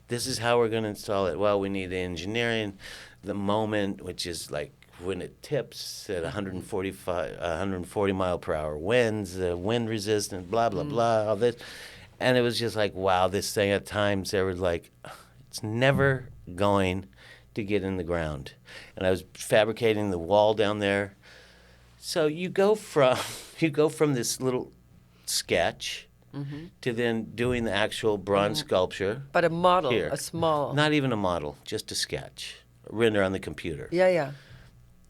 this is how we're going to install it. Well, we need the engineering, the moment, which is like when it tips at 140 mile per hour winds, wind resistant, blah, blah, blah, all this. And it was just like, wow, this thing at times they were like, it's never going to get in the ground. And I was fabricating the wall down there. So you go from this little sketch to then doing the actual bronze sculpture. But a model, Here. a small. Not even a model, just a sketch, a render on the computer. Yeah.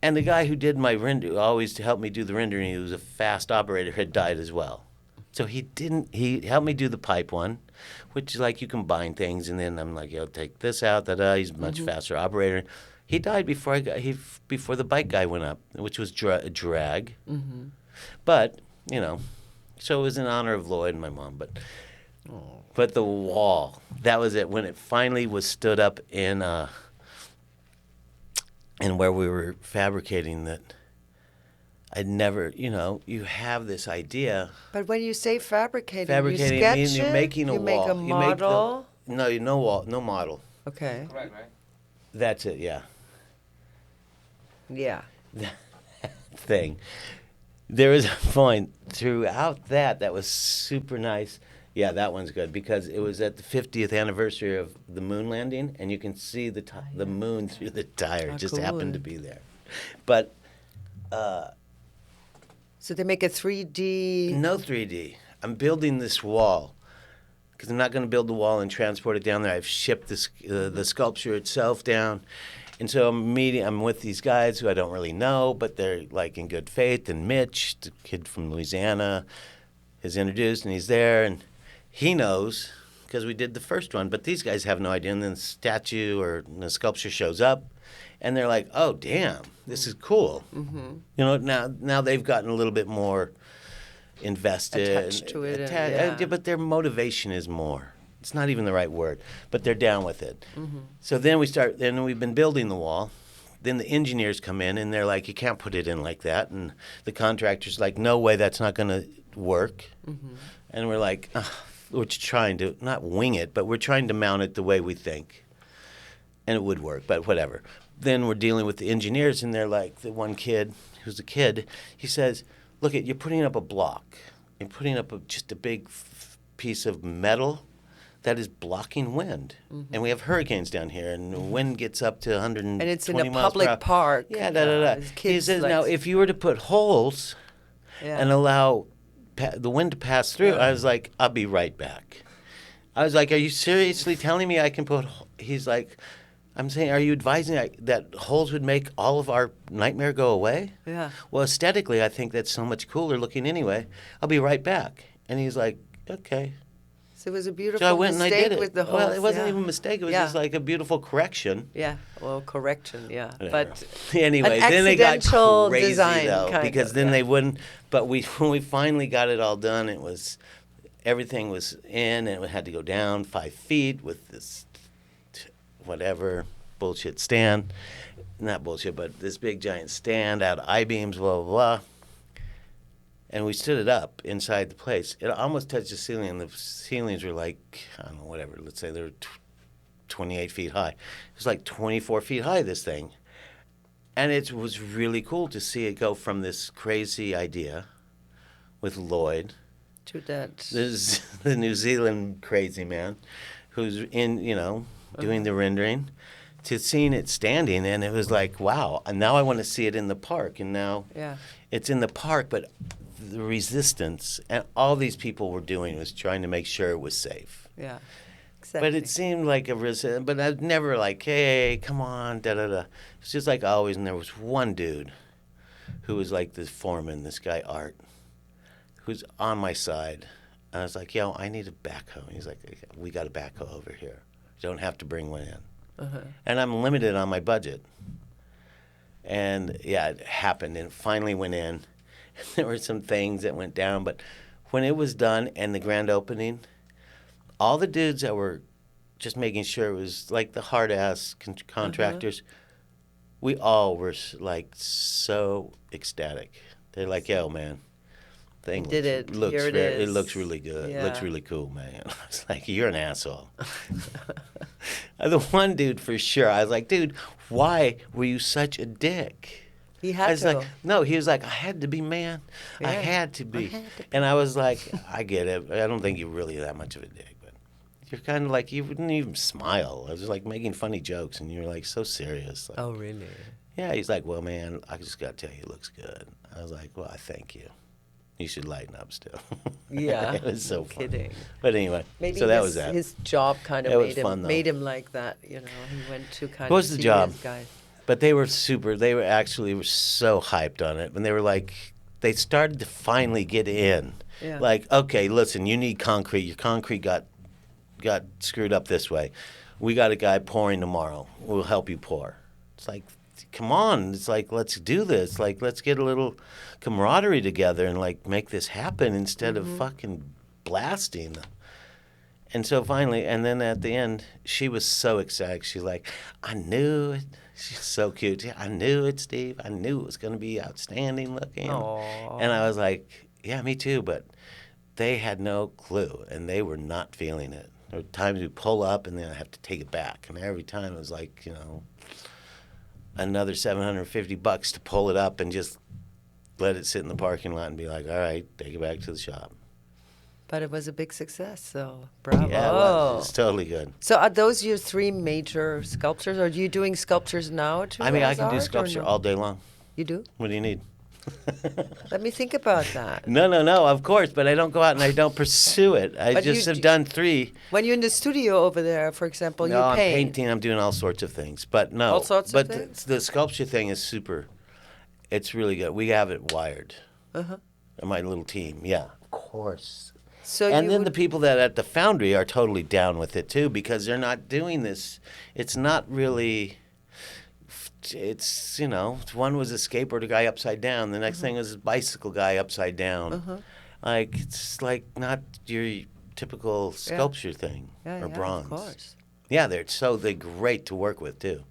And the guy who did my render, always to help me do the rendering, he was a fast operator, had died as well. So he helped me do the pipe one, which is like you combine things, and then I'm like, yo, take this out, he's a much faster operator. He died before before the bike guy went up, which was a drag. But, so it was in honor of Lloyd and my mom. But the wall, that was it. When it finally was stood up in where we were fabricating that, I'd never, you have this idea. But when you say fabricating you Fabricating means sketch you're making a you wall. make a model. No wall, no model. Okay. Correct, right? That's it, yeah. Yeah. Thing. There was a point throughout that was super nice. Yeah, that one's good because it was at the 50th anniversary of the moon landing, and you can see the moon through the tire. Oh, It just cool. happened to be there. But So they make a 3D. no 3D. I'm building this wall because I'm not going to build the wall and transport it down there. I've shipped the sculpture itself down. And so I'm with these guys who I don't really know, but they're like in good faith. And Mitch, the kid from Louisiana, is introduced, and he's there, and he knows because we did the first one. But these guys have no idea. And then the statue or the sculpture shows up, and they're like, "Oh, damn, this is cool." Now they've gotten a little bit more invested, Attached to it, yeah. but their motivation is more. It's not even the right word, but they're down with it. So then we've been building the wall. Then the engineers come in, and they're like, you can't put it in like that. And the contractor's like, no way, that's not going to work. And we're like, we're trying to, not wing it, but we're trying to mount it the way we think. And it would work, but whatever. Then we're dealing with the engineers, and they're like, the one kid, who's a kid, he says, look, you're putting up a block. You're putting up just a big piece of metal that is blocking wind. And we have hurricanes down here, and the wind gets up to 120 And it's in a miles per public hour. park. Yeah, His He kids says, like- now, if you were to put holes and allow the wind to pass through, I was like, I'll be right back. I was like, are you seriously telling me I can put... He's like, I'm saying, are you advising that holes would make all of our nightmare go away? Yeah. Well, aesthetically, I think that's so much cooler looking anyway. I'll be right back. And he's like, okay. So it was a beautiful So I went and I mistake did it. with the whole. Well, it wasn't yeah. even a mistake. It was Yeah. just like a beautiful correction. Yeah. Well, correction. Yeah. Whatever. But Anyway, an then they got accidental crazy design, though, kind because of, then yeah. they wouldn't. But when we finally got it all done, everything was in, and it had to go down 5 feet with this whatever bullshit stand. Not bullshit, but this big giant stand out of I-beams, blah, blah, blah. And we stood it up inside the place. It almost touched the ceiling, and the ceilings were like, I don't know, whatever. Let's say they were 28 feet high. It was like 24 feet high, this thing. And it was really cool to see it go from this crazy idea with Lloyd To that. the New Zealand crazy man who's in, doing the rendering, to seeing it standing. And it was like, wow. And now I want to see it in the park. And now it's in the park, but the resistance and all these people were doing was trying to make sure it was safe. Yeah. Exactly. But it seemed like a resistance. But I was never like, hey, come on, da-da-da. It's just like always. And there was one dude who was like the foreman, this guy, Art, who's on my side. And I was like, yo, I need a backhoe. And he's like, we got a backhoe over here. You don't have to bring one in. And I'm limited on my budget. And, yeah, it happened. And it finally went in. There were some things that went down. But when it was done and the grand opening, all the dudes that were just making sure it was like the hard-ass contractors, we all were, like, so ecstatic. They're like, yo, man. Thing did it. Looks Here it very, is. It looks really good. Yeah. It looks really cool, man. I was like, you're an asshole. The one dude for sure, I was like, dude, why were you such a dick? He I had was to. like, no, he was like, I had to be, man. I Yeah. had to be. I had to be. And I was like, I get it. I don't think you're really that much of a dick, but you're kind of like, you wouldn't even smile. I was like making funny jokes, and you were like so serious. Like, Oh, really? yeah, he's like, well, man, I just got to tell you, it looks good. I was like, well, I thank you. You should lighten up still. Yeah. It was so No fun. kidding. But anyway, Maybe so that his, was that. his job kind It of was fun, though. made him like that. He went to kind What was of the serious job? guy. But they were super. They were actually so hyped on it. And they were like, they started to finally get in. Yeah. Like, okay, listen, you need concrete. Your concrete got screwed up this way. We got a guy pouring tomorrow. We'll help you pour. It's like, come on. It's like, let's do this. Like, let's get a little camaraderie together and, like, make this happen instead of fucking blasting. And so finally, and then at the end, she was so excited. She's like, I knew it. She's so cute. Yeah, I knew it, Steve. I knew it was going to be outstanding looking. Aw. And I was like, yeah, me too. But they had no clue, and they were not feeling it. There were times we pull up, and then I have to take it back. And every time it was like, another $750 to pull it up and just let it sit in the parking lot and be like, all right, take it back to the shop. But it was a big success, so bravo. Yeah, it was. It's totally good. So are those your three major sculptures? Or are you doing sculptures now too? I mean, I as can do art, or sculpture no? all day long. You do? What do you need? Let me think about that. No, of course, but I don't go out and I don't pursue it. I But just you have d- done 3. When you're in the studio over there, for example, No, you I'm paint. painting, I'm doing all sorts of things. But no. All sorts of but things? the sculpture thing is super, it's really good. We have it wired. My little team, yeah. Of course. So And you then would, the people that at the foundry are totally down with it too, because they're not doing this. It's not really. It's one was a skateboarder guy upside down. The next thing was a bicycle guy upside down. Like it's like not your typical sculpture thing yeah, or yeah, bronze. of course. Yeah, they're great to work with too.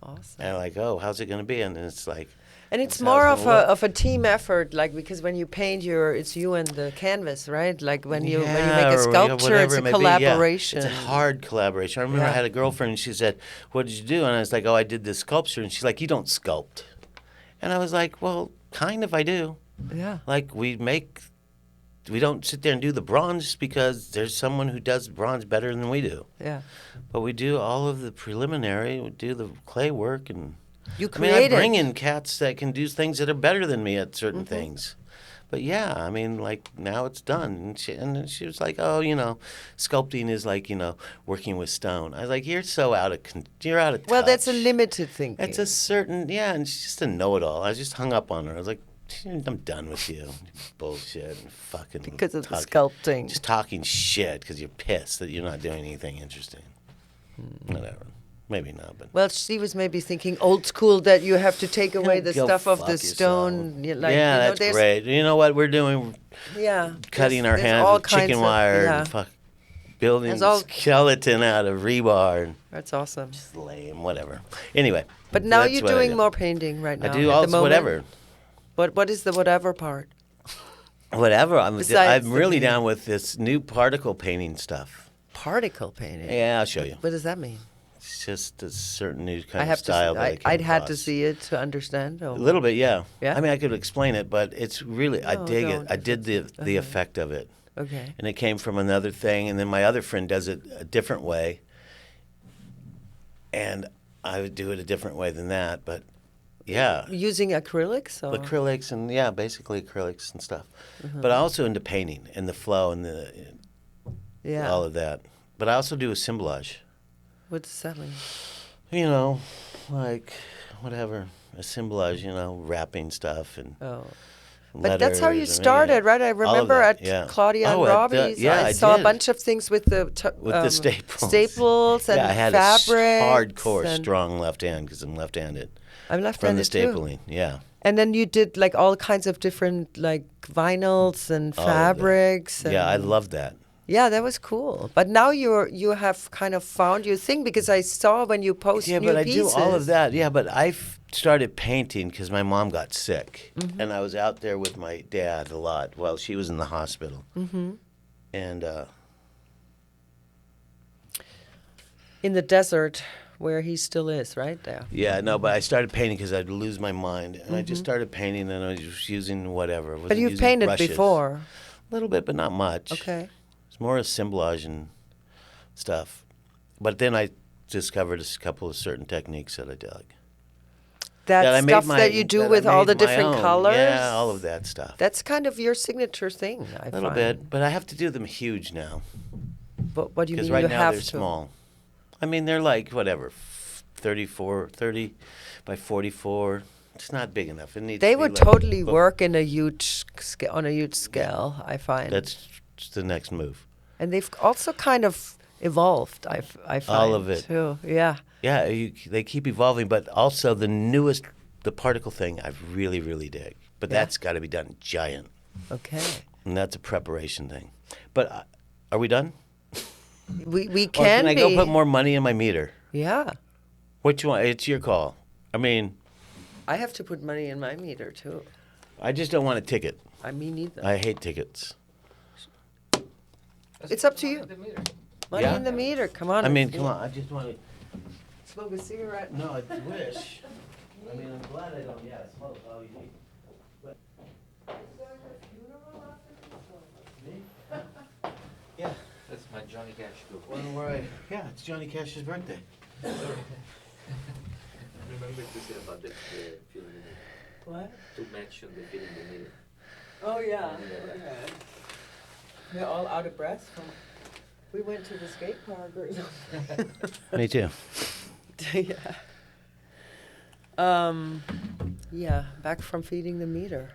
Awesome. And like, oh, how's it going to be? And it's like. And it's That's how more it's of gonna look. a team effort, like because when you paint, it's you and the canvas, right? Like when you make a or sculpture, whatever it's a it may be, yeah. collaboration. It's a hard collaboration. I remember I Yeah. had a girlfriend and she said, what did you do? And I was like, oh, I did this sculpture. And she's like, you don't sculpt. And I was like, well, kind of I do. Yeah. Like we don't sit there and do the bronze because there's someone who does bronze better than we do. Yeah. But we do all of the preliminary, we do the clay work and You I mean, create I bring it. in cats that can do things that are better than me at certain things. But yeah, I mean, like now it's done. And then she was like, oh, sculpting is like, working with stone. I was like, you're so you're out of touch. Well, that's a limited thinking. It's a certain, yeah, and she's just a know-it-all. I was just hung up on her. I was like, I'm done with you. Bullshit and fucking. Because of the talking- sculpting. Just talking shit because you're pissed that you're not doing anything interesting. Whatever. Maybe not, but. Well, she was maybe thinking old school that you have to take away the Go stuff of fuck the yourself. stone. Yeah, that's there's- great. You know what we're doing? Yeah. Cutting our there's hands all with chicken kinds of- wire yeah. and building There's all- skeleton out of rebar. And That's awesome. it's lame, whatever. Anyway. But now that's you're what I doing do. more painting right now. I do at all the moment. whatever. What is the whatever part? Whatever. Besides I'm the really paint. down with this new particle painting stuff. Particle painting. Yeah, I'll show you. What does that mean? It's just a certain new kind I of have style to. that I came I'd had to across. see it to understand. A little bit, yeah. Yeah? I mean, I could explain it, but it's really, I No, dig it. don't I if did it's- the effect of it. Okay. And it came from another thing, and then my other friend does it a different way. And I would do it a different way than that, but yeah. Using acrylics or? Acrylics and, yeah, basically acrylics and stuff. Mm-hmm. But also into painting and the flow and Yeah. all of that. But I also do assemblage. What does that mean? You know, like whatever, assemblage, wrapping stuff and Oh. letters. But that's how you and, started, right? I all of remember that, at yeah. Claudia and Oh, at the- Robbie's. yeah, I I saw a did. bunch of things with the With the staples. staples and yeah, I had fabrics. a hardcore, and strong left hand because I'm left-handed. I'm From the left-handed too. stapling, yeah. And then you did like all kinds of different like vinyls and All of that. fabrics. And Yeah, I love that. Yeah, that was cool. But now you have kind of found your thing because I saw when you post Yeah, new but I pieces. do all of that. Yeah, but I started painting because my mom got sick, Mm-hmm. and I was out there with my dad a lot while she was in the hospital. Mm-hmm. And In the desert where he still is, right there. yeah, no, but I started painting because I'd lose my mind, and I just started painting, and I was just using whatever. Mm-hmm. But you've painted before. A little bit, but not much. Okay. It's more assemblage and stuff. But then I discovered a couple of certain techniques that I dug. That I made stuff my- that you do that I with all the made my different own. colors. Yeah, all of that stuff. That's kind of your signature thing, I A little find. bit, but I have to do them huge now But what do you because mean right you now have they're to? small. I mean, they're like whatever, 30 by 44. It's not big enough. It needs. They to be would like- totally but work in a huge on a huge scale, I find. That's the next move. And they've also kind of evolved, I find. All of it. Too. Yeah. Yeah, they keep evolving, but also the particle thing, I really, really dig. But Yeah. that's got to be done giant, Okay. and that's a preparation thing. But are we done? We Or can can I be. go put more money in my meter? Yeah. Which one? It's your call. I mean, I have to put money in my meter too. I just don't want a ticket. I mean neither. I hate tickets. It's up to you. Money Yeah. in the meter. Come on. I mean, let's come do on. I just want to. it. Smoke a cigarette. No, I wish. I mean, I'm glad I don't. Yeah, smoke all you need. But me? Yeah. That's my Johnny Cash too. Well, right. Yeah, it's Johnny Cash's birthday. Remember to say about the feeling What? to mention the feeling the minute. Oh yeah. We're all out of breath from. We went to the skate park or something. Me too. Yeah. Yeah, back from feeding the meter.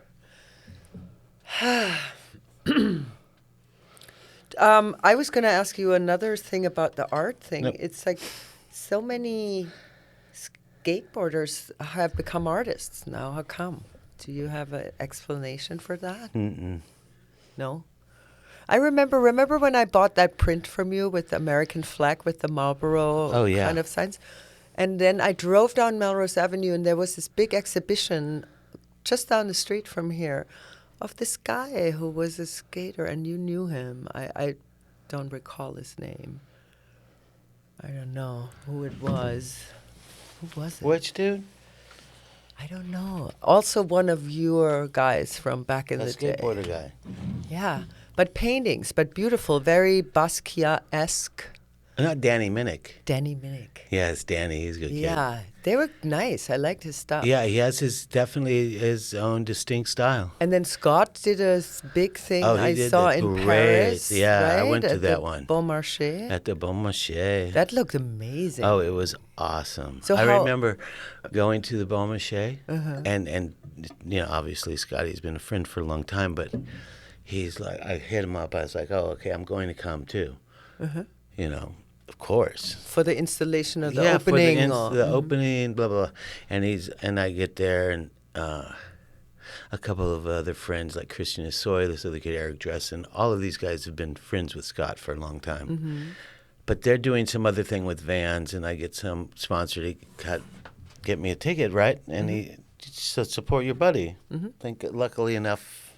I was going to ask you another thing about the art thing. Nope. It's like so many skateboarders have become artists now. How come? Do you have an explanation for that? Mm-mm. No? I remember when I bought that print from you with the American flag with the Marlboro Oh, yeah. kind of signs. And then I drove down Melrose Avenue and there was this big exhibition just down the street from here of this guy who was a skater and you knew him. I don't recall his name. I don't know who it was. Who was it? Which dude? I don't know. Also one of your guys from back in A the day. skateboarder guy. Yeah, but paintings, but beautiful, very Basquiat-esque. Not Danny Minnick. Danny Minnick. Yeah, it's Danny. He's a good kid. Yeah, they were nice. I liked his stuff. Yeah, he has definitely his own distinct style. And then Scott did a big thing Oh, he I did saw that. in Great. Paris. Yeah, I right? went to At that the one. Bon Marché. At the Bon Marché. That looked amazing. Oh, it was awesome. So I how- remember going to the Bon Marché, Uh-huh. and obviously Scotty's been a friend for a long time, but he's like, I hit him up. I was like, oh, okay, I'm going to come too. Uh-huh. Of course. For the installation of the yeah, opening. for the opening, blah blah. And I get there, and a couple of other friends like Christian Assoy, this other kid Eric Dressen, all of these guys have been friends with Scott for a long time. Mm-hmm. But they're doing some other thing with Vans, and I get some sponsor to get me a ticket, right? And he said, support your buddy. Mm-hmm. Think luckily enough,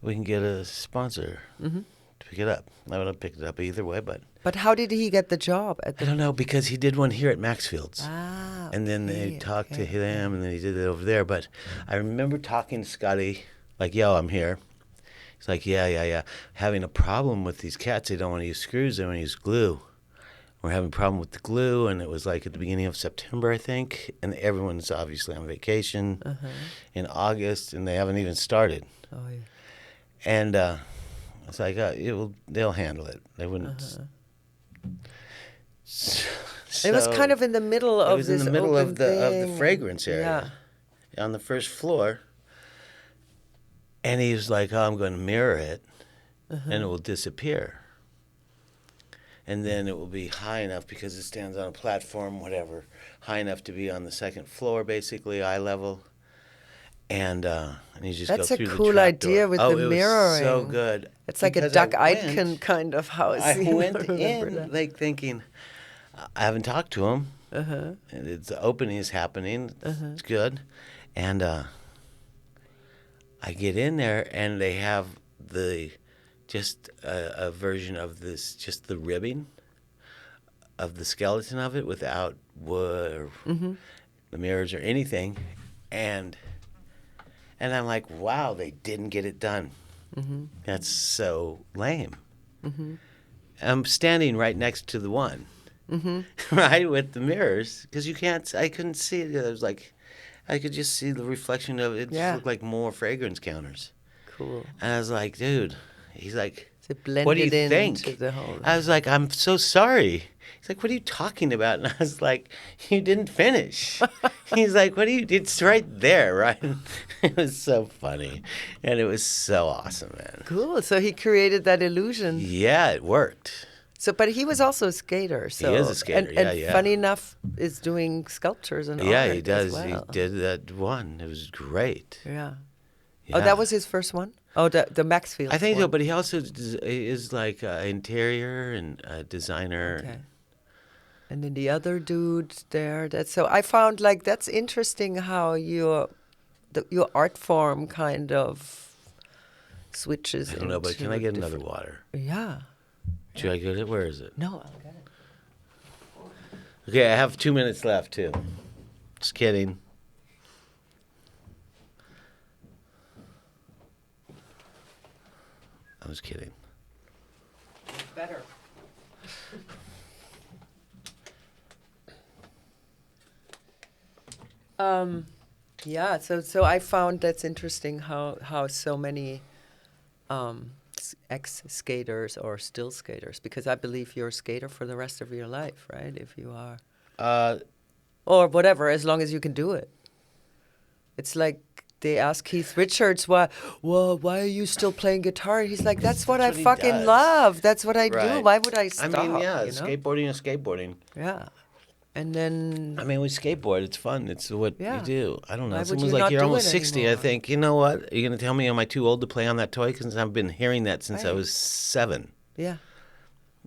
we can get a sponsor to pick it up. I would have picked it up either way, but But how did he get the job at I the? don't know, because he did one here at Maxfield's. Ah, And then they okay, talked to okay. them, and then he did it over there. But I remember talking to Scotty, like, yo, I'm here. He's like, yeah. Having a problem with these cats. They don't want to use screws. They want to use glue. We're having a problem with the glue, and it was like at the beginning of September, I think. And everyone's obviously on vacation in August, and they haven't even started. Oh, yeah. And it's like, they'll handle it. They wouldn't. It was kind of in the middle of It was in this the middle open of the thing. fragrance area, on the first floor. And he was like, "Oh, I'm going to mirror it, and it will disappear. And then it will be high enough because it stands on a platform, whatever, high enough to be on the second floor, basically eye level. And you just That's go a through the cool trap idea door. with Oh, the it mirroring. was so good. It's like a Because Duck I Aitken went- kind of house. I you know, went remember in that? like thinking, I haven't talked to him. And it's the opening is happening. It's good, and I get in there and they have just a version of this, just the ribbing of the skeleton of it without wood or the mirrors or anything, and I'm like, wow, they didn't get it done. That's so lame. I'm standing right next to the one, right, with the mirrors, because I couldn't see it. It was like, I could just see the reflection of it. It just looked like more fragrance counters. Cool. And I was like, dude, he's like, So it blended what do you into think? the whole. I was like, I'm so sorry. He's like, what are you talking about? And I was like, you didn't finish. He's like, it's right there, right? It was so funny. And it was so awesome, man. Cool. So he created that illusion. Yeah, it worked. So, but he was also a skater. So is a skater, and yeah. funny enough, is doing sculptures and Yeah, art he as does. well. He did that one. It was great. Yeah. Yeah. Oh, that was his first one. Oh, the Maxfield. I think so, one. but he also is like interior and designer. Okay. And then the other dude there. So I found like that's interesting how your art form kind of switches. I don't know, but into can I get different- another water? Yeah. Should I get it? Where is it? No, I'll get it. Okay, I have 2 minutes left, too. Just kidding. I was kidding. Better. Yeah, so I found that's interesting how so many ex-skaters or still skaters, because I believe you're a skater for the rest of your life, right? If you are. Or whatever, as long as you can do it. It's like they ask Keith Richards, why are you still playing guitar? He's like, that's what I what he fucking does. love. That's what I do. Right. Why would I stop? I mean, yeah, you know? skateboarding is skateboarding. Yeah. And then I mean, we skateboard. It's fun. It's what Yeah. you do. I don't know. Why would Someone's you like, not you're do almost it 60. I anymore? think, you know what? Are you going to tell me, am I too old to play on that toy? Because I've been hearing that since I Right. was 7. yeah,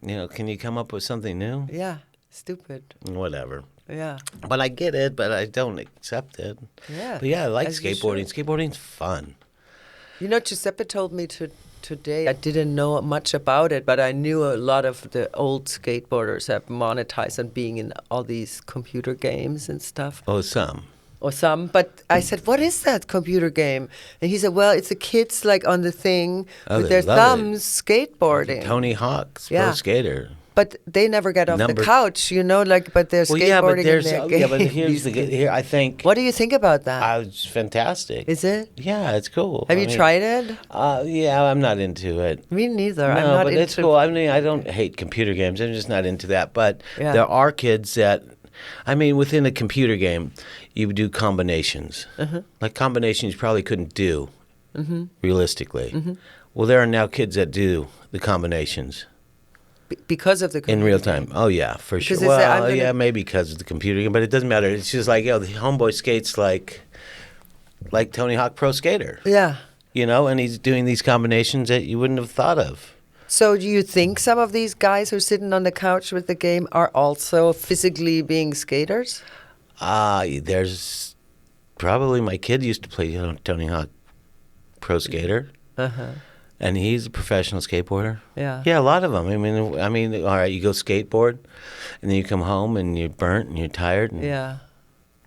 You know, can you come up with something new? yeah, stupid. Whatever. Yeah, But I get it, but I don't accept it. yeah. But yeah, I like As you skateboarding. should. Skateboarding's fun. You know, Giuseppe told me today, I didn't know much about it, but I knew a lot of the old skateboarders have monetized on being in all these computer games and stuff. Oh, some. Or some, but I said, what is that computer game? And he said, well, it's the kids like on the thing Oh, with they their love it. thumbs skateboarding. Tony Hawk's Yeah. pro skater. But they never get off the Number- couch, you know, like, but they're Well, skateboarding yeah, but in there's their game. yeah, but here's these the kids. here. I think What do you think about that? it's fantastic. Is it? Yeah, it's cool. Have I you mean, tried it? Yeah, I'm not into it. Me neither. No, I'm not but into it's cool. I mean, I don't hate computer games. I'm just not into that. But Yeah. there are kids that, I mean, within a computer game, you do combinations. Like combinations you probably couldn't do realistically. Well, there are now kids that do the combinations because of the in computer real game. time. Oh, yeah, for Because sure. it's I'm Well, gonna- yeah, maybe because of the computer game, but it doesn't matter. It's just like, the homeboy skates like Tony Hawk Pro Skater, Yeah. you know, and he's doing these combinations that you wouldn't have thought of. So do you think some of these guys who are sitting on the couch with the game are also physically being skaters? There's probably my kid used to play Tony Hawk Pro Skater. And he's a professional skateboarder. Yeah. Yeah, a lot of them. I mean, all right, you go skateboard, and then you come home and you're burnt and you're tired, and Yeah.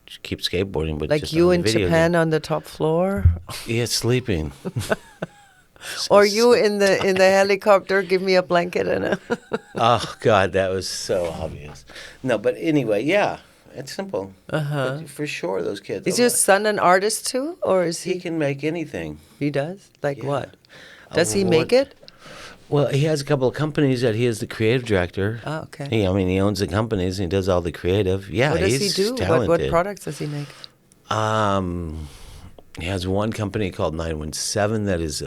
you keep skateboarding, but Like just you on the in video Japan game. on the top floor, Yeah, sleeping. or you in the helicopter. Give me a blanket and a. Oh God, that was so obvious. No, but anyway, yeah, it's simple. But for sure, those kids. Is your son an artist too, or is He he? can make anything. He does. Like Yeah. what? Does he What- make it? Well, he has a couple of companies that he is the creative director. Oh, okay. He owns the companies and he does all the creative. Yeah, What does he's he do? talented. What products does he make? He has one company called 917 that is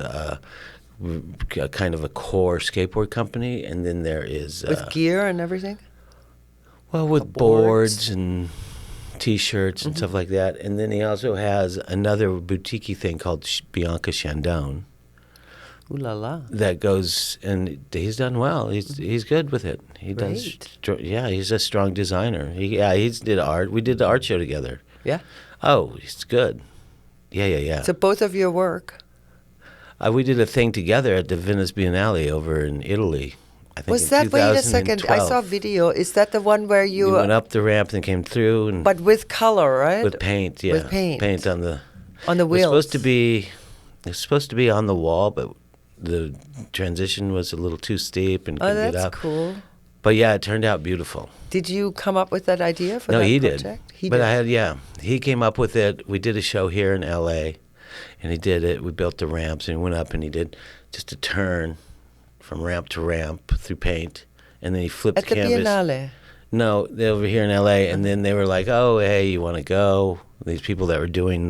kind of a core skateboard company, and then there is With gear and everything? well, with boards and T-shirts and stuff like that. And then he also has another boutique thing called Bianca Chandon Ooh la la. that goes, and he's done well. He's good with it. He does. Yeah, he's a strong designer. He did art. We did the art show together. Yeah. Oh, he's good. Yeah. So both of your work. We did a thing together at the Venice Biennale over in Italy. I think Was in that? Wait a second. I 2012. saw a video. Is that the one where You you? went up the ramp and came through, and But with color, right? with paint, yeah, With paint. on the. On the It was wheels. supposed to be on the wall, but the transition was a little too steep and Oh, couldn't get that's up. cool. But yeah, it turned out beautiful. Did you come up with that idea for No, that he project? did. He But did. he came up with it. We did a show here in L.A., and he did it. We built the ramps, and he went up and he did just a turn from ramp to ramp through paint, and then he flipped At the canvas. Biennale. No, they over here in L.A., and then they were like, "Oh, hey, you want to go?" These people that were doing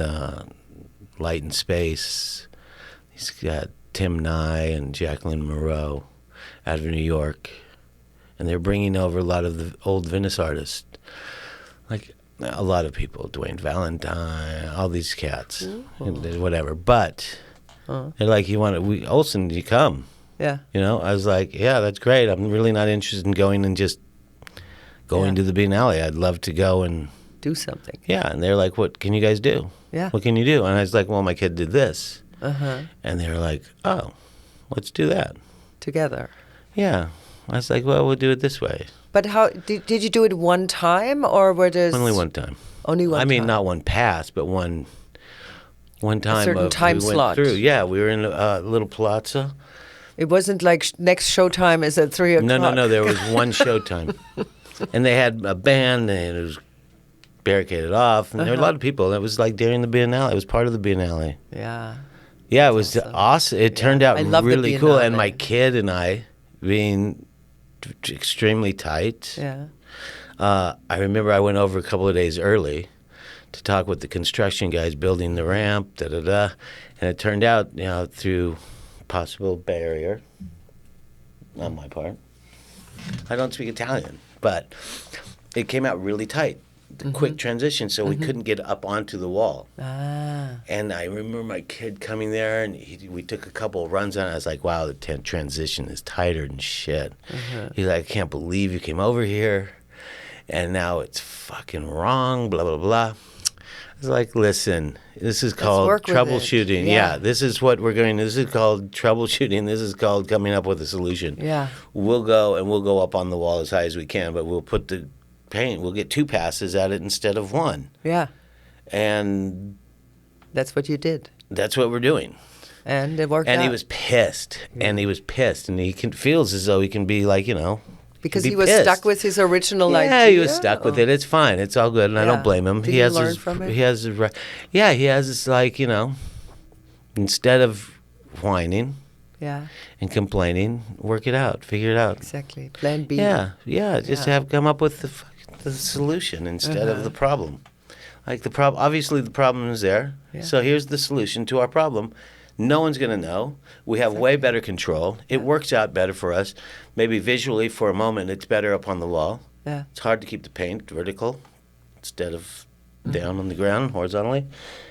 Light and Space. He's got Tim Nye and Jacqueline Moreau out of New York, and they're bringing over a lot of the old Venice artists, like a lot of people, Dwayne Valentine, all these cats, and whatever. But they're like, Olson, you come? Yeah. You know, I was like, yeah, that's great. I'm really not interested in going and just going to the Biennale. I'd love to go and Do something. yeah. And they're like, what can you guys do? Yeah. What can you do? And I was like, well, my kid did this. Uh-huh. And they were like, oh, let's do that. Together. Yeah. I was like, well, we'll do it this way. But how did you do it one time, or were there Only one time. only one? I mean, time? not one pass, but one time. certain time we went slot. through. Yeah, we were in a little plaza. It wasn't like next showtime is at 3 o'clock. No. There was one showtime, and they had a band, and it was barricaded off, and there were a lot of people. It was like during the Biennale. It was part of the Biennale. Yeah. Yeah, it was awesome. It turned out I love the really cool, and Biennale. my kid and I being extremely tight. Yeah. I remember I went over a couple of days early to talk with the construction guys building the ramp, and it turned out, through possible barrier on my part. I don't speak Italian, but it came out really tight, the quick transition, so we couldn't get up onto the wall. Ah. And I remember my kid coming there, and we took a couple of runs on it. I was like, wow, the transition is tighter than shit. He's like, I can't believe you came over here, and now it's fucking wrong, blah, blah, blah. I was like, listen, this is called work with it. troubleshooting. Yeah. This is what we're going, this is called troubleshooting. This is called coming up with a solution. Yeah. We'll go up on the wall as high as we can, but we'll put the paint, we'll get 2 passes at it instead of 1. Yeah. And That's what you did. that's what we're doing. And it worked And out. he was pissed. And he feels as though he can be like, because be he was pissed. stuck with his original idea. Yeah, he was stuck with it. It's fine. It's all good, and I Yeah. don't blame him. Did he you has learn his, from it? he has his, yeah, he has this like, instead of whining Yeah. and complaining, work it out, figure it out. Exactly. Plan B. Yeah, just Yeah. come up with the solution instead of the problem. Like obviously the problem is there. Yeah. So here's the solution to our problem. No one's going to know. We have way better control. It works out better for us. Maybe visually for a moment it's better up on the wall. Yeah. It's hard to keep the paint vertical instead of down on the ground horizontally.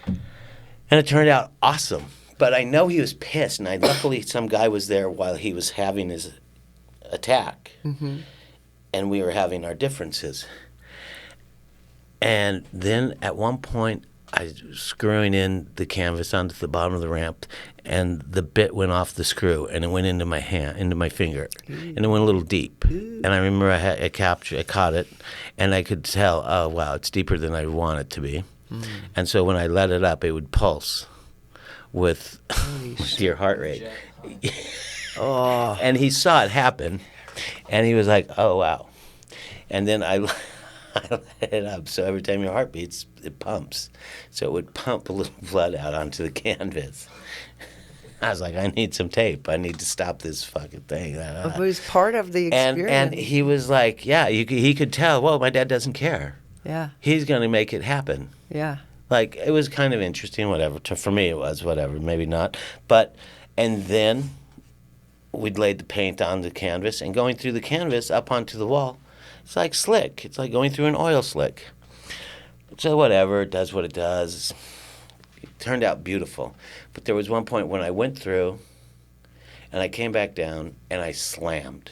And it turned out awesome. But I know he was pissed, and luckily some guy was there while he was having his attack. And we were having our differences. And then at one point, screwing in the canvas onto the bottom of the ramp, and the bit went off the screw, and it went into my hand, into my finger, and it went a little deep. And I remember I caught it, and I could tell, oh wow, it's deeper than I want it to be. And so when I let it up, it would pulse with your heart rate. Oh. And he saw it happen, and he was like, oh wow. And then I let it up, so every time your heart beats, it pumps. So it would pump a little blood out onto the canvas. I was like, I need some tape. I need to stop this fucking thing. It was part of the experience. And he was like, yeah, he could tell, well, my dad doesn't care. Yeah. He's going to make it happen. Yeah. Like, it was kind of interesting, whatever. For me, it was, whatever. Maybe not. But, and then we'd laid the paint on the canvas, and going through the canvas up onto the wall, it's like slick. It's like going through an oil slick. So whatever, it does what it does. It turned out beautiful. But there was one point when I went through, and I came back down, and I slammed.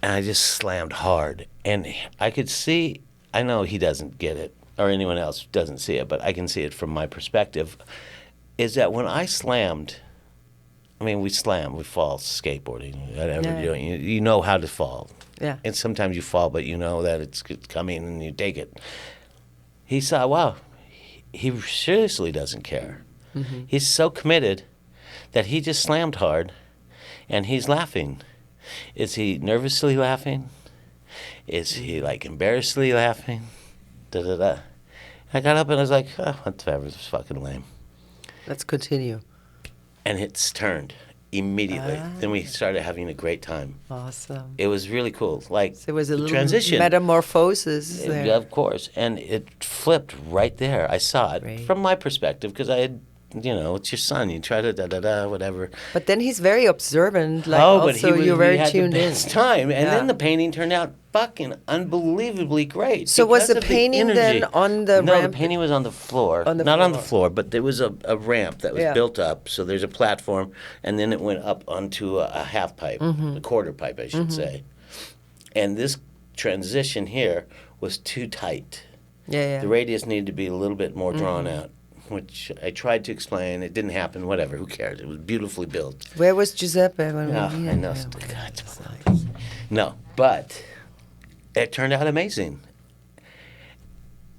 And I just slammed hard. And I could see, I know he doesn't get it, or anyone else doesn't see it, but I can see it from my perspective, is that when I slammed, I mean, we fall skateboarding, whatever Yeah. you're doing. You know how to fall. Yeah. And sometimes you fall, but you know that it's coming and you take it. He saw, wow, he seriously doesn't care. Mm-hmm. He's so committed that he just slammed hard, and he's laughing. Is he nervously laughing? Is he like embarrassedly laughing? Da da da. I got up and I was like, oh, whatever, this is fucking lame. Let's continue. And it's turned immediately. Then we started having a great time. Awesome. It was really cool. Like, There was a the little transition. metamorphosis there. Yeah, of course. And it flipped right there. I saw it Right. from my perspective because I had, it's your son. You try to da-da-da, whatever. But then he's very observant. Like but also he you're very had tuned the in. best time. And Yeah. then the painting turned out fucking unbelievably great. So was because the of painting then energy. on the No, ramp? the painting was on the floor. On the Not on the floor. floor, but there was a ramp that was Yeah. built up. So there's a platform, and then it went up onto a half pipe, a quarter pipe, I should say. And this transition here was too tight. Yeah. The radius needed to be a little bit more drawn out, which I tried to explain. It didn't happen, whatever, who cares? It was beautifully built. Where was Giuseppe when No, we I know. No, but it turned out amazing.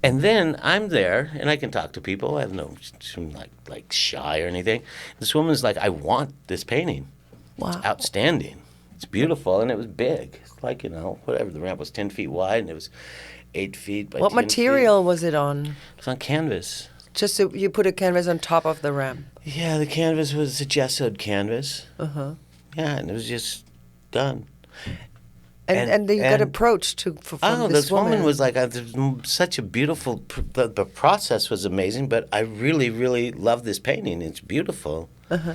And then I'm there, and I can talk to people. I have no, I'm like shy or anything. This woman's like, I want this painting. Wow. It's outstanding. It's beautiful, and it was big. It's like, whatever. The ramp was 10 feet wide, and it was 8 feet by What 10 material feet. was it on? It was on canvas. Just so you put a canvas on top of the ramp. Yeah, the canvas was a gessoed canvas. Uh-huh. Yeah, and it was just done. And then you got and- approached from this woman was like, such a beautiful, the process was amazing, but I really, really love this painting. It's beautiful. Uh-huh.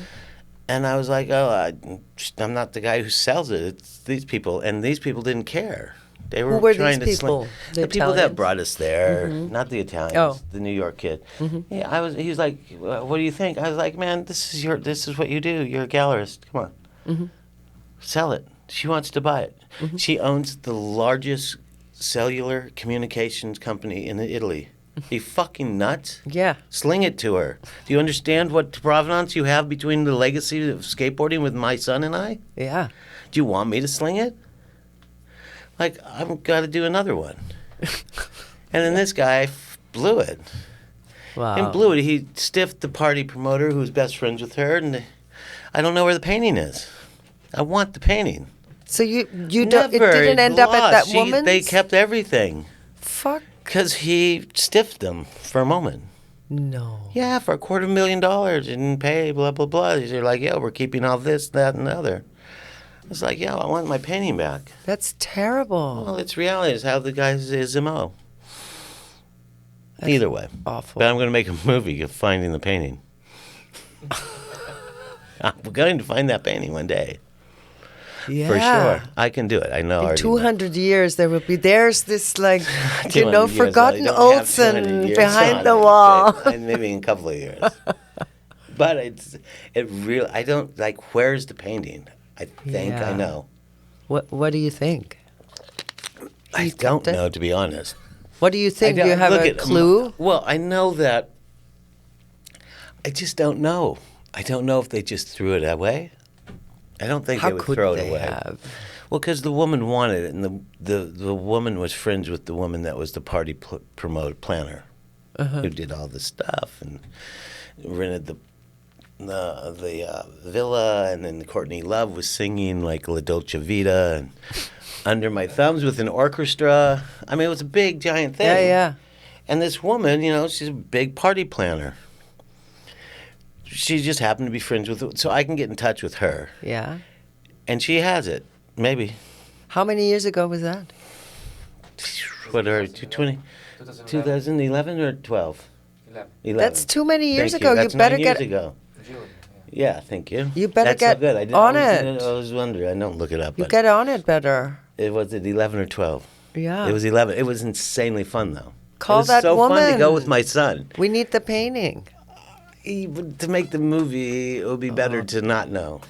And I was like, I'm not the guy who sells it. It's these people. And these people didn't care. They were, Who were trying these to people? The the people that Italians? brought us there, not the Italians, Oh. the New York kid. Yeah, he was like, what do you think? I was like, man, this is what you do. You're a gallerist. Come on. Sell it. She wants to buy it. She owns the largest cellular communications company in Italy. Are you fucking nuts? Yeah. Sling it to her. Do you understand what provenance you have between the legacy of skateboarding with my son and I? Yeah. Do you want me to sling it? Like, I've got to do another one. And then this guy blew it. Wow. And blew it. He stiffed the party promoter who was best friends with her, and I don't know where the painting is. I want the painting. So you don't. It Never. didn't end up at that Lost. woman's. They kept everything. Fuck. Because he stiffed them for a moment. No. Yeah, for $250,000, didn't pay, blah, blah, blah. They're like, yeah, we're keeping all this, that, and the other. I was like, yeah, I want my painting back. That's terrible. Well, it's reality. It's how the guy's is MO. That's Either way. awful. But I'm going to make a movie of finding the painting. I'm going to find that painting one day. Yeah. For sure. I can do it. I know. In already 200 years, there will be. There's this 200 years, well, forgotten you don't have 200 Olson years behind on the it. wall. Maybe in a couple of years. But it really, I don't, like, where's the painting? I think I Yeah. know. What do you think? I You don't kept it? know, to be honest. What do you think? Do you don't- have look a at- clue? Well, I know that. I just don't know. I don't know if they just threw it away. I don't think How they would could throw it they away. have? Well, because the woman wanted it, and the woman was friends with the woman that was the party planner, who did all the stuff and rented the villa, and then Courtney Love was singing like La Dolce Vita and Under My Thumbs with an orchestra. I mean, it was a big, giant thing. Yeah, yeah. And this woman, you know, she's a big party planner. She just happened to be friends with, so I can get in touch with her. Yeah. And she has it, maybe. How many years ago was that? What are 2011 or 12? 11. That's too many years Thank ago. You. That's You better 9 years get ago. June. Yeah, thank you. You better That's get so good. I didn't, on I it. was wondering. I don't look it up. You But get on it better. it was at 11 or 12. Yeah. It was 11. It was insanely fun, though. Call it was that so fun to go woman. with my son. We need the painting. To make the movie, it would be better to not know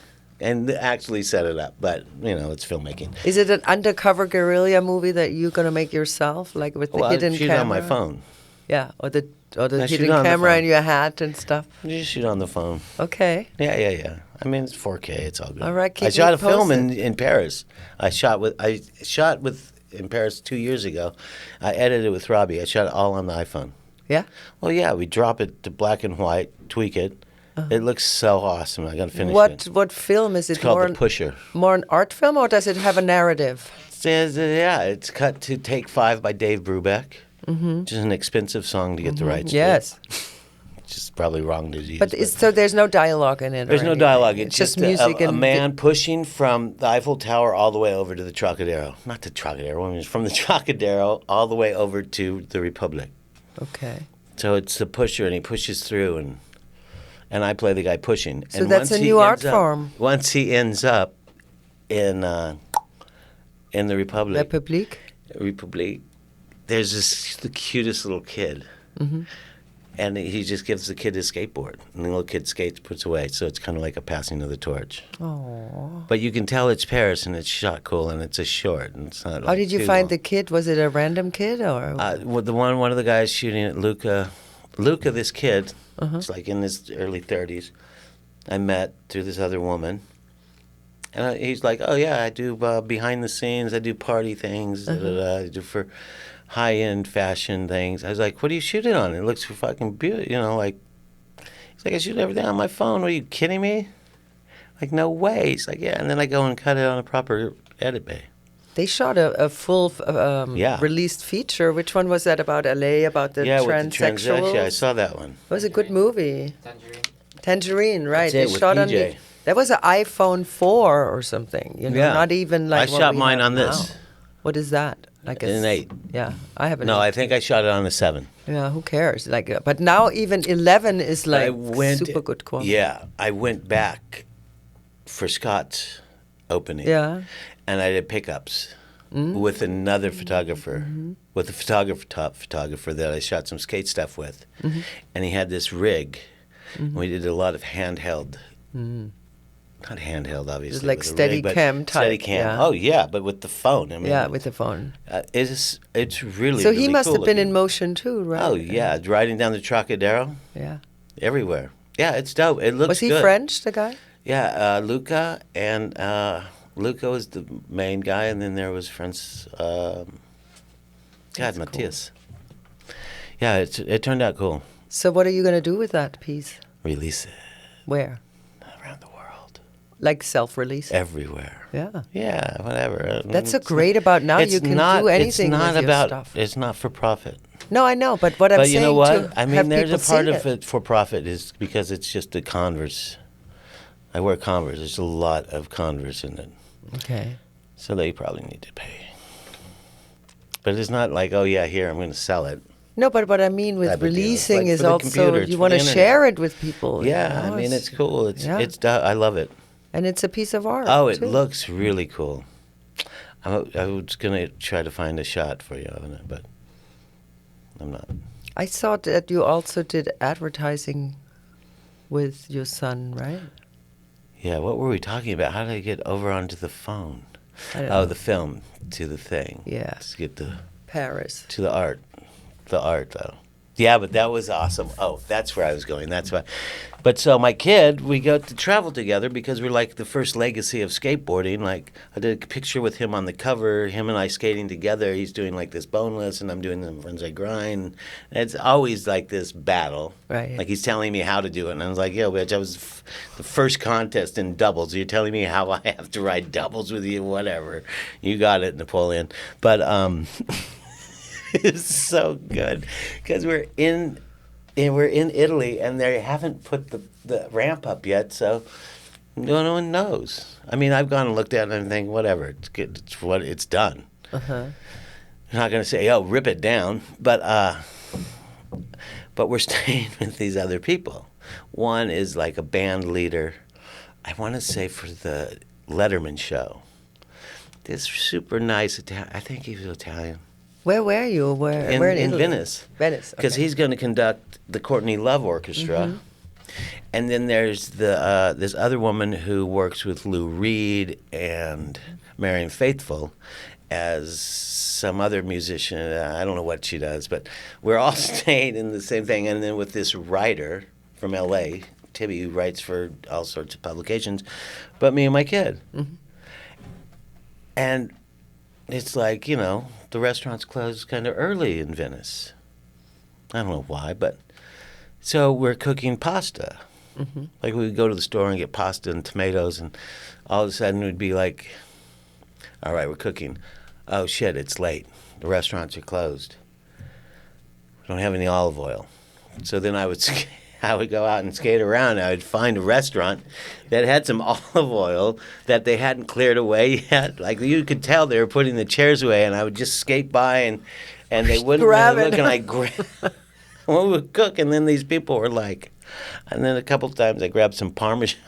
and actually set it up. But, you know, it's filmmaking. Is it an undercover guerrilla movie that you're gonna make yourself, like with the Well, I hidden shoot camera? on my phone. Yeah, or the I shoot hidden on the camera phone. in your hat and stuff. You just shoot on the phone. Okay. Yeah. I mean, it's 4K. It's all good. All right, keep I shot me a film posted. in Paris. I shot with in Paris 2 years ago. I edited it with Robbie. I shot it all on the iPhone. Yeah. Well, yeah, we drop it to black and white, tweak it. It looks so awesome. I got to finish it. What film is It's it? called More The Pusher. more an art film, or does it have a narrative? It says, yeah, it's cut to Take 5 by Dave Brubeck, which is an expensive song to get the rights to. Yes. Which is probably wrong to use. But so there's no dialogue in it. There's or no anything. dialogue. It's It's just just music a and man pushing from the Eiffel Tower all the way over to the Trocadero. Not the Trocadero. I mean, from the Trocadero all the way over to the Republic. Okay. So it's the pusher, and he pushes through, and I play the guy pushing. So and that's once a he new art ends up- form. Once he ends up in the Republic, Republique. there's the cutest little kid. And he just gives the kid his skateboard, and the little kid skates, puts away. So it's kind of like a passing of the torch. Oh. But you can tell it's Paris, and it's shot cool, and it's a short, and it's not. How like did you too find long. the kid? Was it a random kid or? Well, one of the guys shooting it, Luca, this kid, it's like in his early 30s. I met through this other woman, and he's like, "Oh yeah, I do behind the scenes. I do party things. I do for high-end fashion things." I was like, "What are you shooting on? It looks fucking beautiful." You know, like he's like, "I shoot everything on my phone. Are you kidding me?" Like, no way. He's like, "Yeah," and then I go and cut it on a proper edit bay. They shot a full Yeah. released feature. Which one was that about LA, about the Yeah, with the transsexuals? transsexual. I saw that one. It was a good movie. Tangerine. Tangerine, right. That's They it, with shot on the, PJ. that was an iPhone 4 or something. You know, Yeah. not even like I what shot we mine have on this. now. What is that? Like An 8. Yeah, I have an No, 8. I think I shot it on a 7. Yeah, who cares? Like, but now even 11 is like I went, super good quality. Yeah, I went back for Scott's opening. Yeah. And I did pickups with another photographer, with a photographer that I shot some skate stuff with. And he had this rig. We did a lot of handheld. Not handheld, obviously. like with a steady rig, but cam type, Steady cam. yeah. Oh, yeah, but with the phone. I mean, Yeah, with the phone. it's really, So really he must cool have been in looking. motion too, right? Oh, yeah, riding down the Trocadero, Yeah. everywhere. Yeah, it's dope. It looks Was he good. French, the guy? Yeah, Luca, and Luca was the main guy, and then there was Franz, That's cool. Matthias. Yeah, it turned out cool. So what are you going to do with that piece? Release it Where? around the world, Like self-release? everywhere. Yeah. Yeah, whatever. That's so great about now it's you can not, do anything It's not with about. your stuff. It's not for profit. No, I know, but what I'm But saying you know what? to I have mean, there's a people part see of it for profit is because it's just a Converse. I wear Converse. There's a lot of Converse in it. Okay. So they probably need to pay. But it's not like, oh, yeah, here, I'm going to sell it. No, but what I mean with Type of deal. It's releasing like is for the also computer, it's you for want the to internet. share it with people. you Yeah, know, I mean, it's cool. yeah. I love it. And it's a piece of art. Oh, it too. looks really cool. I was going to try to find a shot for you of it, but I'm not. I saw that you also did advertising with your son, right? Yeah, what were we talking about? How did I get over onto the phone? I don't Oh, know. the film to the thing. Yeah. To get Paris. to the art. the art, though. Yeah, but that was awesome. Oh, that's where I was going. That's why. But so my kid, we got to travel together because we're like the first legacy of skateboarding. Like I did a picture with him on the cover, him and I skating together. He's doing like this boneless, and I'm doing the frontside grind. And it's always like this battle. Right. Like he's telling me how to do it, and I was like, "Yo, bitch, I was the first contest in doubles. You're telling me how I have to ride doubles with you? Whatever, you got it, Napoleon." But it's so good because we're in Italy and they haven't put the ramp up yet, so no one knows. I mean, I've gone and looked at it and think, whatever, it's good. It's done. Uh-huh. I'm not gonna say, oh, rip it down, but we're staying with these other people. One is like a band leader. I want to say for the Letterman show. This super nice Italian. I think he was Italian. Where were you? Where in In Italy? Venice. Venice, Because okay. he's going to conduct the Courtney Love Orchestra. And then there's this other woman who works with Lou Reed and Marion Faithfull as some other musician. I don't know what she does, but we're all staying in the same thing. And then with this writer from L.A., Tibby, who writes for all sorts of publications, but me and my kid. And it's like, the restaurants close kind of early in Venice. I don't know why, but so we're cooking pasta. Like we would go to the store and get pasta and tomatoes, and all of a sudden we'd be like, all right, we're cooking. Oh, shit, it's late. The restaurants are closed. We don't have any olive oil. So then I would go out and skate around. I would find a restaurant that had some olive oil that they hadn't cleared away yet. Like you could tell they were putting the chairs away, and I would just skate by, and they wouldn't Grab really it. look, and I grab. When we would cook, and then these people were like, and then a couple of times I grabbed some Parmesan.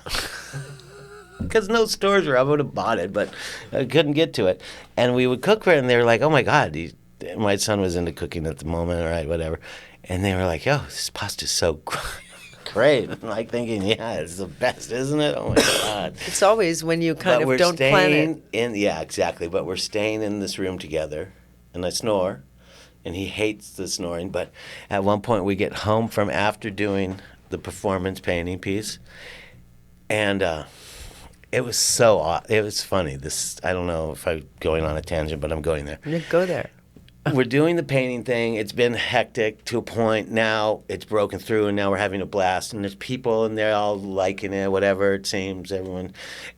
Because no stores were, I would have bought it, but I couldn't get to it. And we would cook for it, and they were like, oh my God, my son was into cooking at the moment, all right, whatever. And they were like, yo, this pasta's so great. I'm like thinking, yeah, it's the best, isn't it? Oh my God. It's always when you kind But of we're don't plan staying it. yeah, exactly. But we're staying in this room together, and I snore, and he hates the snoring. But at one point, we get home from after doing the performance painting piece, and it was so it was funny. I don't know if I'm going on a tangent, but I'm going there. You go there. We're doing the painting thing. It's been hectic to a point. Now it's broken through, and now we're having a blast. And there's people, and they're all liking it, whatever it seems, everyone.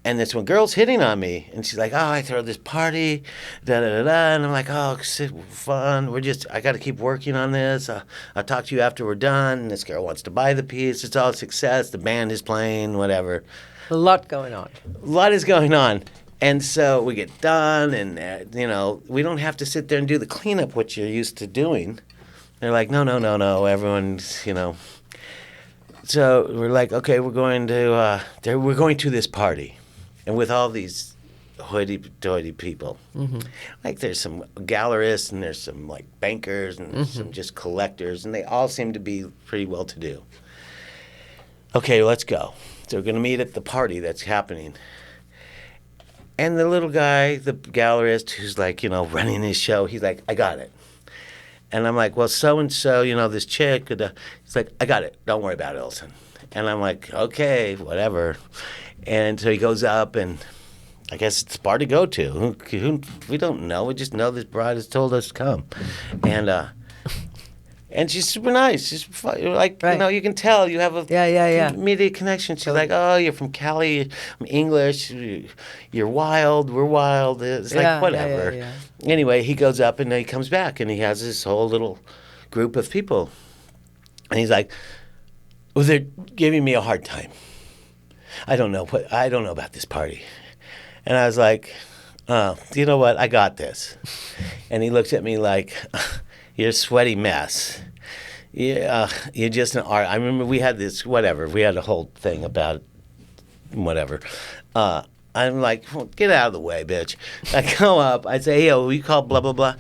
And this one girl's hitting on me, and she's like, "Oh, I throw this party, da da da da." And I'm like, "Oh, fun. I got to keep working on this. I'll talk to you after we're done." And this girl wants to buy the piece. It's all a success. The band is playing, whatever. A lot going on. A lot is going on. And so we get done, and, we don't have to sit there and do the cleanup, which you're used to doing. They're like, no, everyone's, So we're like, okay, we're going to this party. And with all these hoity-toity people. Like there's some gallerists, and there's some, like, bankers, and some just collectors, and they all seem to be pretty well-to-do. Okay, let's go. So we're going to meet at the party that's happening. And the little guy, the gallerist, who's like, running his show, he's like, I got it. And I'm like, well, so-and-so, this chick. He's like, I got it. Don't worry about it, Olson. And I'm like, okay, whatever. And so he goes up, and I guess it's a bar to go to. We don't know. We just know this bride has told us to come. And she's super nice. She's like, Right. You can tell you have a Yeah. immediate connection. She's like, oh, you're from Cali. I'm English. You're wild. We're wild. It's like, whatever. Yeah. Anyway, he goes up, and then he comes back, and he has this whole little group of people. And he's like, well, they're giving me a hard time. I don't know about this party. And I was like, oh, you know what? I got this. And he looks at me like, you're a sweaty mess. You're just an art. I remember we had this, whatever. We had a whole thing about whatever. I'm like, well, get out of the way, bitch. I go up. I say, hey, we call blah, blah, blah.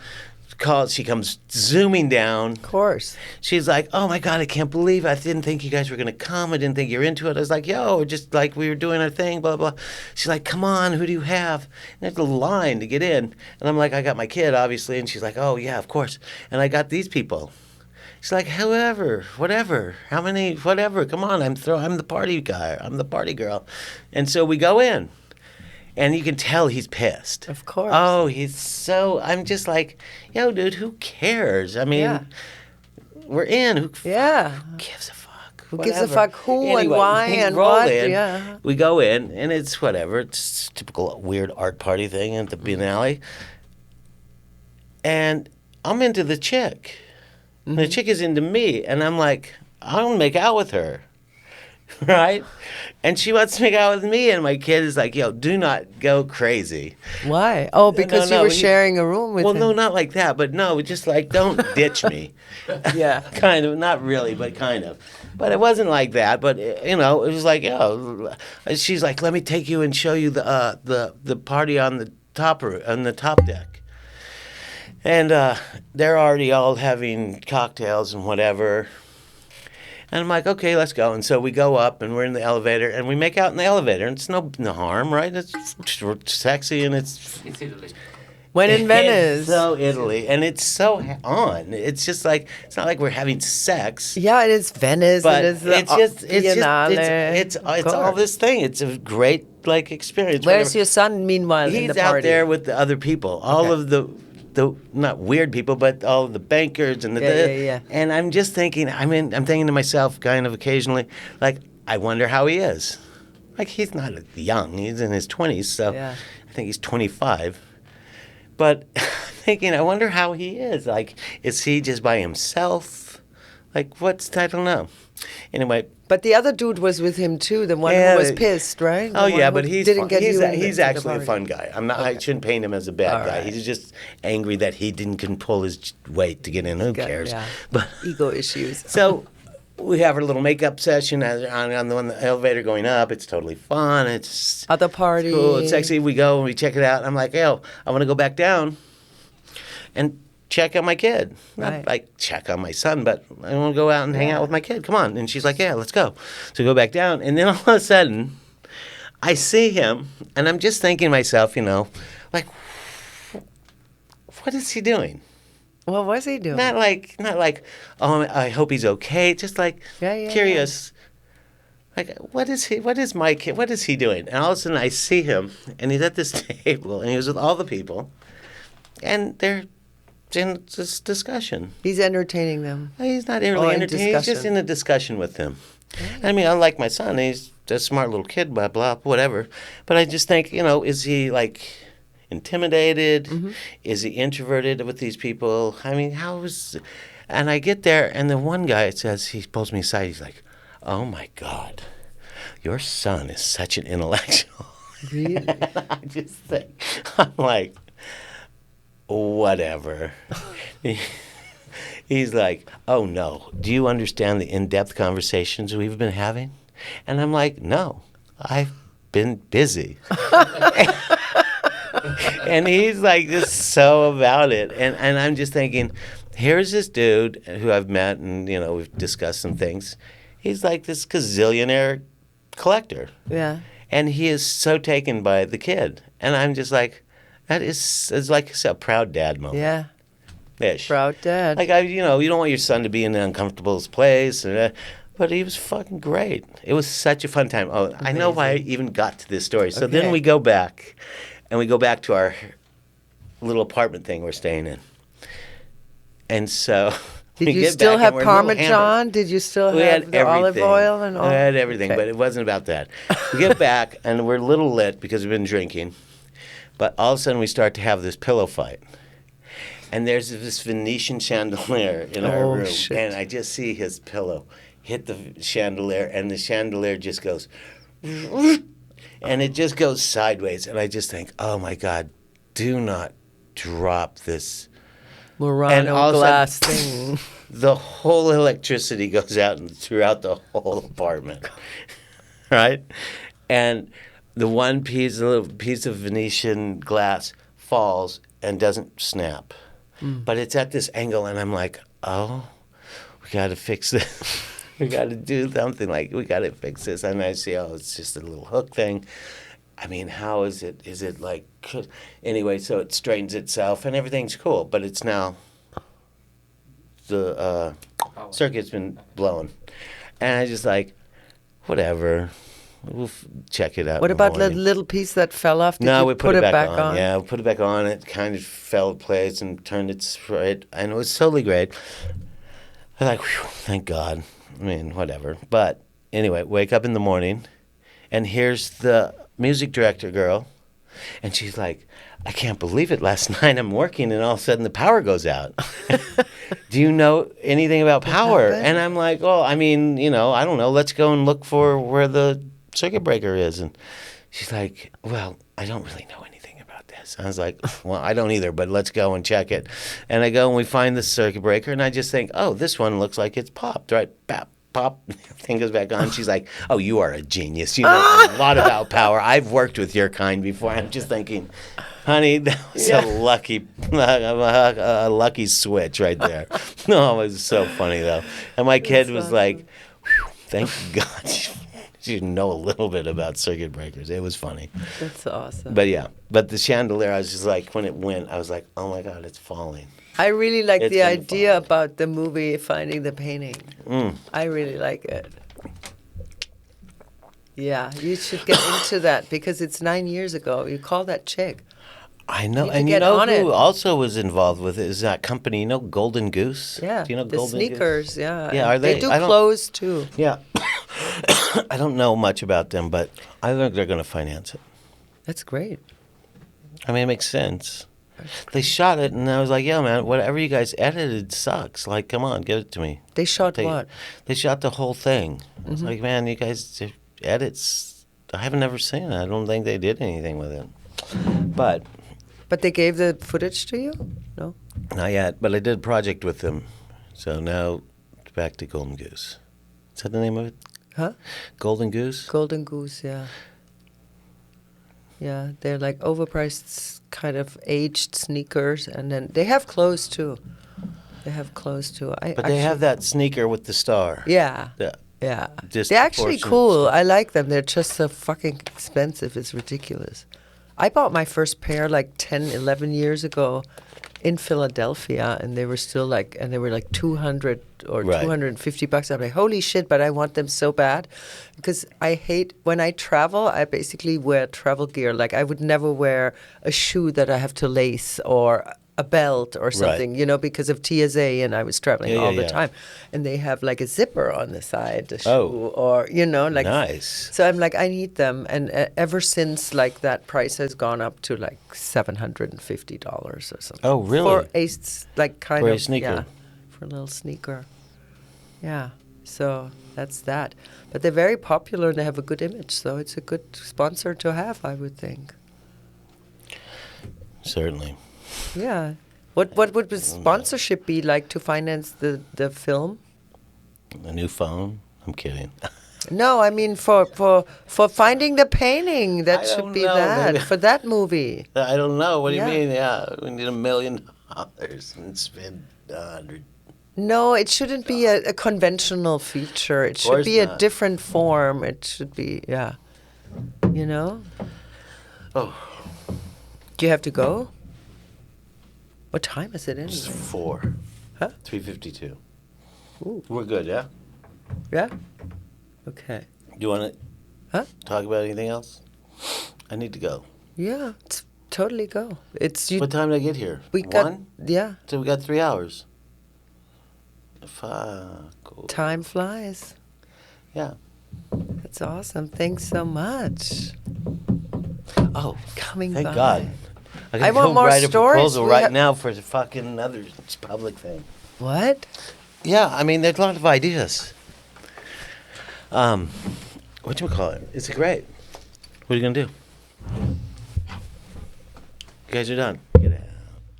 She comes zooming down. Of course. She's like, oh, my God, I can't believe it. I didn't think you guys were going to come. I didn't think you were into it. I was like, yo, just like we were doing our thing, blah, blah. She's like, come on, who do you have? And there's a line to get in. And I'm like, I got my kid, obviously. And she's like, oh, yeah, of course. And I got these people. She's like, whoever, whatever, how many, whatever. Come on, I'm the party guy. I'm the party girl. And so we go in, and you can tell he's pissed. Of course. Oh, I'm just like, yo, dude, who cares? I mean, Yeah. we're in. Who Yeah. gives a fuck? Who gives a Whatever. fuck who and Anyway, why we and roll what? in, Yeah. We go in, and it's whatever. It's typical weird art party thing at the Biennale. And I'm into the chick. And the chick is into me, and I'm like, I want to make out with her. Right? And she wants to make out with me, and my kid is like, yo, do not go crazy. Why? Oh, because you were sharing a room with him. Well, no, not like that, but no, just like, don't ditch me. Yeah. Kind of, not really, but kind of. But it wasn't like that, but, it was like, she's like, let me take you and show you the party on the top deck. And they're already all having cocktails and whatever. And I'm like, okay, let's go. And so we go up, and we're in the elevator, and we make out in the elevator. And it's no harm, right? It's sexy, and it's Italy. When in Venice. It's so Italy, and it's so on. It's just like, it's not like we're having sex. Yeah, it is Venice. But it is the it's all this thing. It's a great experience. Where's your son? Meanwhile, in the He's party? out there with the other people. All of the not weird people, but all of the bankers and Yeah. And I'm just thinking. I'm thinking to myself, kind of occasionally, like, I wonder how he is. Like, he's not young. He's in his 20s, so Yeah. I think he's 25. But I'm thinking, I wonder how he is. Like, is he just by himself? Like, I don't know. Anyway. But the other dude was with him too, the one who was pissed, right? Oh yeah, but he's didn't fun. get He's actually a fun guy. I'm not. I shouldn't paint him as a bad guy. Right. He's just angry that he couldn't pull his weight to get in. Who cares? Yeah. But Ego issues. so we have our little makeup session on the elevator going up. It's totally fun. It's Other party. cool. It's sexy. We go and we check it out. I'm like, yo, I want to go back down and check on my kid. Not Right. like check on my son, but I want to go out and hang out with my kid. Come on. And she's like, yeah, let's go. So we go back down. And then all of a sudden, I see him, and I'm just thinking to myself, like, what is he doing? What was he doing? Not like, oh, I hope he's okay. Just like curious. Like, what is my kid? What is he doing? And all of a sudden, I see him, and he's at this table, and he was with all the people, and they're in this discussion. He's entertaining them. He's not really in entertaining. He's just in a discussion with them. I mean, unlike my son, he's a smart little kid, blah, blah, whatever. But I just think, is he, like, intimidated? Mm-hmm. Is he introverted with these people? I mean, and I get there, and the one guy he pulls me aside, he's like, oh, my God, your son is such an intellectual. Really? I just think, I'm like, whatever. He's like, oh, no. Do you understand the in-depth conversations we've been having? And I'm like, no, I've been busy. And he's like just so about it. And I'm just thinking, here's this dude who I've met and, we've discussed some things. He's like this gazillionaire collector. Yeah. And he is so taken by the kid. And I'm just like, it's like a proud dad moment. Yeah. Ish. Proud dad. Like, you don't want your son to be in an uncomfortable place. But he was fucking great. It was such a fun time. Oh, amazing. I know why I even got to this story. So then we go back, and we go back to our little apartment thing we're staying in. And so Did you still have Parmesan? Did you still have the olive oil and all? I had everything, but it wasn't about that. We get back, and we're a little lit because we've been drinking. But all of a sudden, we start to have this pillow fight. And there's this Venetian chandelier in our room. Shit. And I just see his pillow hit the chandelier, and the chandelier just goes, and it just goes sideways. And I just think, oh, my God, do not drop this Murano glass thing. The whole electricity goes out throughout the whole apartment, right? And the one little piece of Venetian glass falls and doesn't snap. But it's at this angle, and I'm like, oh, we got to fix this. We got to do something. Like, we got to fix this. And I see, oh, it's just a little hook thing. I mean, how is it? Is it like... Anyway, so it straightens itself, and everything's cool. But it's now the Power. circuit's been blowing. And I just like, whatever. We'll check it out. What in the about the morning. little piece that fell off? Did No, you we put it back on. on? Yeah, we put it back on. It kind of fell in place and turned it straight, and it was totally great. I was like, whew, thank God. I mean, whatever. But anyway, wake up in the morning, and here's the music director girl, and she's like, I can't believe it. Last night I'm working, and all of a sudden the power goes out. Do you know anything about power? happened? And I'm like, oh, I mean, I don't know. Let's go and look for where the circuit breaker is. And she's like, well, I don't really know anything about this. I was like, well, I don't either, but let's go and check it. And I go and we find the circuit breaker, and I just think, oh, this one looks like it's popped, right? Bap, pop. Thing goes back on. She's like, oh, you are a genius. You know a lot about power. I've worked with your kind before. I'm just thinking, honey, that was a lucky switch right there. No, it was so funny, though. And my kid That's was awesome. like, thank God. She know a little bit about circuit breakers. It was funny. That's awesome. But yeah, the chandelier, I was just like, when it went, I was like, oh my God, it's falling. I really like It's the been idea fun. about the movie Finding the Painting. I really like it. Yeah, you should get into that because it's 9 years ago. You call that chick. I know. Need to And you get know on who it. also was involved with it is that company, Golden Goose? Yeah, Do you know the Golden sneakers. Goose? Yeah, Yeah, and are they? do I don't- clothes too. Yeah. I don't know much about them, but I think they're going to finance it. That's great. I mean, it makes sense. They shot it, and I was like, yeah, man, whatever you guys edited sucks. Like, come on, give it to me. They shot They, what? They shot the whole thing. Mm-hmm. It's like, man, you guys edits. I haven't ever seen it. I don't think they did anything with it. But But they gave the footage to you? No. not yet. But I did a project with them. So now it's back to Golden Goose. Is that the name of it? Huh? Golden Goose? Golden Goose. Yeah. Yeah, they're like overpriced, kind of aged sneakers, and then they have clothes too. They have clothes too. But they have that sneaker with the star. Yeah. Yeah. Yeah. Just They're actually proportionate cool. stuff. I like them. They're just so fucking expensive. It's ridiculous. I bought my first pair like 10, 11 years ago in Philadelphia, and they were still like, and they were like 200 or Right. $250. I'm like, holy shit, but I want them so bad because I hate, when I travel, I basically wear travel gear. Like I would never wear a shoe that I have to lace or a belt or something, because of TSA, and I was traveling Yeah, all yeah, the yeah. time. And they have like a zipper on the side, the shoe, Oh. or, like. Nice. So I'm like, I need them. And ever since, like, that price has gone up to like $750 or something. Oh, really? For a, like, kind For a of, sneaker. yeah, for a little sneaker. Yeah. So that's that. But they're very popular and they have a good image. So it's a good sponsor to have, I would think. Certainly. Yeah. What would the sponsorship be like to finance the film? A new phone? I'm kidding. No, I mean for Finding the Painting. That I should don't be know, that. maybe. For that movie. I don't know. What do Yeah. you mean? Yeah, we need $1 million and spend 100. No, it shouldn't be a conventional feature. It should course be a not. different form. It should be, yeah. You know? Oh, Do you have to go? What time is it it's anyway? 4. Huh? 3:52. Ooh. We're good, yeah? Yeah? Okay. Do you want to Huh? talk about anything else? I need to go. Yeah, totally go. It's you. What time did I get here? We got 1? yeah. So we got 3 hours. Fuck. Time flies. Yeah. That's awesome. Thanks so much. Oh, Coming thank by. God. I I can want go more write stories. a proposal We right have- now for the fucking another public thing. What? Yeah, I mean, there's a lot of ideas. Whatchamacallit? It's great. What are you going to do? You guys are done.